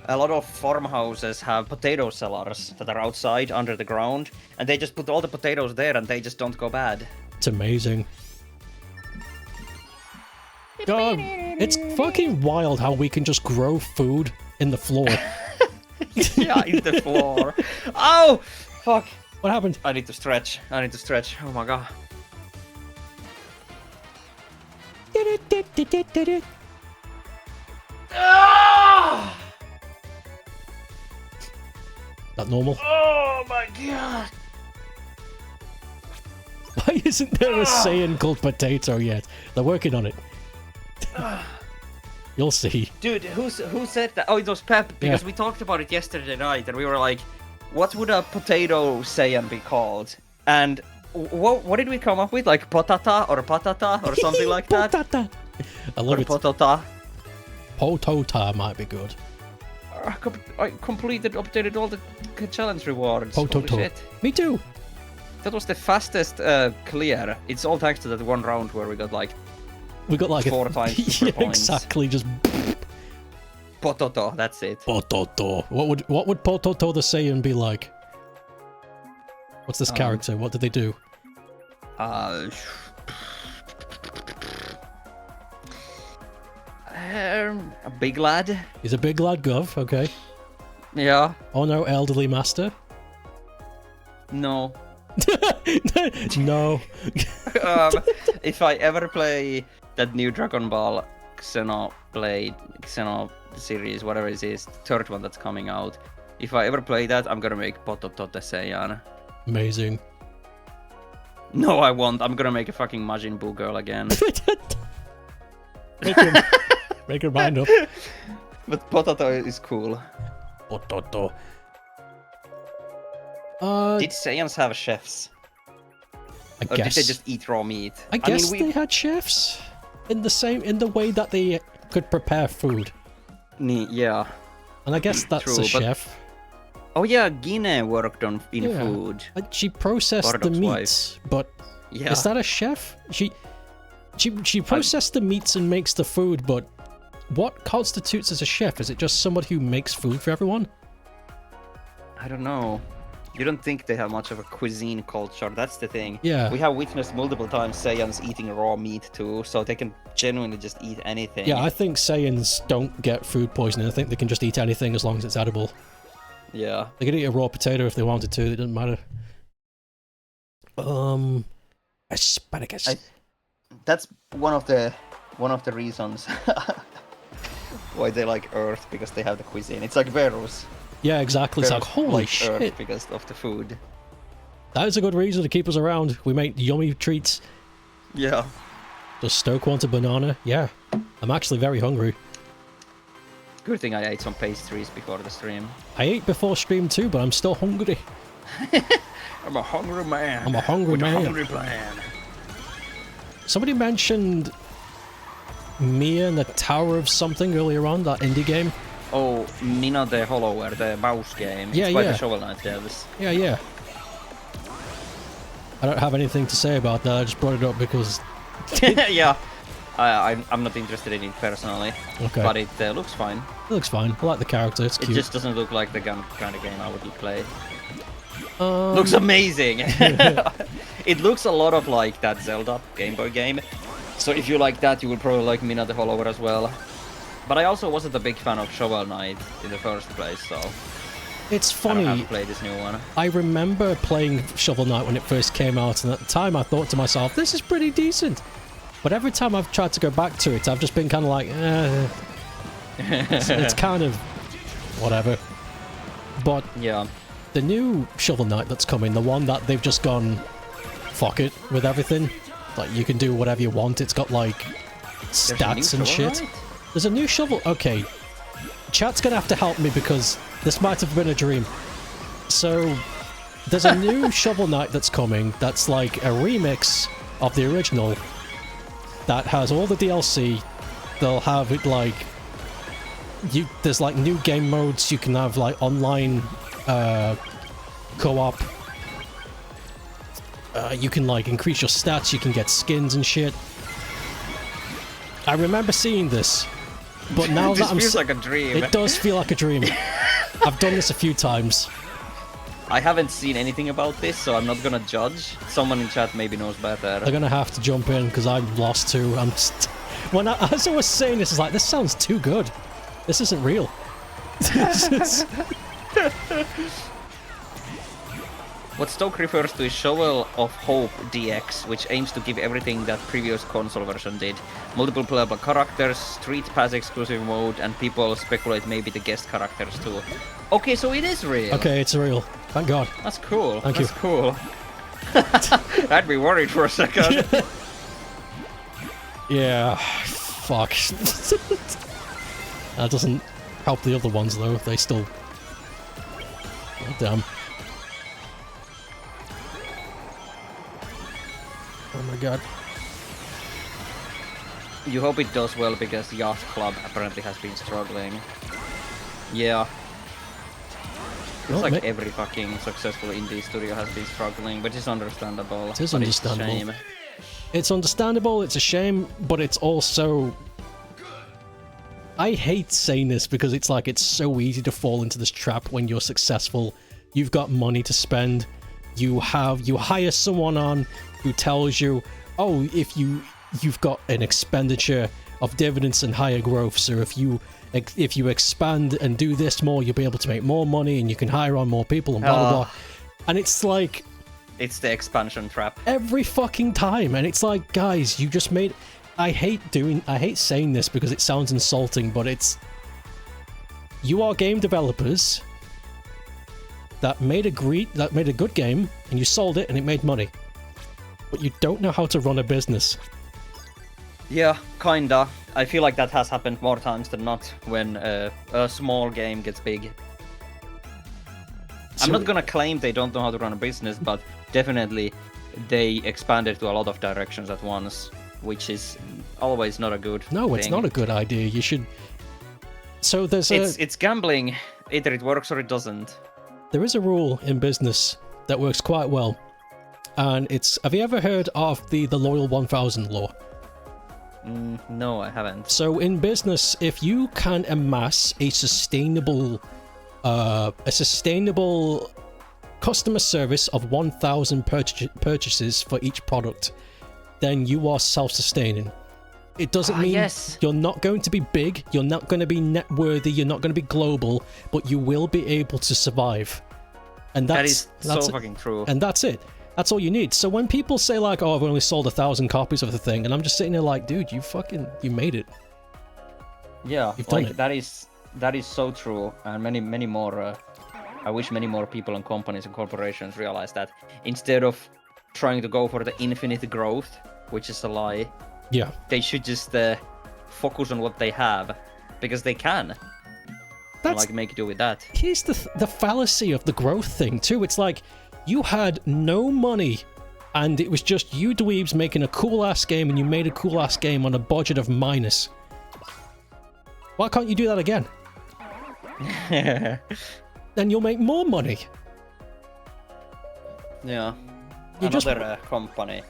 a lot of farmhouses have potato cellars that are outside under the ground, and they just put all the potatoes there and they just don't go bad. It's amazing. God, it's fucking wild how we can just grow food in the floor. Yeah, in the floor. Oh! Fuck. What happened? I need to stretch. Oh my god. Ah! That normal? Oh my god. Why isn't there a saying called potato yet? They're working on it. You'll see. Dude, who said that? Oh, it was Pep, because we talked about it yesterday night, and we were like, what would a potato Saiyan be called? And what did we come up with? Like potata or patata or something like that? Potata. I love it. Potota. Potota might be good. I updated all the challenge rewards. Pototo. Holy shit. Me too. That was the fastest clear. It's all thanks to that one round where we got like 4 times super points. Exactly, just Pototo, that's it. Pototo. What would Pototo the Saiyan be like? What's this character? What did they do? A big lad. He's a big lad, Gov. Okay. Yeah. Oh no, elderly master. No. No. If I ever play that new Dragon Ball Xeno series, whatever it is, the third one that's coming out, if I ever play that, I'm gonna make Pototo the Saiyan. Amazing. No, I won't. I'm gonna make a fucking Majin Buu girl again. Make your mind up. But Potato is cool. Potato. Did Saiyans have chefs? Or did they just eat raw meat? I guess they had chefs in the way that they could prepare food. Yeah. And I guess that's True, a chef. Oh yeah, Gine worked in food. She processed the Bardock's meats, but yeah. Is that a chef? She processed the meats and makes the food, but what constitutes as a chef? Is it just somebody who makes food for everyone? I don't know. You don't think they have much of a cuisine culture, that's the thing. Yeah. We have witnessed multiple times Saiyans eating raw meat too, so they can genuinely just eat anything. Yeah, I think Saiyans don't get food poisoning. I think they can just eat anything as long as it's edible. Yeah. They could eat a raw potato if they wanted to, it doesn't matter. Asparagus. That's one of the reasons why they like Earth, because they have the cuisine. It's like Verus. Yeah, exactly. It's like, holy shit. Earth because of the food. That is a good reason to keep us around. We make yummy treats. Yeah. Does Stoke want a banana? Yeah. I'm actually very hungry. Good thing I ate some pastries before the stream. I ate before stream too, but I'm still hungry. I'm a hungry man. I'm a hungry with man. A hungry plan. Somebody mentioned Mia and the Tower of something earlier on, that indie game. Oh, Mina the Hollower, the mouse game. Yeah, it's by yeah. the Shovel Knight devs. Yeah, yeah. I don't have anything to say about that, I just brought it up because... Yeah. I'm not interested in it personally, Okay. but it looks fine. It looks fine. I like the character. It's It cute. just doesn't look like the kind of game I would play. Looks amazing! It looks a lot of like that Zelda Game Boy game. So if you like that, you will probably like Mina the Follower as well. But I also wasn't a big fan of Shovel Knight in the first place, so... It's I don't funny. have to play this new one. I remember playing Shovel Knight when it first came out, and at the time I thought to myself, this is pretty decent. But every time I've tried to go back to it, I've just been kind of like, it's kind of whatever. But Yeah. the new Shovel Knight that's coming, the one that they've just gone, fuck it with everything. Like, you can do whatever you want. It's got, like, stats and shit. There's a new Shovel... Okay. Chat's gonna have to help me because this might have been a dream. So, there's a new Shovel Knight that's coming that's like a remix of the original that has all the DLC. They'll have it like... There's like new game modes. You can have like online co-op. You can like increase your stats. You can get skins and shit. I remember seeing this, but now this that I'm... feels like a dream. It does feel like a dream. I've done this a few times. I haven't seen anything about this, so I'm not gonna judge. Someone in chat maybe knows better. They're gonna have to jump in because I'm lost too. As I was saying this, is like, this sounds too good. This isn't real. What Stoke refers to is Shovel of Hope DX, which aims to give everything that previous console version did. Multiple playable characters, Street Pass exclusive mode, and people speculate maybe the guest characters too. Okay, so it is real. Okay, it's real. Thank God. That's cool. Thank That's you. cool. I'd be worried for a second. Yeah. Fuck. That doesn't help the other ones though. They still... Oh, damn. Oh my God. You hope it does well because Yacht Club apparently has been struggling. Yeah. It's like every fucking successful indie studio has been struggling, which is understandable. It is but understandable. It's a shame. It's understandable, it's a shame, but it's also... I hate saying this because it's like it's so easy to fall into this trap when you're successful. You've got money to spend. You hire someone on who tells you, oh, if you've got an expenditure of dividends and higher growth, so if you expand and do this more, you'll be able to make more money and you can hire on more people and blah blah blah. And it's like... It's the expansion trap. Every fucking time, and it's like, guys, you just made... I hate saying this because it sounds insulting, but it's... You are game developers that made a good game, and you sold it and it made money. But you don't know how to run a business. Yeah, kinda. I feel like that has happened more times than not when a small game gets big. I'm not gonna claim they don't know how to run a business, but definitely they expanded to a lot of directions at once, which is always not a good thing. It's not a good idea. You should... So there's It's gambling. Either it works or it doesn't. There is a rule in business that works quite well, and it's... Have you ever heard of the Loyal 1000 law? No, I haven't. So in business, if you can amass a sustainable customer service of 1,000 purchases for each product, then you are self-sustaining. It doesn't mean you're not going to be big, you're not going to be net worthy, you're not going to be global, but you will be able to survive. And that is so fucking true. And that's it. That's all you need. So when people say like, oh, I've only sold 1,000 copies of the thing, and I'm just sitting there like, dude, you made it. Yeah, You've done it. That is so true, and many more. I wish many more people and companies and corporations realize that instead of trying to go for the infinite growth, which is a lie, yeah, they should just focus on what they have because they can. That's like make do with that. Here's the fallacy of the growth thing too. It's like you had no money, and it was just you dweebs making a cool ass game, and you made a cool ass game on a budget of minus. Why can't you do that again? Then you'll make more money. Yeah. You Another company.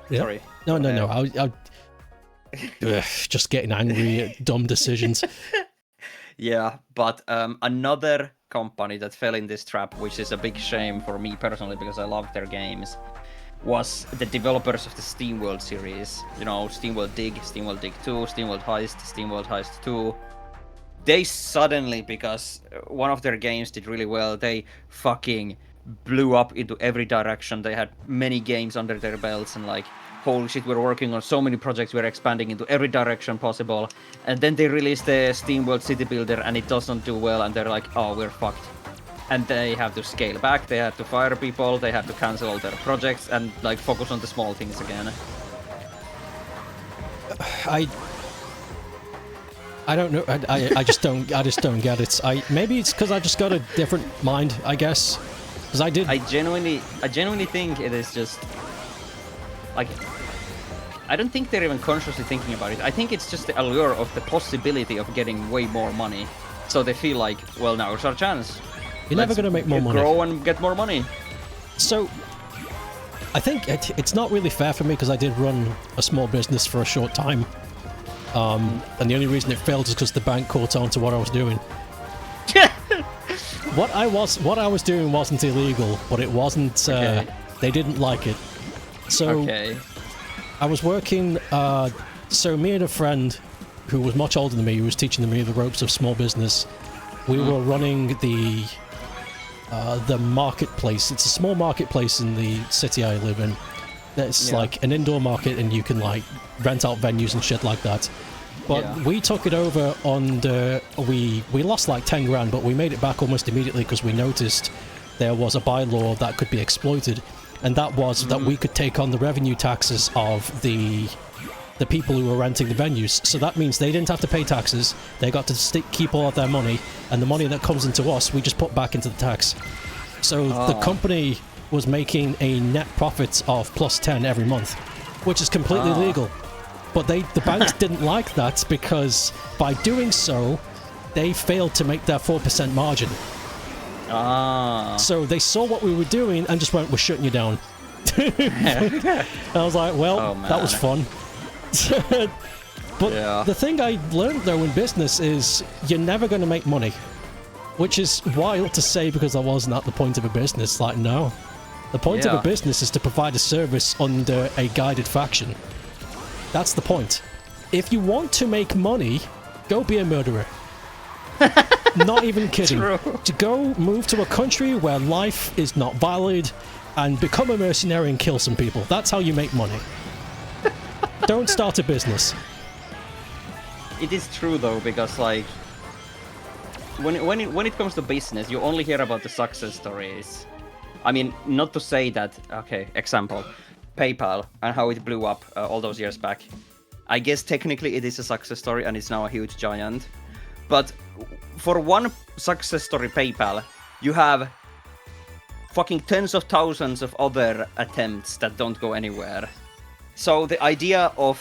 Yeah. Sorry. No. Ugh, just getting angry at dumb decisions. Yeah, but another company that fell in this trap, which is a big shame for me personally because I love their games, was the developers of the SteamWorld series. You know, SteamWorld Dig, SteamWorld Dig 2, SteamWorld Heist, SteamWorld Heist 2. They suddenly, because one of their games did really well, they fucking blew up into every direction. They had many games under their belts and like, holy shit, we're working on so many projects, we're expanding into every direction possible. And then they released the SteamWorld City Builder and it doesn't do well and they're like, oh, we're fucked. And they have to scale back, they have to fire people, they have to cancel all their projects and like focus on the small things again. I don't know. I just don't get it. Maybe it's because I just got a different mind, I guess. Because I genuinely think it is just like, I don't think they're even consciously thinking about it. I think it's just the allure of the possibility of getting way more money. So they feel like, well, now it's our chance. You're never going to make more money. Grow and get more money. So I think it's not really fair for me because I did run a small business for a short time. And the only reason it failed is because the bank caught on to what I was doing. What I was doing wasn't illegal, but it wasn't. Okay. They didn't like it. So I was working. So me and a friend who was much older than me, who was teaching me the ropes of small business, we were running the marketplace. It's a small marketplace in the city I live in. It's like an indoor market, and you can like rent out venues and shit like that. But we took it over on we lost like 10 grand, but we made it back almost immediately because we noticed there was a bylaw that could be exploited, and that was that we could take on the revenue taxes of the people who were renting the venues. So that means they didn't have to pay taxes, they got to keep all of their money, and the money that comes into us, we just put back into the tax. So the company was making a net profit of plus 10 every month, which is completely legal. But the banks didn't like that because by doing so, they failed to make their 4% margin. So they saw what we were doing and just went, we're shutting you down. And I was like, well, that was fun. But the thing I learned though in business is you're never going to make money, which is wild to say because I wasn't at the point of a business. Like, no. The point of a business is to provide a service under a guided faction. That's the point. If you want to make money, go be a murderer. Not even kidding. To go move to a country where life is not valid and become a mercenary and kill some people. That's how you make money. Don't start a business. It is true though, because like when it comes to business, you only hear about the success stories. I mean, not to say that, okay, example, PayPal and how it blew up all those years back. I guess technically it is a success story and it's now a huge giant. But for one success story, PayPal, you have fucking tens of thousands of other attempts that don't go anywhere. So the idea of...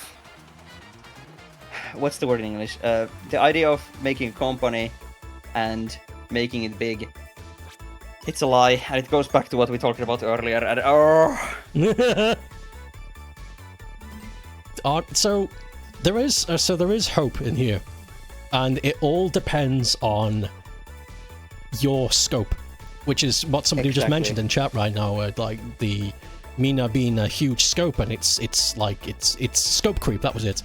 What's the word in English? The idea of making a company and making it big, it's a lie, and it goes back to what we talked about earlier. And so there is hope in here, and it all depends on your scope, which is what somebody just mentioned in chat right now. Like the Mina being a huge scope, and it's scope creep. That was it.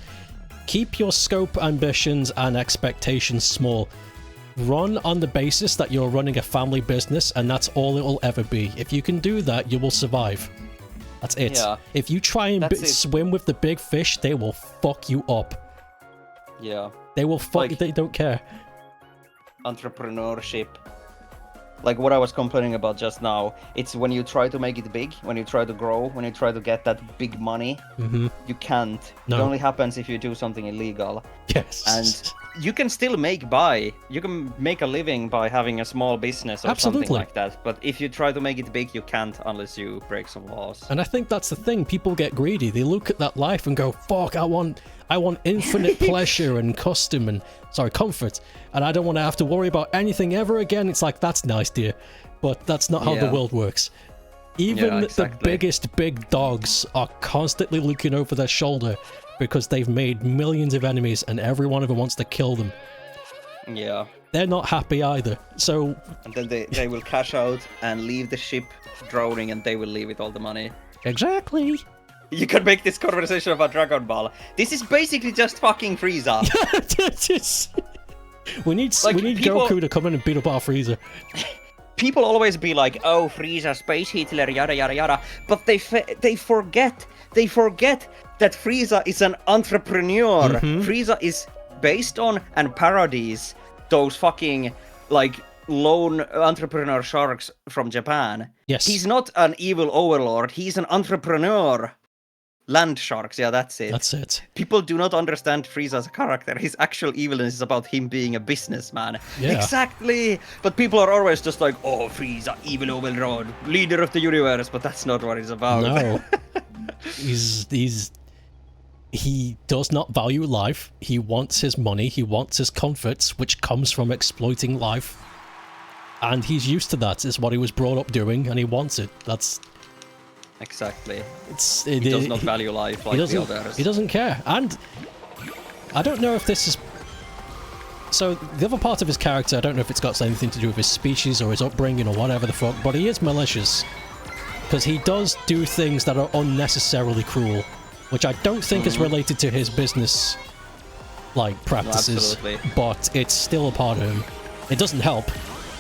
Keep your scope, ambitions, and expectations small. Run on the basis that you're running a family business, and that's all it will ever be. If you can do that, you will survive. That's it. Yeah. If you try and swim with the big fish, they will fuck you up. Yeah. They will fuck you. They don't care. Entrepreneurship. Like what I was complaining about just now, it's when you try to make it big, when you try to grow, when you try to get that big money, you can't. No. It only happens if you do something illegal. Yes. And you can still you can make a living by having a small business or something like that. But if you try to make it big, you can't unless you break some laws. And I think that's the thing. People get greedy. They look at that life and go, fuck, I want infinite pleasure and comfort, and I don't want to have to worry about anything ever again. It's like, that's nice, dear, but that's not how the world works. Even the biggest big dogs are constantly looking over their shoulder because they've made millions of enemies and every one of them wants to kill them. Yeah. They're not happy either. So... And then they will cash out and leave the ship drowning and they will leave with all the money. Exactly. You can make this conversation about Dragon Ball. This is basically just fucking Frieza. we need people... Goku to come in and beat up our Frieza. People always be like, "Oh, Frieza, Space Hitler, yada yada yada," but they forget that Frieza is an entrepreneur. Frieza is based on and parodies those fucking like lone entrepreneur sharks from Japan. Yes, he's not an evil overlord. He's an entrepreneur. Land sharks, yeah, that's it. That's it. People do not understand Frieza as a character. His actual evilness is about him being a businessman. Yeah. Exactly! But people are always just like, oh, Frieza, evil overlord, leader of the universe, but that's not what it's about. No. He does not value life. He wants his money. He wants his comforts, which comes from exploiting life. And he's used to that. It's what he was brought up doing, and he wants it. That's... Exactly. He does not value life like the others. He doesn't care. And I don't know if this is... So, the other part of his character, I don't know if it's got anything to do with his species or his upbringing or whatever the fuck, but he is malicious. Because he does do things that are unnecessarily cruel, which I don't think is related to his business, like, practices. No, but it's still a part of him. It doesn't help.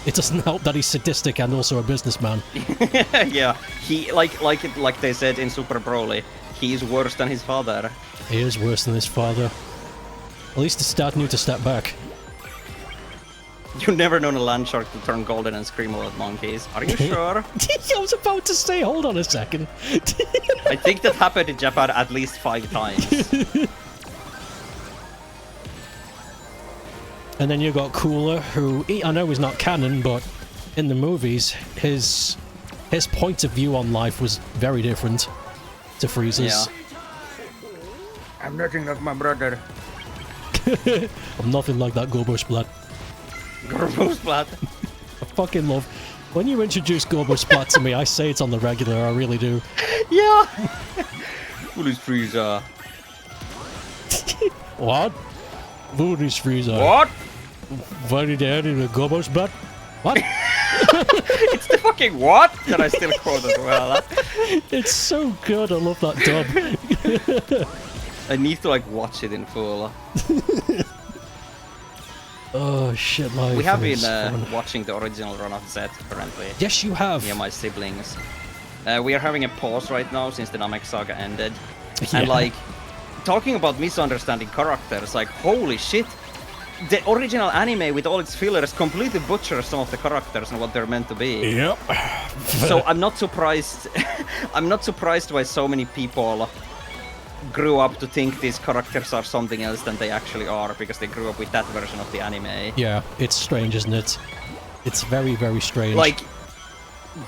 It doesn't help that he's sadistic and also a businessman. Yeah, he like they said in Super Broly, he's worse than his father. He is worse than his father. At least his dad knew to step back. You've never known a land shark to turn golden and scream at monkeys. Are you sure? I was about to say, hold on a second. I think that happened in Japan at least 5 times. And then you got Cooler, who I know is not canon, but in the movies, his point of view on life was very different to Frieza's. Yeah. I'm nothing like my brother. I'm nothing like that Gobo Splat. Gobo Splat. I fucking love when you introduce Gobo Splat to me. I say it on the regular. I really do. Yeah. Who is Frieza? What? Who is Frieza? What? Very daddy the Gobo Splat? What? It's the fucking what that I still quote as well. It's so good. I love that dub. I need to like watch it in full. Oh shit! Life. We have been watching the original run of Z apparently. Yes, you have. Me and my siblings. We are having a pause right now since the Namek saga ended, Yeah. and like talking about misunderstanding characters. Like holy shit, the original anime with all its fillers completely butchers some of the characters and what they're meant to be. Yep. So I'm not surprised. I'm not surprised why so many people grew up to think these characters are something else than they actually are, because they grew up with that version of the anime. Yeah, it's strange, isn't it? It's very, very strange. Like,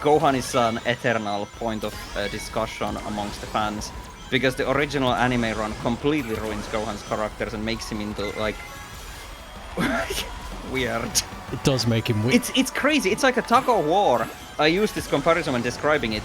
Gohan is an eternal point of discussion amongst the fans, because the original anime run completely ruins Gohan's characters and makes him into, like, weird. It does make him weird. It's crazy. It's like a tug of war. I use this comparison when describing it.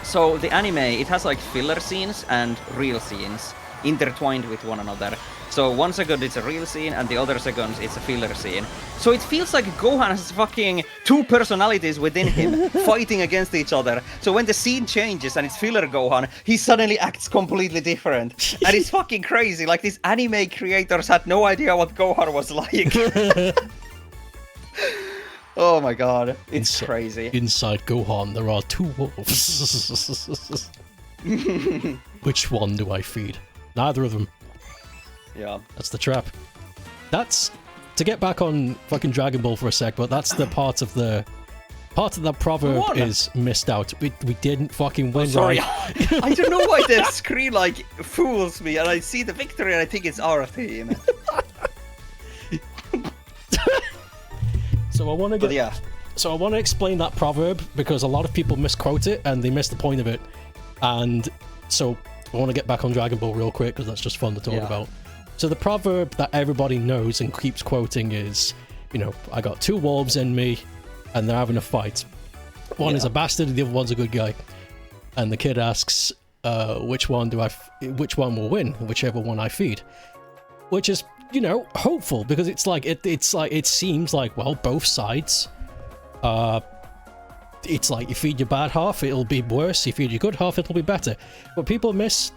So the anime, it has like filler scenes and real scenes intertwined with one another. So 1 second it's a real scene and the other second it's a filler scene. So it feels like Gohan has fucking 2 personalities within him fighting against each other. So when the scene changes and it's filler Gohan, he suddenly acts completely different. And it's fucking crazy. Like these anime creators had no idea what Gohan was like. Oh my god, it's crazy. Inside Gohan, there are 2 wolves. Which one do I feed? Neither of them. Yeah. That's the trap. That's... To get back on fucking Dragon Ball for a sec, but that's the part of the... Part of that proverb is missed out. We didn't fucking win, sorry. right? I don't know why the screen, like, fools me, and I see the victory and I think it's our team. So I want to get... Yeah. So I want to explain that proverb, because a lot of people misquote it, and they miss the point of it. And so I want to get back on Dragon Ball real quick, because that's just fun to talk about. So the proverb that everybody knows and keeps quoting is, you know, I got 2 wolves in me, and they're having a fight. One is a bastard, and the other one's a good guy. And the kid asks, which one will win, whichever one I feed, which is, you know, hopeful, because it's like it seems like, well, both sides, it's like you feed your bad half, it'll be worse. You feed your good half, it'll be better. But people miss,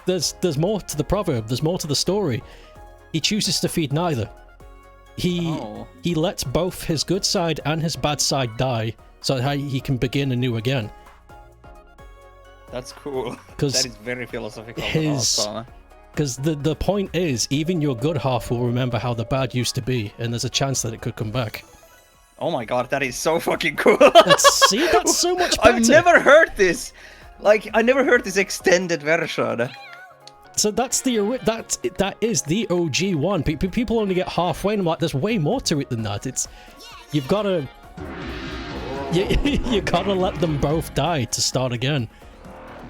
there's more to the proverb, there's more to the story. He chooses to feed neither. He lets both his good side and his bad side die, so that he can begin anew again. That's cool. That is very philosophical. Because the point is, even your good half will remember how the bad used to be, and there's a chance that it could come back. Oh my god, that is so fucking cool. See, that's so much better. I've never heard this. Like, I never heard this extended version. So that is the OG one. People only get halfway, and I'm like, there's way more to it than that. You've got to, you gotta let them both die to start again.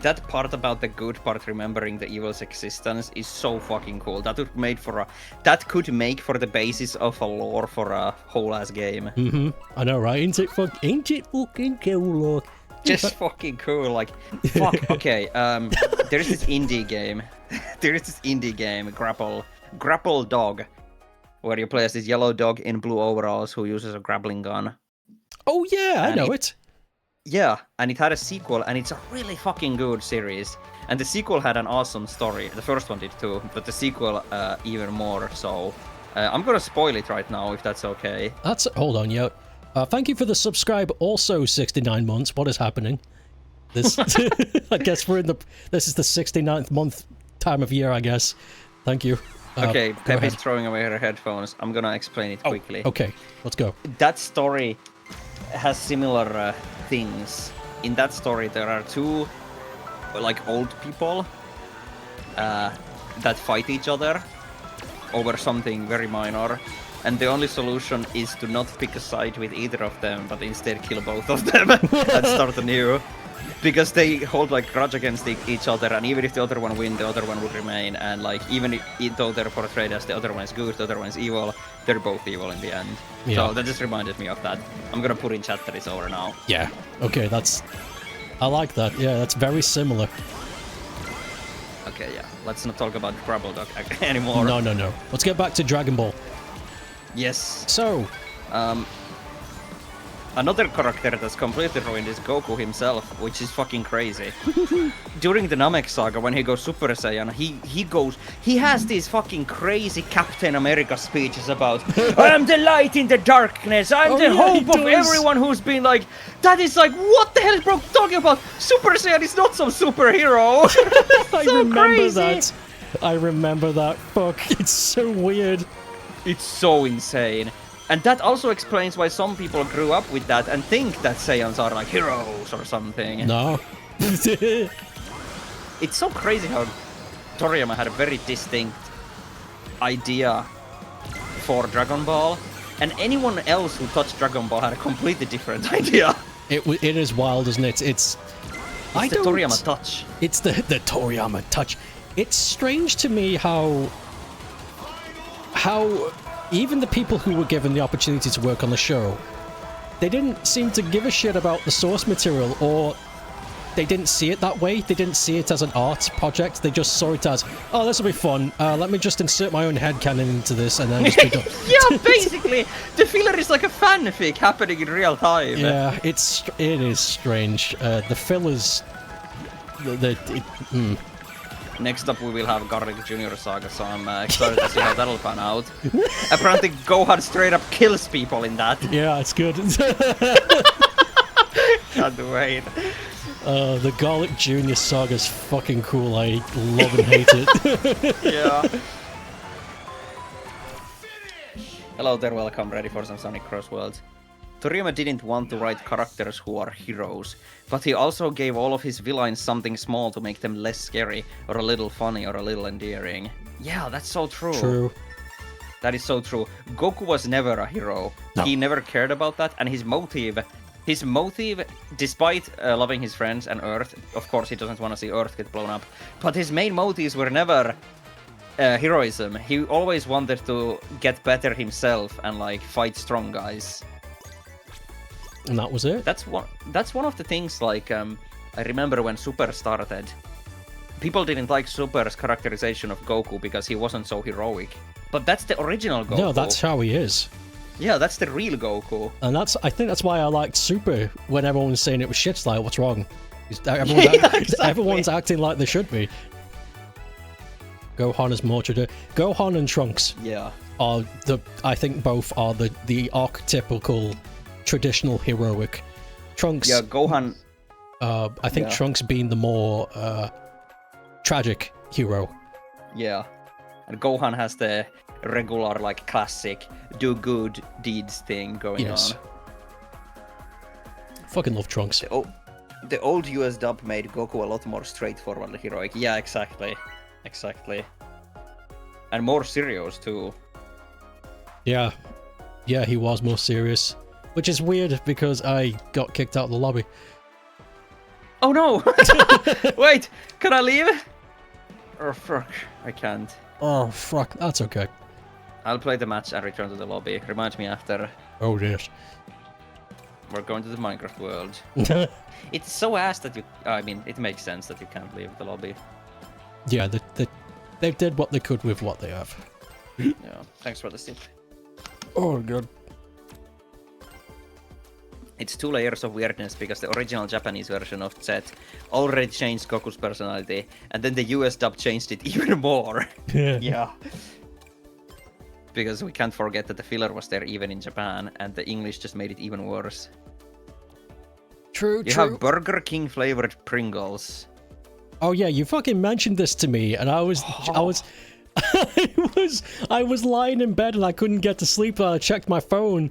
That part about the good part, remembering the evil's existence, is so fucking cool. That could make for the basis of a lore for a whole ass game. Mm-hmm. I know, right? Ain't it fucking cool? Just fucking cool. Like, fuck. Okay. There's this indie game. Grapple Dog, where you play as this yellow dog in blue overalls who uses a grappling gun. Oh yeah, I know it. Yeah, and it had a sequel, and it's a really fucking good series. And the sequel had an awesome story. The first one did too, but the sequel even more. So I'm gonna spoil it right now, if that's okay. Hold on, yo. Thank you for the subscribe. Also, 69 months. What is happening? This, I guess this is the 69th month time of year, I guess. Thank you. Okay, Peppy's throwing away her headphones. I'm gonna explain it quickly. Okay, let's go. That story has similar things. In that story, there are two, like, old people that fight each other over something very minor, and the only solution is to not pick a side with either of them, but instead kill both of them and start anew. Because they hold, like, grudge against each other, and even if the other one wins, the other one would remain, and, like, even though they're portrayed as the other one is good, the other one is evil, they're both evil in the end. Yeah. So that just reminded me of that. I'm gonna put in chat that it's over now. Yeah. Okay, I like that. Yeah, that's very similar. Okay, yeah. Let's not talk about Grapple Dog anymore. No. Let's get back to Dragon Ball. Yes. So, another character that's completely ruined is Goku himself, which is fucking crazy. During the Namek saga, when he goes Super Saiyan, he has these fucking crazy Captain America speeches about, I am the light in the darkness, I'm the hope of everyone who's been like, that is like, what the hell is bro talking about? Super Saiyan is not some superhero. I remember that. Fuck, it's so weird. It's so insane. And that also explains why some people grew up with that and think that Saiyans are like heroes or something. No. It's so crazy how Toriyama had a very distinct idea for Dragon Ball, and anyone else who touched Dragon Ball had a completely different idea. It is wild, isn't it? It's the Toriyama touch. It's the Toriyama touch. It's strange to me how even the people who were given the opportunity to work on the show, they didn't seem to give a shit about the source material, or they didn't see it that way. They didn't see it as an art project. They just saw it as, oh, this will be fun. Let me just insert my own headcanon into this and then just be done. Yeah, basically, the filler is like a fanfic happening in real time. Yeah, it is strange. The fillers, Next up, we will have Garlic Jr. Saga, so I'm excited to see how that'll pan out. Apparently, Gohan straight up kills people in that. Yeah, it's good. Can't wait. The Garlic Jr. Saga's fucking cool. I love and hate it. Yeah. Hello there, welcome. Ready for some Sonic CROSSWORLDS. Toriyama didn't want to write characters who are heroes, but he also gave all of his villains something small to make them less scary, or a little funny, or a little endearing. Yeah, that's so true. True. That is so true. Goku was never a hero. No. He never cared about that, and his motive, despite loving his friends and Earth, of course he doesn't want to see Earth get blown up, but his main motives were never heroism. He always wanted to get better himself and, like, fight strong guys. And that was it. That's one of the things, like, I remember when Super started, people didn't like Super's characterization of Goku because he wasn't so heroic. But that's the original Goku. No, that's how he is. Yeah, that's the real Goku. And I think that's why I liked Super when everyone was saying it was shit. Like, what's wrong? Everyone's acting like they should be. Gohan is more traditional. Gohan and Trunks. Yeah. I think both are the archetypical traditional heroic. Trunks. Yeah, Gohan. I think Trunks being the more tragic hero. Yeah. And Gohan has the regular, like, classic do good deeds thing going on. Fucking love Trunks. The old US dub made Goku a lot more straightforward heroic. Yeah, exactly. Exactly. And more serious, too. Yeah. Yeah, he was more serious. Which is weird because I got kicked out of the lobby. Oh no! Wait, can I leave? Oh fuck, I can't. Oh fuck, that's okay. I'll play the match and return to the lobby. Remind me after. Oh yes. We're going to the Minecraft world. It's so ass that you... I mean, it makes sense that you can't leave the lobby. Yeah, they did what they could with what they have. Yeah, thanks for the tip. Oh god. It's 2 layers of weirdness because the original Japanese version of Z already changed Goku's personality, and then the US dub changed it even more. Yeah. Because we can't forget that the filler was there even in Japan, and the English just made it even worse. True. You have Burger King flavored Pringles. Oh yeah, you fucking mentioned this to me, and I was lying in bed and I couldn't get to sleep. And I checked my phone,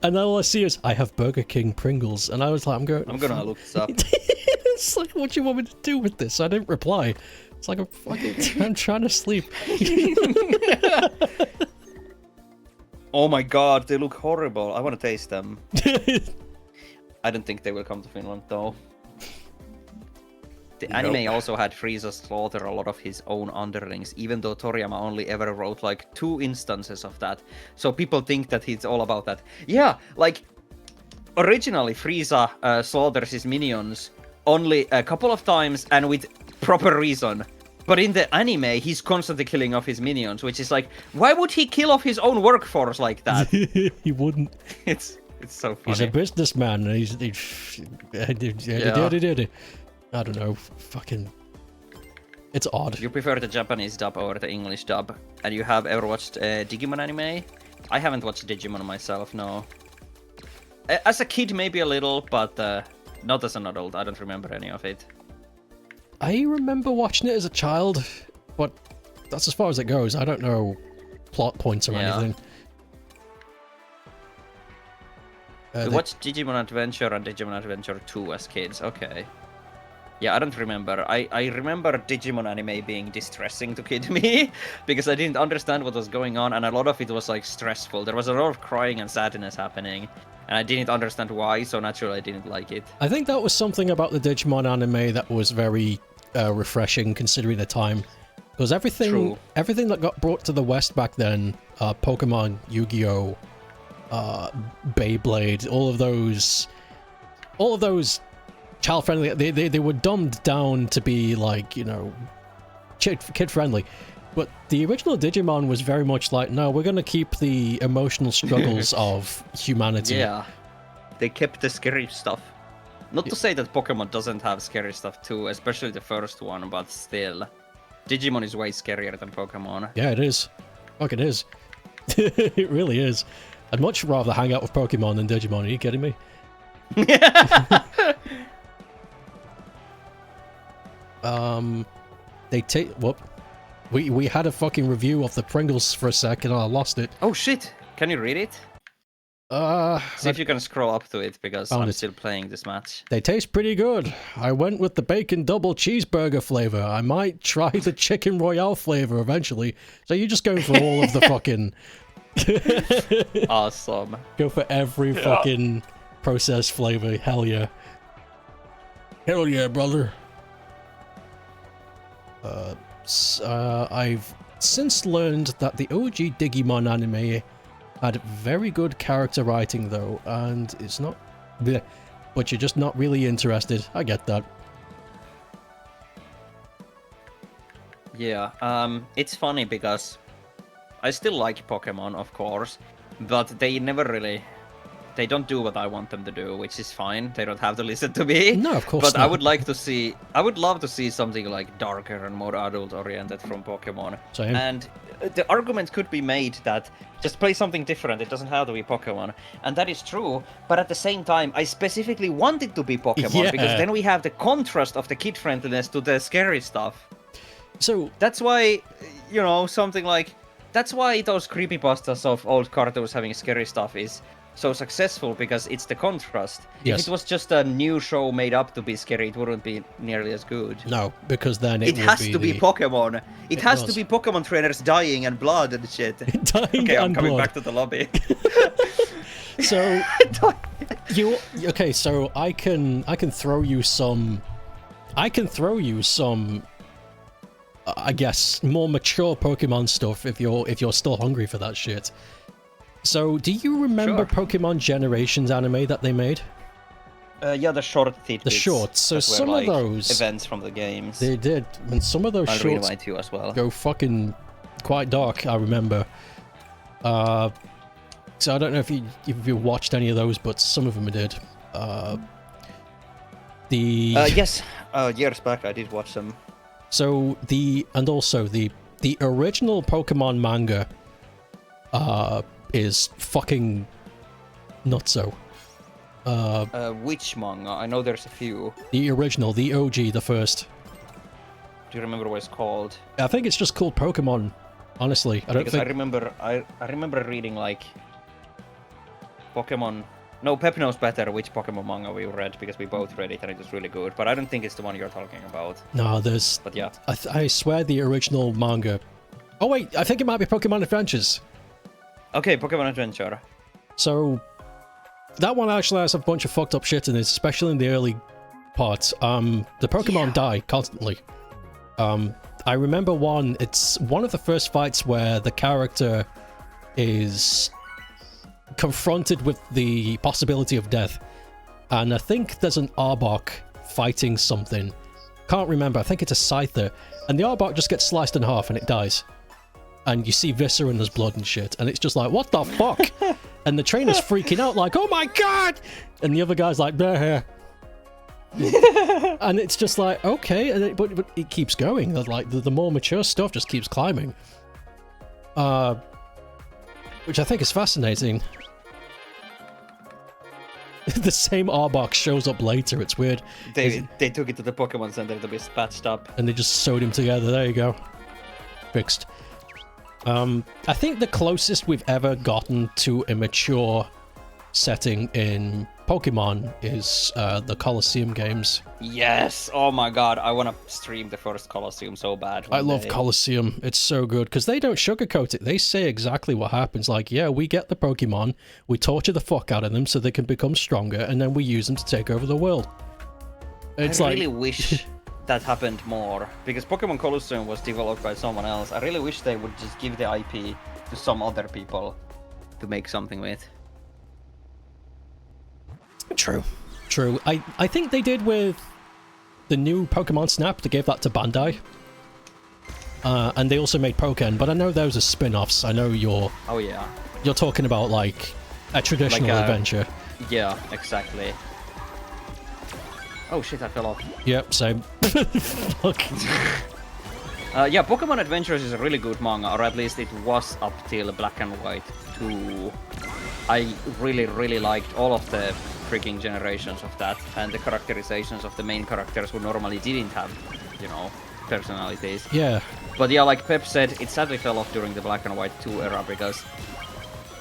and all I see is I have Burger King Pringles, and I was like, I'm gonna look this up. It's like, what do you want me to do with this? I didn't reply. It's like I'm trying to sleep. Oh my god, they look horrible. I want to taste them. I don't think they will come to Finland though. The anime also had Frieza slaughter a lot of his own underlings, even though Toriyama only ever wrote like 2 instances of that. So people think that he's all about that. Yeah, like originally Frieza slaughters his minions only a couple of times and with proper reason. But in the anime, he's constantly killing off his minions, which is like, why would he kill off his own workforce like that? He wouldn't. It's so funny. He's a businessman, and he's I don't know, fucking... It's odd. You prefer the Japanese dub over the English dub, and you have ever watched Digimon anime? I haven't watched Digimon myself, no. As a kid, maybe a little, but not as an adult. I don't remember any of it. I remember watching it as a child, but that's as far as it goes. I don't know plot points or anything. We watched Digimon Adventure and Digimon Adventure 2 as kids, okay. Yeah, I don't remember. I remember Digimon anime being distressing to kid me, because I didn't understand what was going on, and a lot of it was like stressful. There was a lot of crying and sadness happening, and I didn't understand why, so naturally I didn't like it. I think that was something about the Digimon anime that was very refreshing considering the time. Because everything that got brought to the West back then, Pokemon, Yu-Gi-Oh!, Beyblade, all of those child-friendly, they were dumbed down to be like, you know, kid-friendly. But the original Digimon was very much like, no, we're going to keep the emotional struggles of humanity. Yeah, they kept the scary stuff. Not to say that Pokemon doesn't have scary stuff too, especially the first one, but still. Digimon is way scarier than Pokemon. Yeah, it is. Fuck, it is. It really is. I'd much rather hang out with Pokemon than Digimon, are you kidding me? They take... Whoop. We had a fucking review of the Pringles for a second and I lost it. Oh shit! Can you read it? See if you can scroll up to it, because I'm still playing this match. They taste pretty good. I went with the bacon double cheeseburger flavor. I might try the chicken royale flavor eventually. So you're just going for all of the fucking... Awesome. Go for every fucking processed flavor. Hell yeah. Hell yeah, brother. I've since learned that the OG Digimon anime had very good character writing though, and it's not... Bleh, but you're just not really interested. I get that. Yeah, it's funny because I still like Pokemon, of course, but they never really... They don't do what I want them to do, which is fine. They don't have to listen to me. No, of course But not. I would like to see... I would love to see something like darker and more adult-oriented from Pokemon. Same. And the argument could be made that just play something different. It doesn't have to be Pokemon. And that is true. But at the same time, I specifically want it to be Pokemon. Yeah. Because then we have the contrast of the kid-friendliness to the scary stuff. So That's why, you know, something like... That's why those creepypastas of old cartoons having scary stuff is so successful, because it's the contrast. Yes. If it was just a new show made up to be scary, it wouldn't be nearly as good. no, because then It would has be to be the- Pokemon. It has to does. be Pokemon trainers dying and blood and shit. Dying Okay, I'm and coming blood. back to the lobby. So okay, so I can throw you some I guess more mature Pokemon stuff if you're still hungry for that shit. So do you remember Sure. Pokemon Generations anime that they made? Yeah, the short tidbits. The shorts. So that were, some like, of those events from the games. they did, and some of those I'll read shorts mine too as well. go fucking quite dark, I remember. So I don't know if you watched any of those, but some of them I did. Yes, years back I did watch them. So the original Pokemon manga is fucking nutso. Which manga? I know there's a few. The original, the OG, the first. Do you remember what it's called? I think it's just called Pokemon. Honestly, I don't Because think. I remember reading like Pokemon. No, Pep knows better which Pokemon manga we read, because we both read it and it was really good. But I don't think it's the one you're talking about. No, there's. But yeah. I swear the original manga. Oh wait, I think it might be Pokemon Adventures. Okay, Pokemon Adventure. So that one actually has a bunch of fucked up shit in it, especially in the early parts. The Pokemon die constantly. I remember one. It's one of the first fights where the character is confronted with the possibility of death, and I think there's an Arbok fighting something. Can't remember. I think it's a Scyther, and the Arbok just gets sliced in half and it dies. And you see Viscera and there's blood and shit, and it's just like, what the fuck? And the trainer's freaking out like, oh my god! And the other guy's like, bleh. And it's just like, okay, and but it keeps going. Like the more mature stuff just keeps climbing, which I think is fascinating. The same Arbok shows up later. It's weird. They took it to the Pokemon Center to be patched up. And they just sewed him together. There you go. Fixed. I think the closest we've ever gotten to a mature setting in Pokemon is the Colosseum games. Yes! Oh my god, I want to stream the first Colosseum so bad. I love day. Colosseum. It's so good because they don't sugarcoat it. They say exactly what happens. Like, yeah, we get the Pokemon, we torture the fuck out of them so they can become stronger, and then we use them to take over the world. It's I like, really wish that happened more, because Pokemon Colosseum was developed by someone else. I really wish they would just give the IP to some other people to make something with. True. I think they did with the new Pokemon Snap. They gave that to Bandai. And they also made Pokken, but I know those are spin-offs. I know you're talking about like a traditional adventure. Yeah, exactly. Oh shit, I fell off. Yep, same. Fuck. Yeah, Pokemon Adventures is a really good manga, or at least it was up till Black and White 2. I really liked all of the freaking generations of that, and the characterizations of the main characters who normally didn't have, you know, personalities. Yeah. But yeah, like Pep said, it sadly fell off during the Black and White 2 era, because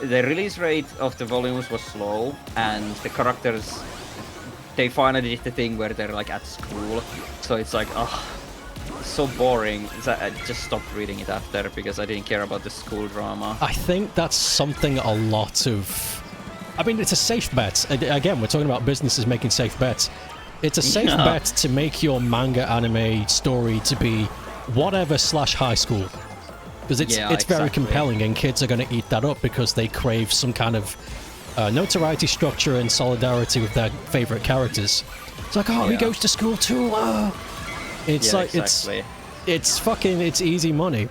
the release rate of the volumes was slow, and the characters, they finally did the thing where they're like at school, so it's like, ugh, so boring. So I just stopped reading it after, because I didn't care about the school drama. I think that's something a lot of... I mean, it's a safe bet. Again, we're talking about businesses making safe bets. It's a safe bet to make your manga anime story to be whatever / high school. Because it's very compelling, and kids are going to eat that up because they crave some kind of notoriety, structure, and solidarity with their favorite characters. It's like, oh, he goes to school too. It's like exactly. it's easy money.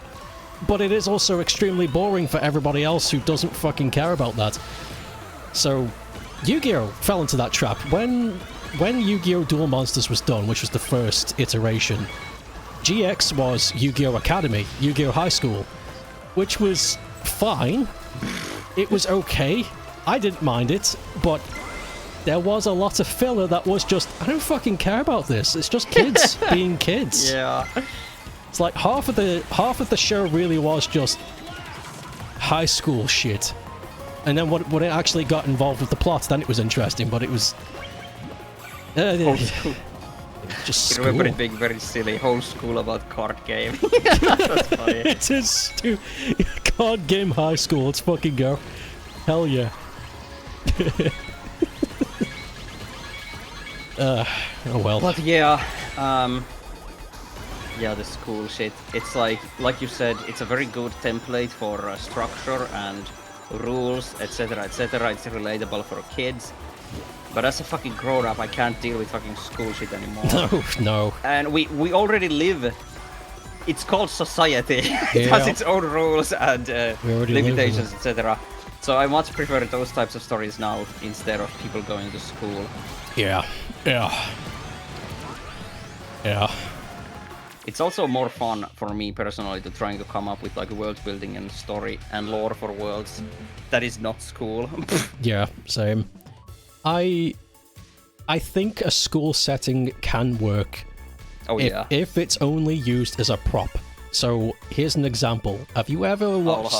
But it is also extremely boring for everybody else who doesn't fucking care about that. So, Yu-Gi-Oh! Fell into that trap. When Yu-Gi-Oh! Duel Monsters was done, which was the first iteration, GX was Yu-Gi-Oh! Academy, Yu-Gi-Oh! High School, which was fine. It was okay. I didn't mind it, but there was a lot of filler that was just, I don't fucking care about this. It's just kids being kids. Yeah. It's like half of the show really was just high school shit. And then when it actually got involved with the plot, then it was interesting, but it was... Whole school. Just I school. remember it being very silly. Whole school about card game. That's funny. It is card game high school. Let's fucking go. Hell yeah. Oh well. But yeah, yeah, the school shit. It's like you said, it's a very good template for structure and rules, etc., etc. It's relatable for kids. But as a fucking grown-up, I can't deal with fucking school shit anymore. No. And we already live. It's called society. It has its own rules and limitations, etc. So I much prefer those types of stories now instead of people going to school. Yeah. It's also more fun for me personally to trying to come up with like world building and story and lore for worlds that is not school. Yeah, same. I think a school setting can work. Oh yeah. If it's only used as a prop. So here's an example. Have you ever watched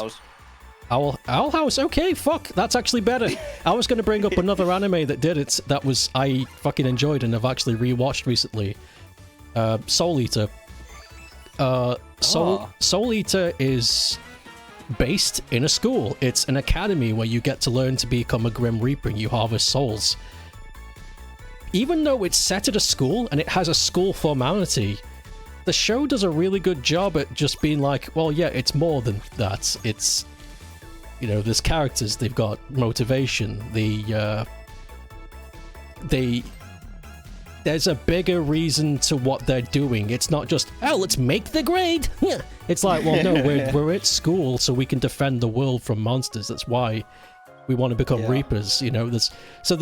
Owl House? Owl House? Okay, fuck, that's actually better. I was going to bring up another anime that did it. That was I fucking enjoyed and I've actually rewatched recently. Soul Eater. Soul Eater is based in a school. It's an academy where you get to learn to become a Grim Reaper and you harvest souls. Even though it's set at a school and it has a school formality, the show does a really good job at just being like, well, yeah, it's more than that. It's, you know, there's characters, they've got motivation, there's a bigger reason to what they're doing. It's not just, oh, let's make the grade. It's like, well, no, we're at school so we can defend the world from monsters. That's why we want to become Reapers. You know, there's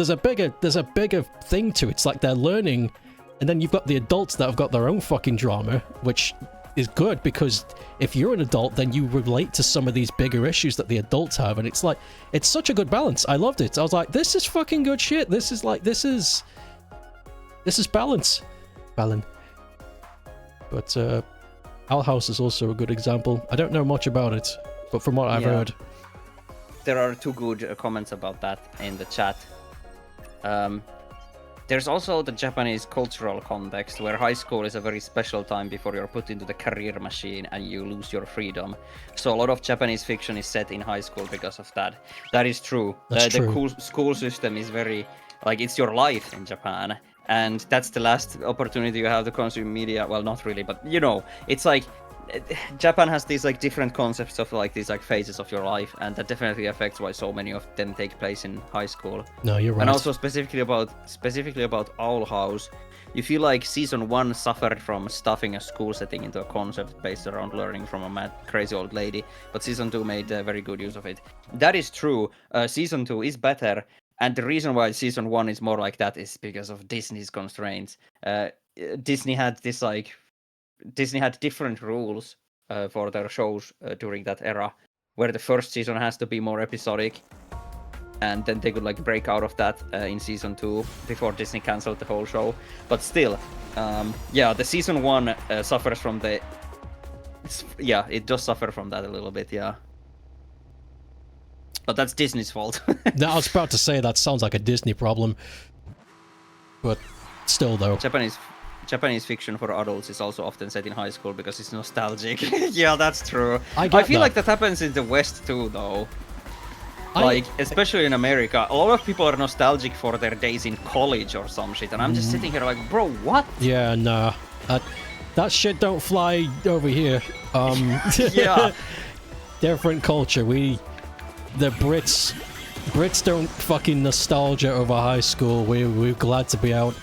a bigger thing to it. It's like they're learning, and then you've got the adults that have got their own fucking drama, which is good because if you're an adult, then you relate to some of these bigger issues that the adults have, and it's like, it's such a good balance. I loved it. I was like, this is fucking good shit. This is balance. But Owl House is also a good example. I don't know much about it, but from what I've heard, there are two good comments about that in the chat. There's also the Japanese cultural context where high school is a very special time before you're put into the career machine and you lose your freedom. So a lot of Japanese fiction is set in high school because of that. That is true. The school system is very, like, it's your life in Japan. And that's the last opportunity you have to consume media. Well, not really, but you know, it's like Japan has these like different concepts of like these like phases of your life, and that definitely affects why so many of them take place in high school. No, you're right. And also specifically about Owl House, you feel like season 1 suffered from stuffing a school setting into a concept based around learning from a mad crazy old lady, but season 2 made very good use of it. That is true. Season 2 is better. And the reason why season 1 is more like that is because of Disney's constraints. Disney had different rules for their shows during that era, where the first season has to be more episodic, and then they could like break out of that in season 2 before Disney canceled the whole show. But still, the season 1 suffers from it does suffer from that a little bit, yeah. But that's Disney's fault. No, I was about to say that sounds like a Disney problem, but still, though. Japanese fiction for adults is also often set in high school because it's nostalgic. Yeah, that's true. I feel like that happens in the West too, though. Like, especially in America, a lot of people are nostalgic for their days in college or some shit, and I'm just sitting here like, bro, what? Yeah, nah. That shit don't fly over here. Yeah. Different culture. The Brits don't fucking nostalgia over high school. We're glad to be out.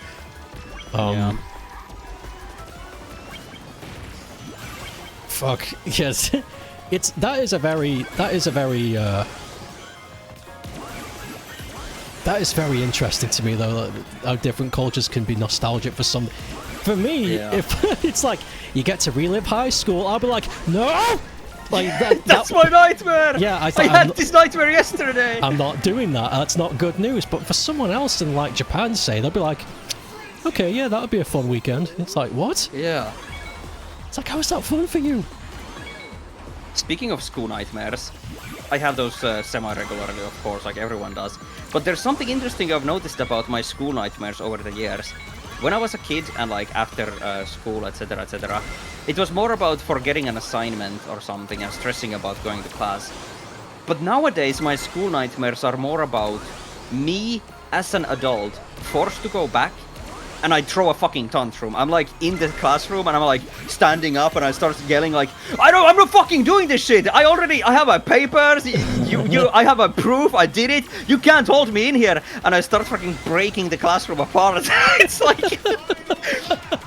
fuck. Yes. That is very interesting to me, though, how different cultures can be nostalgic for some. For me, if it's like you get to relive high school, I'll be like, no, like that's my nightmare. Yeah, I had this nightmare yesterday. I'm not doing that. That's not good news. But for someone else in like Japan, say, they'll be like, okay, yeah, that would be a fun weekend. It's like, what? Yeah. It's like, how is that fun for you? Speaking of school nightmares, I have those semi-regularly, of course, like everyone does. But there's something interesting I've noticed about my school nightmares over the years. When I was a kid and like after school, etc., it was more about forgetting an assignment or something and stressing about going to class. But nowadays, my school nightmares are more about me as an adult forced to go back, and I throw a fucking tantrum. I'm like in the classroom and I'm like standing up and I start yelling like, I'm not fucking doing this shit. I have my papers. I have a proof. I did it. You can't hold me in here. And I start fucking breaking the classroom apart. It's like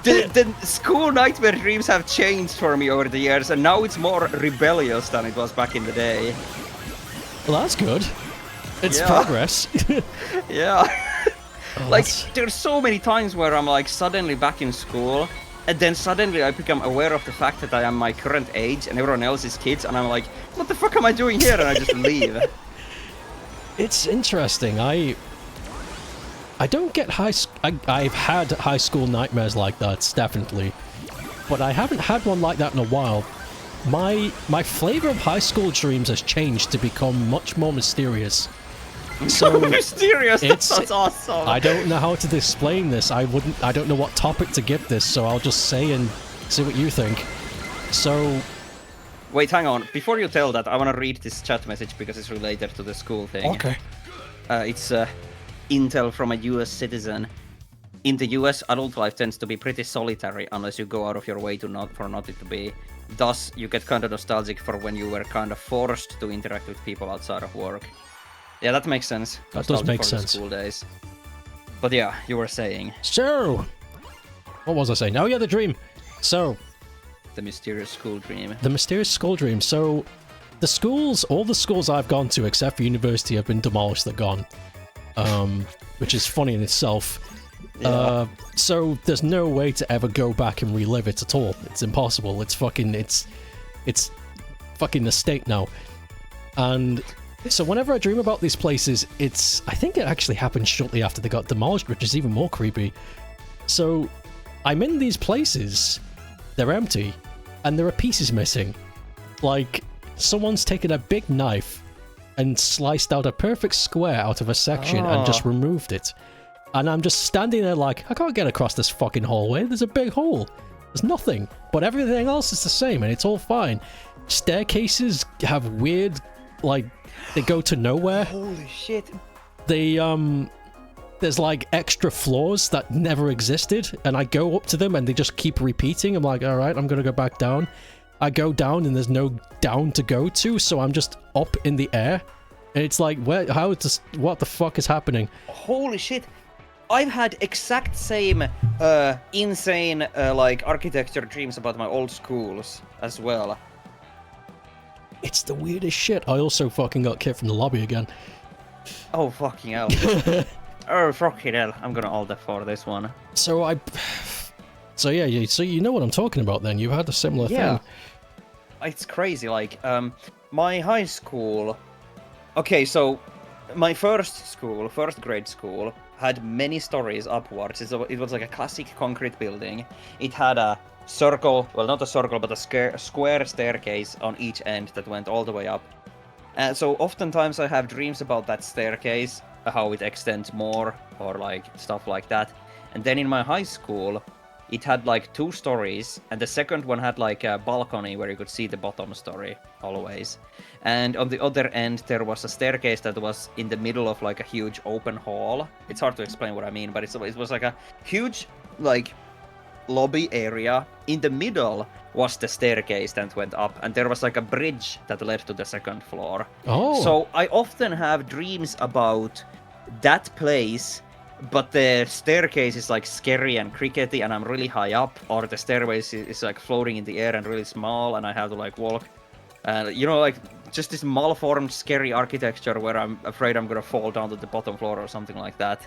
the school nightmare dreams have changed for me over the years, and now it's more rebellious than it was back in the day. Well, that's good. It's progress. Yeah. Oh, like, there's so many times where I'm like suddenly back in school, and then suddenly I become aware of the fact that I am my current age and everyone else is kids, and I'm like, what the fuck am I doing here? And I just leave. It's interesting. I don't get I've had high school nightmares like that, definitely, but I haven't had one like that in a while. My flavor of high school dreams has changed to become much more mysterious. So mysterious. That's awesome. I don't know how to explain this. I don't know what topic to give this, so I'll just say and see what you think. So, wait, hang on. Before you tell that, I want to read this chat message because it's related to the school thing. Okay. It's intel from a US citizen. In the US, adult life tends to be pretty solitary unless you go out of your way to not it to be. Thus, you get kind of nostalgic for when you were kind of forced to interact with people outside of work. Yeah, that makes sense. That does make sense. School days. But yeah, you were saying. So, what was I saying? Oh yeah, the dream. So, the mysterious school dream. The mysterious school dream. So, all the schools I've gone to, except for university, have been demolished. They're gone. Which is funny in itself. Yeah. So there's no way to ever go back and relive it at all. It's impossible. It's fucking a state now. And so whenever I dream about these places, I think it actually happened shortly after they got demolished, which is even more creepy. So I'm in these places, they're empty, and there are pieces missing. Like, someone's taken a big knife and sliced out a perfect square out of a section and just removed it. And I'm just standing there like, I can't get across this fucking hallway. There's a big hole. There's nothing. But everything else is the same, and it's all fine. Staircases have weird, like, they go to nowhere. Holy shit. There's like extra floors that never existed, and I go up to them and they just keep repeating. I'm like, alright, I'm gonna go back down. I go down and there's no down to go to, so I'm just up in the air. And it's like, what the fuck is happening? Holy shit. I've had exact same insane like architecture dreams about my old schools as well. It's the weirdest shit. I also fucking got kicked from the lobby again. Oh fucking hell. Oh fucking hell. I'm gonna alt F4 this one. So yeah, so you know what I'm talking about then. You had a similar thing. It's crazy, like my high school. Okay, so my first grade school, had many stories upwards. It was like a classic concrete building. It had a circle, well, not a circle, but a square staircase on each end that went all the way up. And so oftentimes I have dreams about that staircase, how it extends more, or like stuff like that. And then in my high school, it had like 2 stories, and the second one had like a balcony where you could see the bottom story always. And on the other end, there was a staircase that was in the middle of like a huge open hall. It's hard to explain what I mean, but it was like a huge like lobby area. In the middle was the staircase that went up, and there was like a bridge that led to the second floor. Oh. So I often have dreams about that place but the staircase is like scary and crickety, and I'm really high up, or the stairways is like floating in the air and really small, and I have to like walk. And you know, like just this malformed, scary architecture where I'm afraid I'm gonna fall down to the bottom floor or something like that.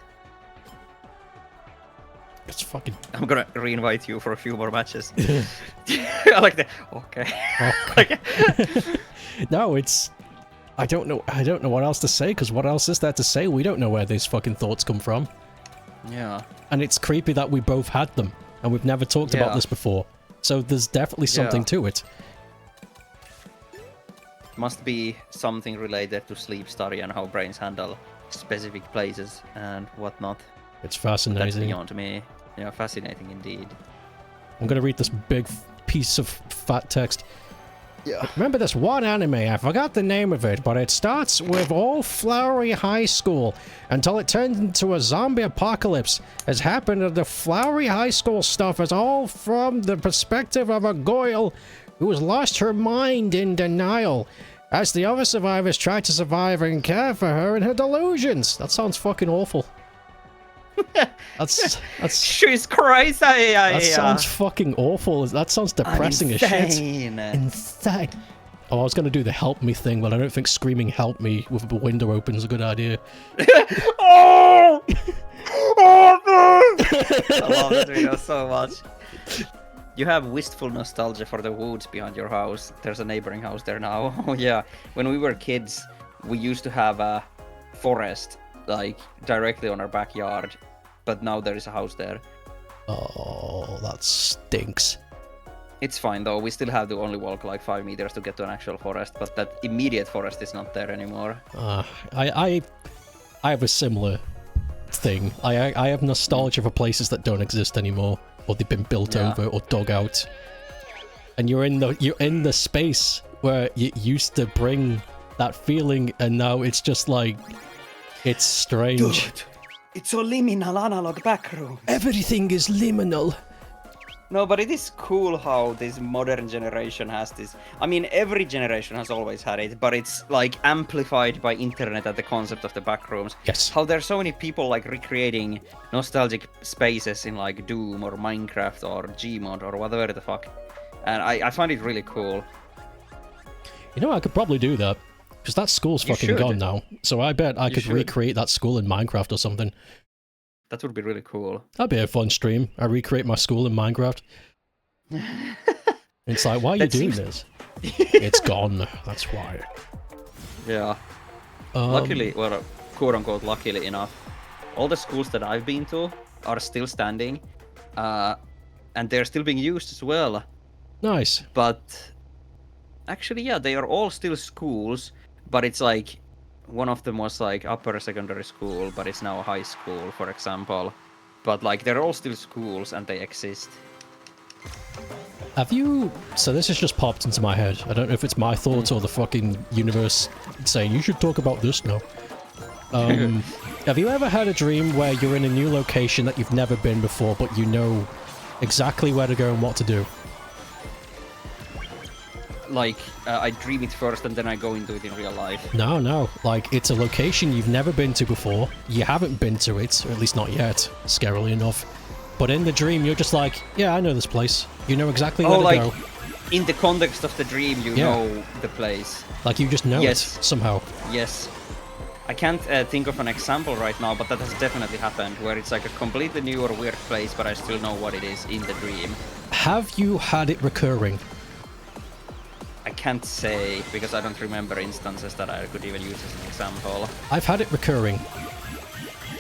It's fucking. I'm gonna re-invite you for a few more matches. I like that. Okay. No, it's. I don't know what else to say, because what else is there to say? We don't know where these fucking thoughts come from. Yeah. And it's creepy that we both had them, and we've never talked about this before. So there's definitely something to it. Must be something related to sleep study and how brains handle specific places and whatnot. It's fascinating. That's beyond me. Yeah, fascinating indeed. I'm gonna read this big piece of fat text. Yeah. Remember this one anime, I forgot the name of it, but it starts with all flowery high school until it turns into a zombie apocalypse. Has happened, and the flowery high school stuff is all from the perspective of a girl who has lost her mind in denial, as the other survivors try to survive and care for her in her delusions. That sounds fucking awful. That's She's crazy. That sounds fucking awful. That sounds depressing as shit. Insane. Oh, I was gonna do the help me thing, but I don't think screaming help me with the window open is a good idea. Oh! Oh no! I love that video so much. You have wistful nostalgia for the woods behind your house. There's a neighboring house there now. Oh yeah. When we were kids, we used to have a forest like directly on our backyard, but now there is a house there. Oh, that stinks. It's fine though, we still have to only walk like 5 meters to get to an actual forest, but that immediate forest is not there anymore. I have a similar thing. I have nostalgia for places that don't exist anymore, or they've been built over or dug out. And you're in the space where you used to bring that feeling, and now it's just like, it's strange. Dude, it's a liminal analog backroom. Everything is liminal. No, but it is cool how this modern generation has this. I mean, every generation has always had it, but it's like amplified by internet and the concept of the backrooms. Yes. How there's so many people like recreating nostalgic spaces in like Doom or Minecraft or Gmod or whatever the fuck. And I find it really cool. You know, I could probably do that. Because that school's fucking gone now. So I bet I could recreate that school in Minecraft or something. That would be really cool. That'd be a fun stream. I recreate my school in Minecraft. It's like, why are you doing this? It's gone. That's why. Yeah. Luckily, well, quote-unquote luckily enough, all the schools that I've been to are still standing. And they're still being used as well. Nice. But actually, yeah, they are all still schools, but it's like one of them was like upper secondary school, but it's now a high school, for example. But like they're all still schools and they exist. Have you... So this has just popped into my head. I don't know if it's my thoughts or the fucking universe saying, you should talk about this now. Have you ever had a dream where you're in a new location that you've never been before, but you know exactly where to go and what to do? Like, I dream it first and then I go into it in real life. No. Like, it's a location you've never been to before. You haven't been to it, or at least not yet, scarily enough. But in the dream, you're just like, yeah, I know this place. You know exactly where to go. In the context of the dream, you know the place. Like, you just know it, somehow. Yes. I can't think of an example right now, but that has definitely happened, where it's like a completely new or weird place, but I still know what it is in the dream. Have you had it recurring? I can't say, because I don't remember instances that I could even use as an example. I've had it recurring.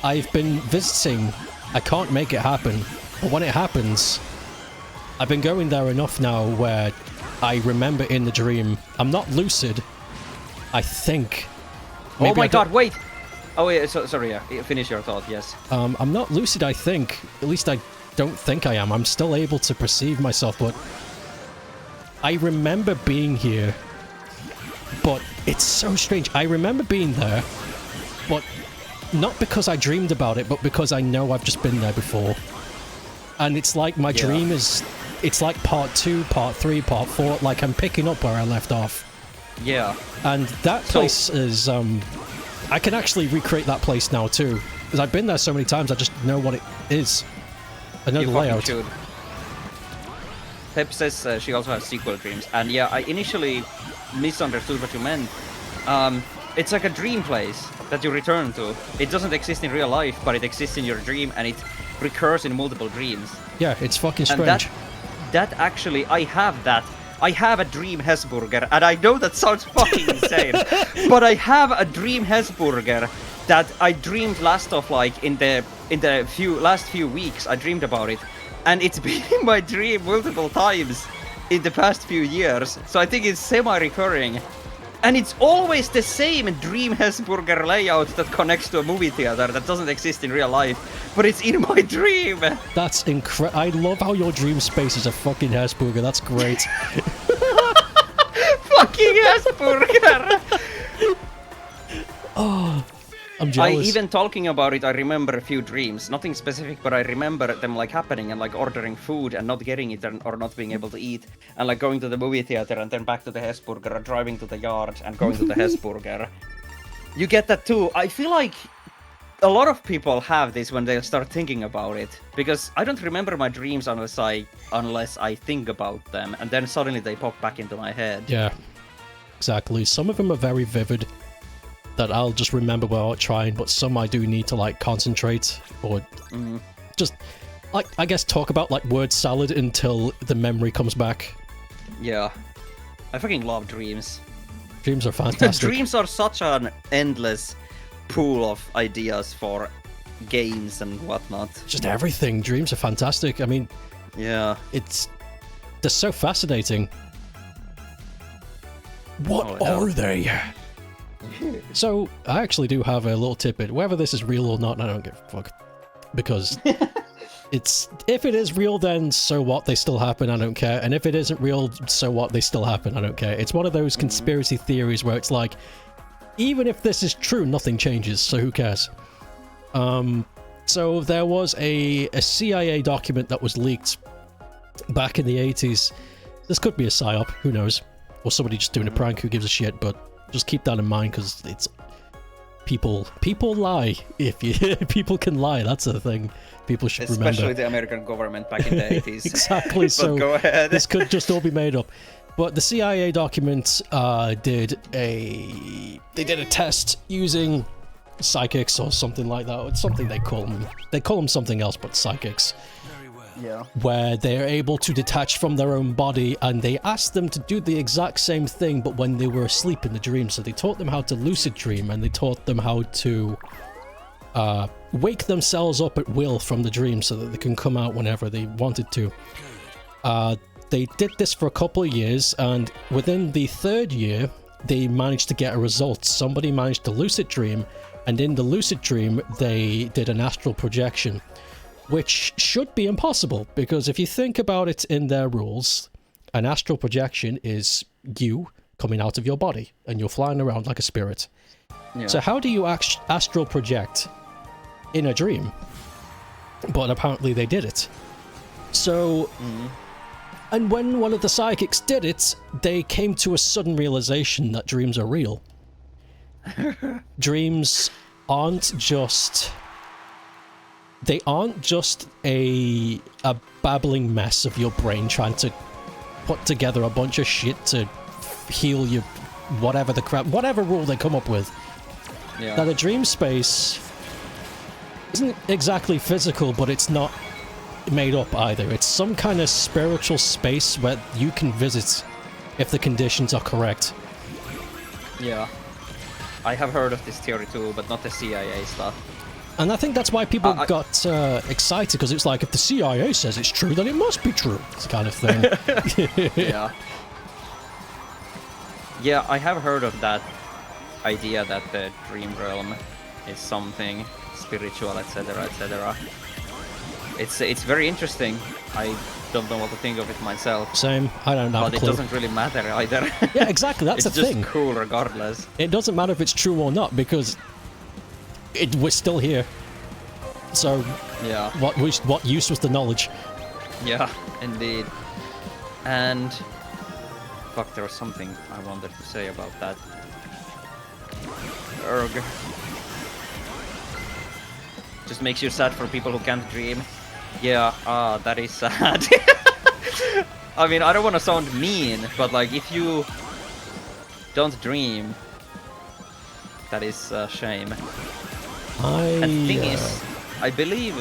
I've been visiting. I can't make it happen. But when it happens, I've been going there enough now where I remember in the dream. I'm not lucid, I think. Maybe oh my god, wait! Oh wait, sorry, yeah. Finish your thought, yes. I'm not lucid, I think. At least I don't think I am. I'm still able to perceive myself, but I remember being here, but it's so strange. I remember being there, but not because I dreamed about it, but because I know I've just been there before. And it's like my dream is... It's like part 2, part 3, part 4, like I'm picking up where I left off. Yeah. And that place is... I can actually recreate that place now too. Because I've been there so many times, I just know what it is. I know You the fucking layout. should. Pep says she also has sequel dreams, and yeah, I initially misunderstood what you meant. It's like a dream place that you return to. It doesn't exist in real life, but it exists in your dream, and it recurs in multiple dreams. Yeah, it's fucking And strange. that actually, I have that. I have a dream Hesburger, and I know that sounds fucking insane, but I have a dream Hesburger that I dreamed last of, like in the last few weeks. I dreamed about it, and it's been in my dream multiple times in the past few years. So I think it's semi-recurring, and it's always the same dream Hesburger layout that connects to a movie theater that doesn't exist in real life, but it's in my dream. That's incredible. I love how your dream space is a fucking Hesburger. That's great. Fucking Hesburger! Oh, I'm I jealous. even talking about it, I remember a few dreams. Nothing specific, but I remember them like happening and like ordering food and not getting it or not being able to eat. And like going to the movie theater and then back to the Hesburger or driving to the yard and going to the Hesburger. You get that too. I feel like a lot of people have this when they start thinking about it. Because I don't remember my dreams unless I think about them. And then suddenly they pop back into my head. Yeah, exactly. Some of them are very vivid that I'll just remember without trying, but some I do need to like concentrate or just like, I guess, talk about like word salad until the memory comes back. Yeah. I fucking love dreams. Dreams are fantastic. Dreams are such an endless pool of ideas for games and whatnot. Just everything. Dreams are fantastic. I mean, Yeah. they're so fascinating. What are they? So, I actually do have a little tidbit. Whether this is real or not, I don't give a fuck. Because if it is real, then so what? They still happen, I don't care. And if it isn't real, so what? They still happen, I don't care. It's one of those conspiracy theories where it's like, even if this is true, nothing changes, so who cares? So there was a CIA document that was leaked back in the 80s. This could be a psyop, who knows? Or somebody just doing a prank, who gives a shit, but just keep that in mind, because it's... People lie. If you people can lie, that's the thing people should remember. Especially the American government back in the 80s. Exactly, so go ahead. This could just all be made up. But the CIA document did a test using psychics or something like that. It's something they call them. They call them something else, but psychics. Yeah. Where they're able to detach from their own body, and they asked them to do the exact same thing, but when they were asleep in the dream. So they taught them how to lucid dream, and they taught them how to wake themselves up at will from the dream so that they can come out whenever they wanted to. They did this for a couple of years, and within the third year, they managed to get a result. Somebody managed to lucid dream, and in the lucid dream, they did an astral projection. Which should be impossible, because if you think about it in their rules, an astral projection is you coming out of your body, and you're flying around like a spirit. Yeah. So how do you astral project in a dream? But apparently they did it. So, and when one of the psychics did it, they came to a sudden realization that dreams are real. Dreams aren't just... They aren't just a babbling mess of your brain trying to put together a bunch of shit to heal you, whatever rule they come up with. Yeah. That a dream space isn't exactly physical, but it's not made up either. It's some kind of spiritual space where you can visit if the conditions are correct. Yeah. I have heard of this theory too, but not the CIA stuff. And I think that's why people got excited, because it's like, if the CIA says it's true, then it must be true. It's kind of thing. Yeah. Yeah, I have heard of that idea that the dream realm is something spiritual, etc., etc. It's very interesting. I don't know what to think of it myself. Same. I don't have a But it clue. doesn't really matter either. Yeah, exactly. That's it's the just thing. cool regardless. It doesn't matter if it's true or not, because we're still here. So, Yeah. what use was the knowledge? Yeah, indeed. And fuck, there was something I wanted to say about that. Erg. just makes you sad for people who can't dream. Yeah, that is sad. I mean, I don't want to sound mean, but like, if you don't dream, that is a shame. And the thing is, I believe...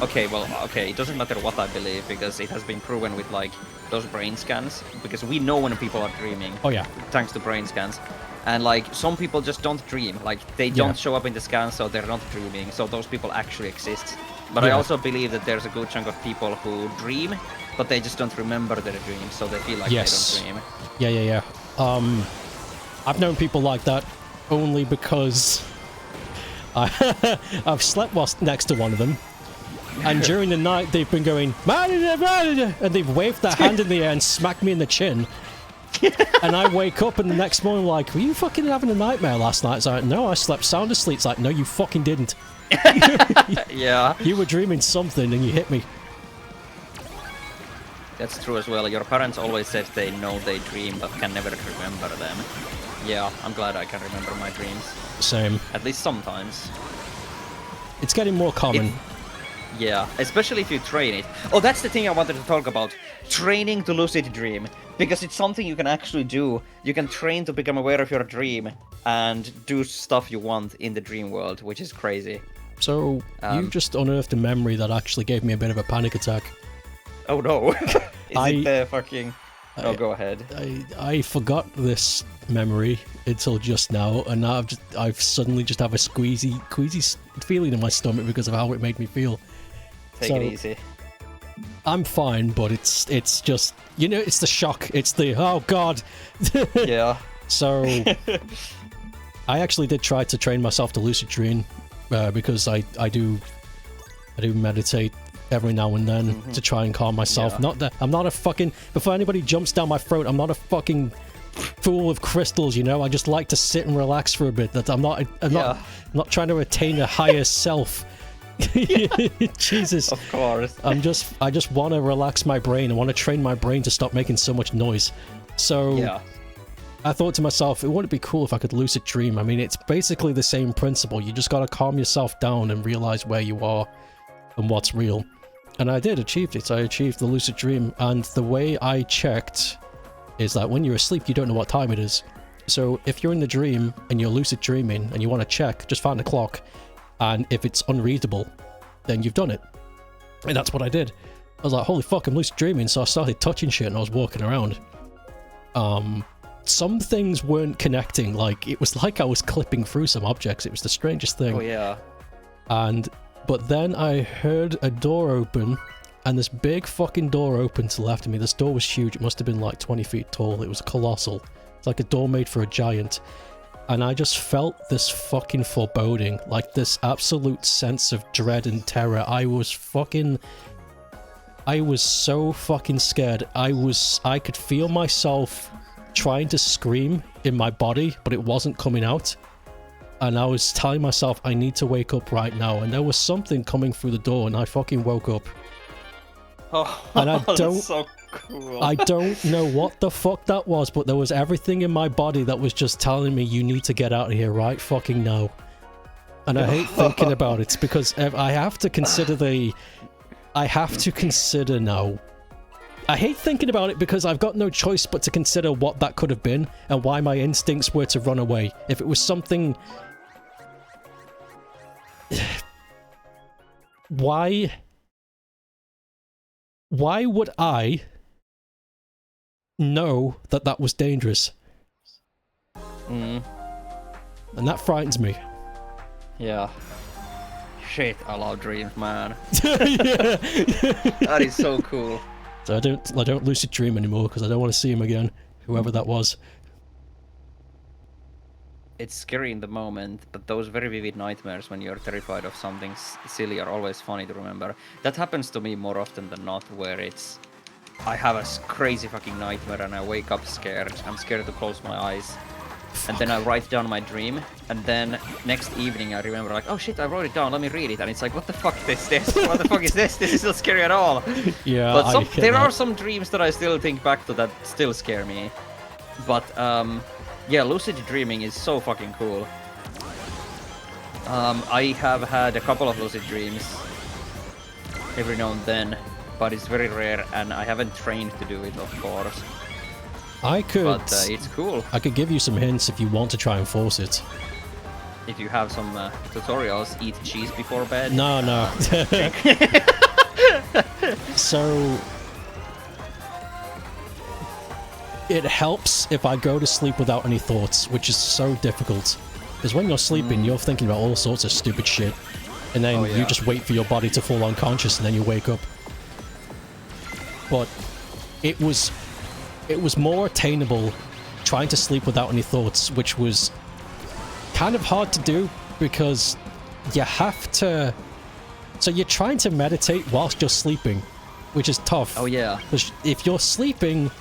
Okay, well, okay, it doesn't matter what I believe, because it has been proven with, like, those brain scans, because we know when people are dreaming. Oh, yeah. Thanks to brain scans. And, like, some people just don't dream. Like, they don't show up in the scan, so they're not dreaming. So those people actually exist. But I also believe that there's a good chunk of people who dream, but they just don't remember their dreams, so they feel like they don't dream. Yeah. I've known people like that only because I've slept whilst next to one of them, and during the night they've been going, and they've waved their hand in the air and smacked me in the chin. And I wake up and the next morning like, were you fucking having a nightmare last night? It's like, no, I slept sound asleep. It's like, no, you fucking didn't. Yeah. You were dreaming something and you hit me. That's true as well. Your parents always said they know they dream, but can never remember them. Yeah, I'm glad I can remember my dreams. Same. At least sometimes. It's getting more common. Yeah, especially if you train it. Oh, that's the thing I wanted to talk about. Training to lucid dream. Because it's something you can actually do. You can train to become aware of your dream and do stuff you want in the dream world, which is crazy. So, you just unearthed a memory that actually gave me a bit of a panic attack. Oh no. Is it the fucking... Oh, go ahead. I forgot this memory until just now, and now I've suddenly just have a queasy feeling in my stomach because of how it made me feel. Take it easy. I'm fine, but it's just, you know, it's the shock. It's the, oh god. Yeah. So, I actually did try to train myself to lucid dream, because I do meditate every now and then to try and calm myself. Yeah. Not that I'm not a fucking, before anybody jumps down my throat, I'm not a fucking fool of crystals, you know. I just like to sit and relax for a bit. That I'm not trying to attain a higher self. Jesus. Of course. I just want to relax my brain. I want to train my brain to stop making so much noise. So I thought to myself, it wouldn't be cool if I could lucid dream. I mean, it's basically the same principle. You just got to calm yourself down and realize where you are and what's real. And I achieved it. I achieved the lucid dream. And the way I checked is that when you're asleep, you don't know what time it is. So if you're in the dream and you're lucid dreaming and you want to check, just find the clock. And if it's unreadable, then you've done it. And that's what I did. I was like, holy fuck, I'm lucid dreaming. So I started touching shit and I was walking around. Some things weren't connecting. Like, it was like I was clipping through some objects. It was the strangest thing. Oh, yeah. But then I heard a door open, and this big fucking door opened to the left of me. This door was huge. It must have been like 20 feet tall. It was colossal. It's like a door made for a giant. And I just felt this fucking foreboding, like this absolute sense of dread and terror. I was so fucking scared. I could feel myself trying to scream in my body, but it wasn't coming out. And I was telling myself, I need to wake up right now. And there was something coming through the door, and I fucking woke up. Oh, and I don't, that's so cool. I don't know what the fuck that was, but there was everything in my body that was just telling me, you need to get out of here right fucking now. And I hate thinking about it, because I have to consider now. I hate thinking about it because I've got no choice but to consider what that could have been and why my instincts were to run away. If it was something... Why would I know that that was dangerous? And that frightens me. Yeah. Shit, I love dreams, man. Yeah. That is so cool. So I don't lucid dream anymore because I don't want to see him again, whoever that was. It's scary in the moment, but those very vivid nightmares when you're terrified of something silly are always funny to remember. That happens to me more often than not, where it's... I have a crazy fucking nightmare and I wake up scared. I'm scared to close my eyes. And then I write down my dream, and then next evening I remember like, oh shit, I wrote it down, let me read it. And it's like, what the fuck is this? What the fuck is this? This is not scary at all. Yeah, but there are some dreams that I still think back to that still scare me. But yeah, lucid dreaming is so fucking cool. I have had a couple of lucid dreams every now and then, but it's very rare, and I haven't trained to do it, of course. I could. But it's cool. I could give you some hints if you want to try and force it. If you have some tutorials, eat cheese before bed. No, no. So it helps if I go to sleep without any thoughts, which is so difficult. Because when you're sleeping, you're thinking about all sorts of stupid shit, and then you just wait for your body to fall unconscious, and then you wake up. But it was more attainable trying to sleep without any thoughts, which was kind of hard to do because you have to. So you're trying to meditate whilst you're sleeping, which is tough. Oh yeah. Because if you're sleeping,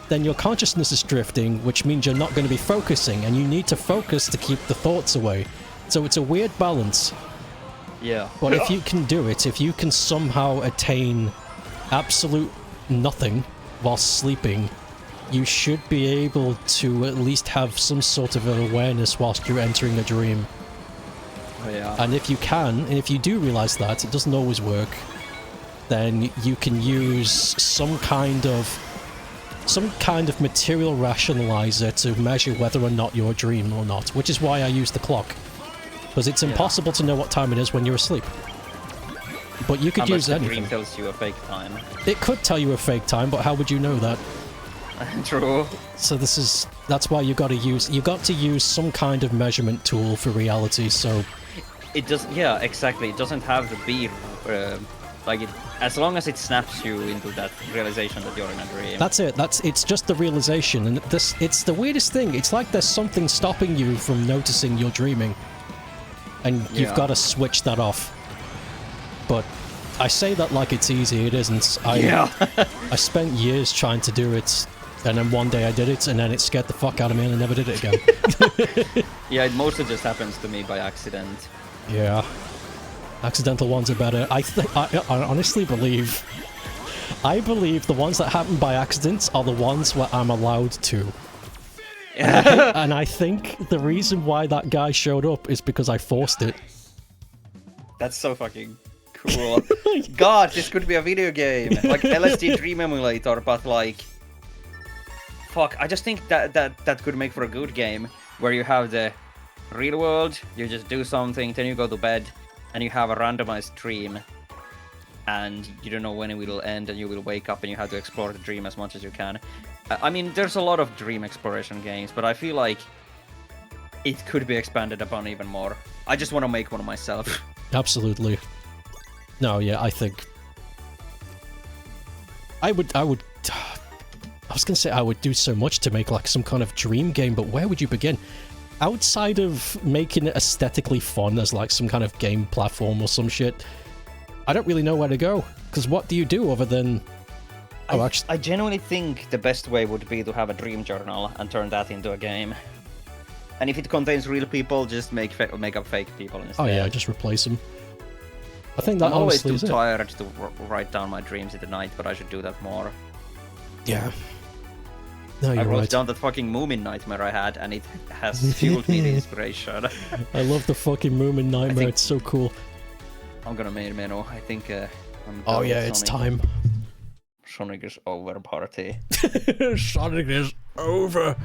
then your consciousness is drifting, which means you're not going to be focusing, and you need to focus to keep the thoughts away. So it's a weird balance. Yeah. But if you can do it, if you can somehow attain absolute nothing whilst sleeping, you should be able to at least have some sort of an awareness whilst you're entering a dream. Oh, yeah. And if you can, and if you do realize that, it doesn't always work, then you can use some kind of material rationalizer to measure whether or not you're a dream or not, which is why I use the clock. Because it's impossible to know what time it is when you're asleep. But you could use anything. Dream tells you a fake time. It could tell you a fake time, but how would you know that? True. So that's why you got to use some kind of measurement tool for reality. So it does, yeah, exactly. It doesn't have to be like it. As long as it snaps you into that realization that you're in a dream. That's it. It's just the realization, and it's the weirdest thing. It's like there's something stopping you from noticing you're dreaming, and you've got to switch that off. But I say that like it's easy. It isn't. I spent years trying to do it, and then one day I did it, and then it scared the fuck out of me, and I never did it again. Yeah, it mostly just happens to me by accident. Yeah. Accidental ones are better. I honestly believe... I believe the ones that happen by accident are the ones where I'm allowed to. And I think the reason why that guy showed up is because I forced it. That's so fucking cool. God, this could be a video game. Like LSD Dream Emulator, but like... Fuck, I just think that could make for a good game. Where you have the real world, you just do something, then you go to bed, and you have a randomized dream, and you don't know when it will end, and you will wake up and you have to explore the dream as much as you can. I mean, there's a lot of dream exploration games, but I feel like it could be expanded upon even more. I just want to make one myself. Absolutely. No, yeah, I think... I was gonna say I would do so much to make like some kind of dream game, but where would you begin? Outside of making it aesthetically fun as like some kind of game platform or some shit, I don't really know where to go. Because what do you do other than... I genuinely think the best way would be to have a dream journal and turn that into a game. And if it contains real people, just make up fake people instead. Oh yeah, just replace them. I think that I'm always honestly too is it. tired to write down my dreams in the night, but I should do that more. Yeah. No, you're I wrote right. down that fucking Moomin nightmare I had, and it has fueled me the inspiration. I love the fucking Moomin nightmare. It's so cool. I'm gonna main menu. I think. Oh yeah, it's time. Sonic is over party. Sonic is over.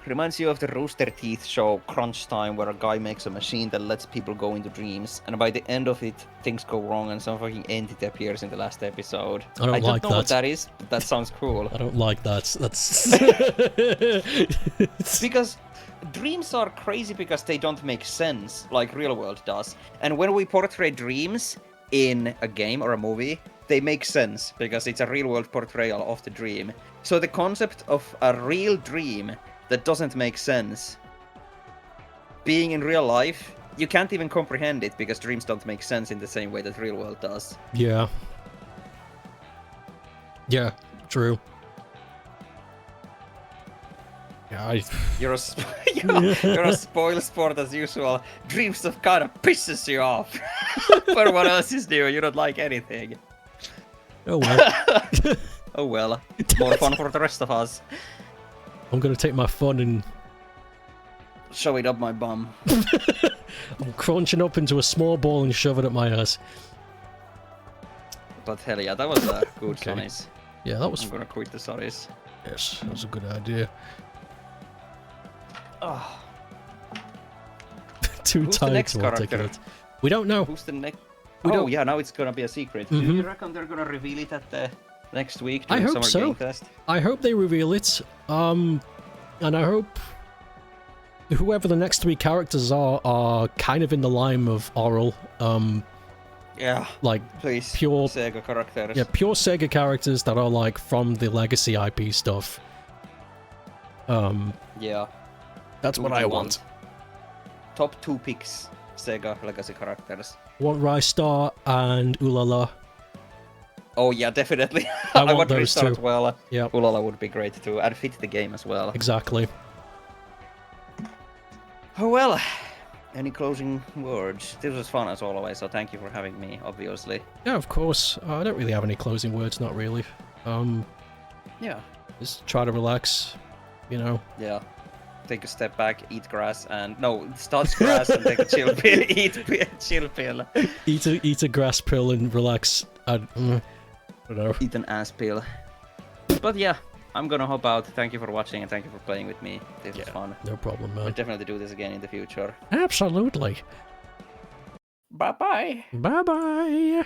Reminds you of the Rooster Teeth show Crunch Time, where a guy makes a machine that lets people go into dreams, and by the end of it, things go wrong and some fucking entity appears in the last episode. I don't like know what that is, but that sounds cool. I don't like that. That's... Because dreams are crazy because they don't make sense, like real world does. And when we portray dreams in a game or a movie, they make sense, because it's a real world portrayal of the dream. So the concept of a real dream that doesn't make sense being in real life, you can't even comprehend it, because dreams don't make sense in the same way that real world does. Yeah. Yeah, true. Yeah, You're a spoil sport as usual. Dream stuff kind of pisses you off. But what else is new? You don't like anything. Oh well. Oh well. More fun for the rest of us. I'm gonna take my fun and Shove it up my bum. I'm crunching up into a small ball and shove it at my ass. But hell yeah, that was a good Okay. Sonny's. Yeah, that was... I'm gonna quit the Sonny's. Yes, that was a good idea. Oh, Too Who's the tired next to character? articulate. We don't know. who's the next? We Oh don't- yeah, now it's gonna be a secret. Do Mhm. you reckon they're gonna reveal it at the next week I during hope Summer so. Game Fest? I hope they reveal it. And I hope whoever the next 3 characters are kind of in the line of Arle. Yeah, Like please. pure- Sega characters. yeah, pure Sega characters that are like from the legacy IP stuff. Yeah. That's Who what do I you want. Top 2 picks. Sega legacy characters. Want Rystar and Ulala. Oh yeah, definitely. I I want want to those restart two. well. Yep. Ulala would be great too, and fit the game as well. Exactly. Oh well. Any closing words? This was fun as always, so thank you for having me, obviously. Yeah, of course. I don't really have any closing words, not really. Yeah. Just try to relax, you know. Yeah. Take a step back, eat grass, and... No, start grass and take a chill pill. Eat a chill pill. Eat a grass pill and relax. I don't know. Eat an ass pill. But yeah, I'm gonna hop out. Thank you for watching and thank you for playing with me. This was fun. No problem, We'll man. definitely do this again in the future. Absolutely. Bye-bye. Bye-bye.